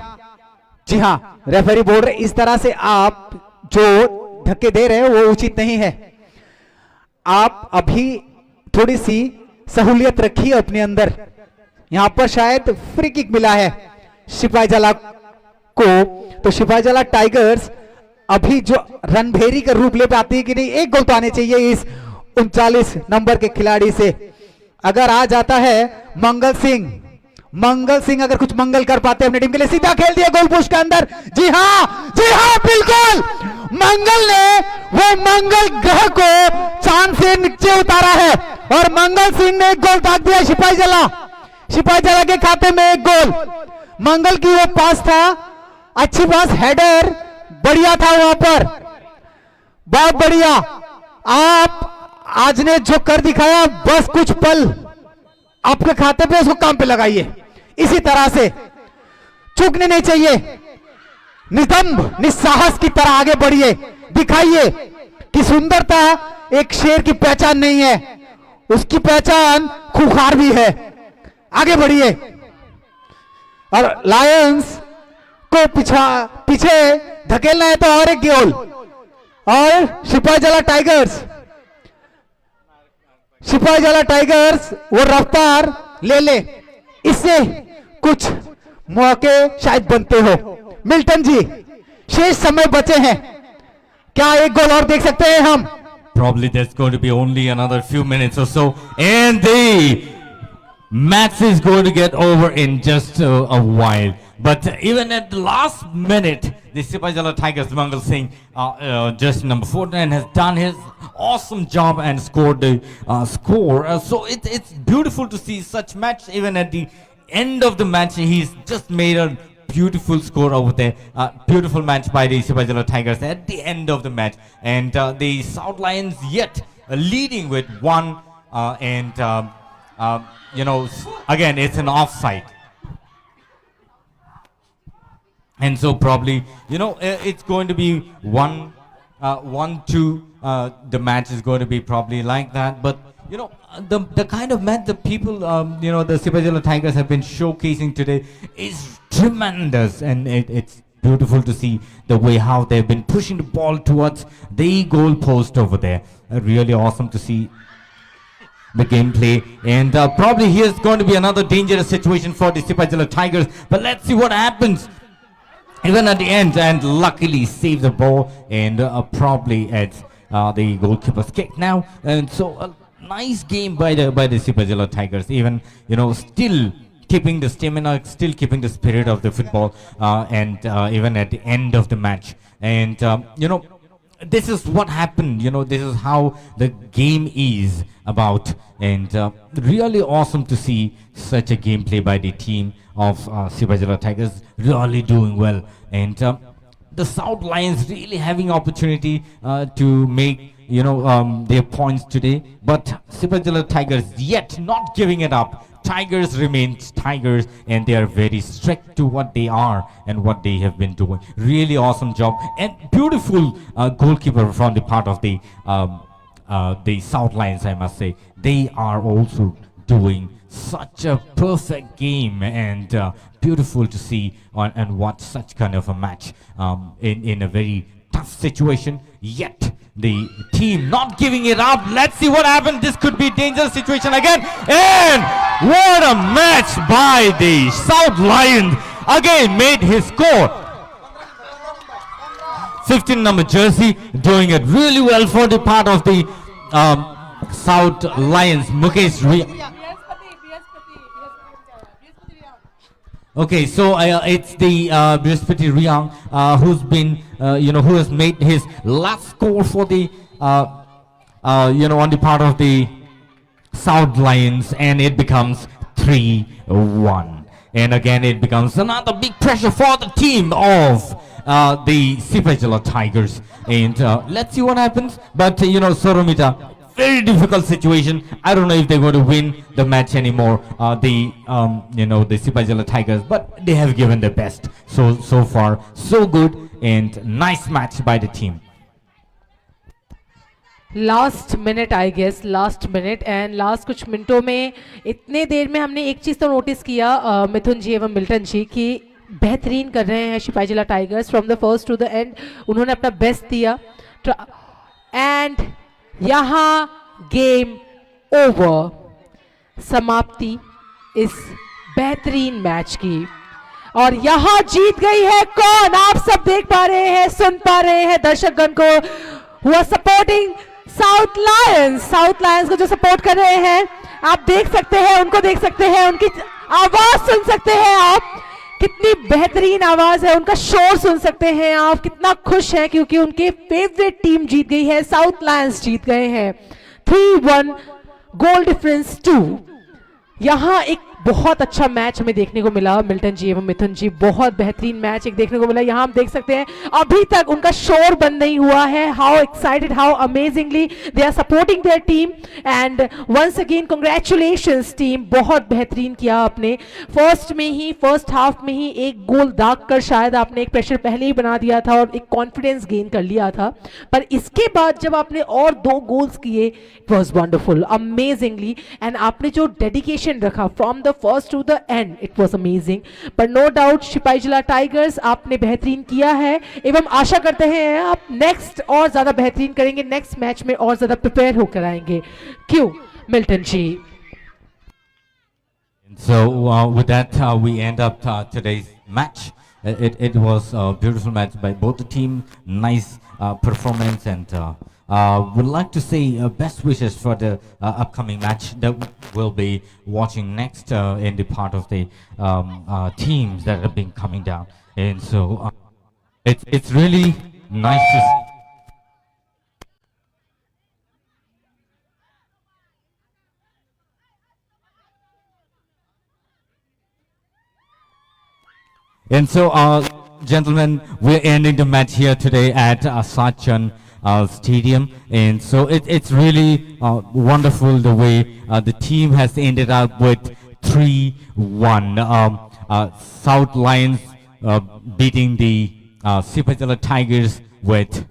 जी हाँ रेफरी बोल रहे इस तरह से आप जो धक्के दे रहे हो वो उचित नहीं है। आप अभी थोड़ी सी सहूलियत रखिए अपने अंदर। यहां पर शायद फ्री किक मिला है सिपाही जला को, तो सिपाही जला टाइगर्स अभी जो रणभेरी का रूप ले पाती है कि नहीं। एक गोल तो आने चाहिए इस 39 नंबर के खिलाड़ी से। अगर आ जाता है मंगल सिंह अगर कुछ मंगल कर पाते अपने टीम के लिए, सीधा खेल दिया गोल पोस्ट के अंदर। जी हाँ बिल्कुल, मंगल ने वो मंगल ग्रह को चांद से नीचे उतारा है, और मंगल सिंह ने एक गोल दाग दिया। सिपाही जला के खाते में एक गोल। मंगल की वो पास था, अच्छी पास, हेडर बढ़िया था वहां पर, बहुत बढ़िया। आप आज ने जो कर दिखाया, बस कुछ पल आपके खाते पे, उसको काम पे लगाइए। इसी तरह से चूकने नहीं चाहिए, नितंब निस्साहस की तरह आगे बढ़िए, दिखाइए कि सुंदरता एक शेर की पहचान नहीं है, उसकी पहचान खूंखार भी है। आगे बढ़िए। और लायंस को पीछे धकेलना है तो और एक गोल। और सिपाही जला टाइगर्स वो रफ्तार ले ले, इससे कुछ मौके शायद बनते हो। मिल्टन जी, शेष समय बचे हैं, क्या एक गोल और देख सकते हैं हम? Probably there's going to be only another few minutes or so, and the match is going to get over in just a while. But even at the last minute, the Sipahi Jala Tigers, Mangal Singh, just number 49, has done his awesome job and scored the score. So it's beautiful to see such match. Even at the end of the match, he's just made a beautiful score over there. Beautiful match by the Sipahi Jala Tigers at the end of the match. And the South Lions yet leading with one. Again, it's an offside. And so probably, it's going to be 1-2. The match is going to be probably like that. But, the kind of match the people, the Sipahi Jala Tigers have been showcasing today is tremendous. And it's beautiful to see the way how they've been pushing the ball towards the goal post over there. Really awesome to see the gameplay. And probably here's going to be another dangerous situation for the Sipahi Jala Tigers. But let's see what happens. Even at the end, and luckily saved the ball, and probably at the goalkeeper's kick now. And so a nice game by the Sipahi Jala Tigers. Even still keeping the stamina, still keeping the spirit of the football, and even at the end of the match. And this is what happened. This is how the game is about, and really awesome to see such a gameplay by the team of Sipahi Jala Tigers, really doing well. And the South Lions really having opportunity to make their points today, but Sipahi Jala Tigers yet not giving it up. Tigers remain Tigers, and they are very strict to what they are and what they have been doing. Really awesome job, and beautiful goalkeeper from the part of the South Lions, I must say. They are also doing such a perfect game, and beautiful to see and watch such kind of a match in a very tough situation, yet the team not giving it up. Let's see what happens. This could be a dangerous situation again, and what a match by the South Lions. Again made his score. 15 number jersey doing it really well for the part of the South Lions. Mukesh Okay, so it's the Brihaspati Riang who's been, who has made his last score for the, on the part of the South Lions, and it becomes 3-1. And again, it becomes another big pressure for the team of the Sipahi Jala Tigers. And let's see what happens. But, Soromita, very difficult situation. I don't know if they're going to win the match anymore, the Sipahi Jala Tigers, but they have given their best. So far, so good, and nice match by the team. Last minute I guess, last minute and last कुछ मिनटों में, इतने देर में हमने एक चीज़ तो notice किया मिथुन जी एवं मिल्टन जी कि बेहतरीन कर रहे हैं Sipahijala tigers from the first to the end. उन्होंने अपना बेस्ट दिया एंड यहाँ गेम ओवर, समाप्ति इस बेहतरीन मैच की. और यहाँ जीत गई है कौन? आप सब देख पा रहे हैं, सुन पा रहे हैं दर्शकगण को हुआ सपोर्टिंग साउथ लायंस को जो सपोर्ट कर रहे हैं. आप देख सकते हैं, उनको देख सकते हैं, उनकी आवाज सुन सकते हैं आप, कितनी बेहतरीन आवाज है, उनका शोर सुन सकते हैं आप, कितना खुश है क्योंकि उनके फेवरेट टीम जीत गई है, साउथ लायंस जीत गए हैं 3-1 गोल डिफरेंस 2. यहां एक बहुत अच्छा मैच हमें देखने को मिला मिल्टन जी एवं मिथुन जी, बहुत बेहतरीन मैच एक देखने को मिला। यहाँ हम देख सकते हैं अभी तक उनका शोर बंद नहीं हुआ है। How excited, how amazingly they are supporting their team and once again congratulations team, बहुत बेहतरीन किया आपने। फर्स्ट हाफ में ही एक गोल दाग कर शायद आपने एक प्रेशर पहले ही बना दिया था और एक कॉन्फिडेंस गेन कर लिया था, पर इसके बाद जब आपने और 2 गोल्स किए, it was wonderful, amazingly, and आपने जो डेडिकेशन रखा from the first to the end, it was amazing. But no doubt Sipahijala tigers आपने बेहतरीन किया है एवं आशा करते हैं आप नेक्स्ट और ज्यादा बेहतरीन करेंगे, नेक्स्ट मैच में और ज्यादा प्रिपेयर होकर आएंगे। क्यों Milton ji? So with that, we end up today's match. It was a beautiful match by both the team. Nice performance, and would like to say best wishes for the upcoming match that we'll be watching next in the part of the teams that have been coming down. And so it's really nice to see. And so, gentlemen, we're ending the match here today at Sachin Stadium. And so it's really wonderful the way the team has ended up with 3-1. South Lions beating the Sipajala Tigers with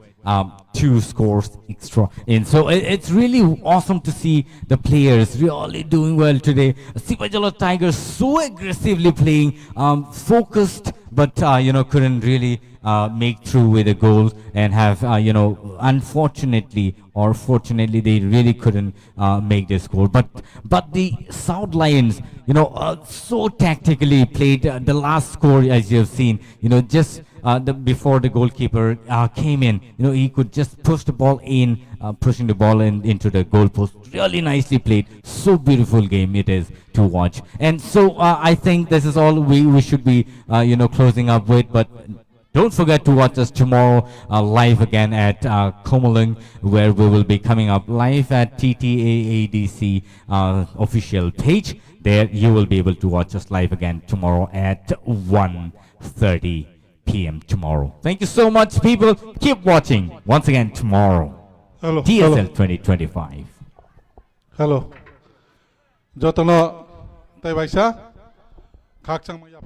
2 scores extra. And so it's really awesome to see the players really doing well today. Sipajala Tigers so aggressively playing, focused, but couldn't really make through with the goals and have unfortunately or fortunately they really couldn't make this goal. But the South Lions so tactically played the last score, as you have seen, just before the goalkeeper came in, he could just push the ball in, pushing the ball into the goal post. Really nicely played. So beautiful game it is to watch. And so I think this is all we should be closing up with. But don't forget to watch us tomorrow live again at Komalung, where we will be coming up live at TTAADC official page. There you will be able to watch us live again tomorrow at 1:30 p.m. tomorrow. Thank you so much, people. Keep watching once again tomorrow. Hello. TSL 2025. Hello. Jotolo Taiwaisa. Kakchang Maya.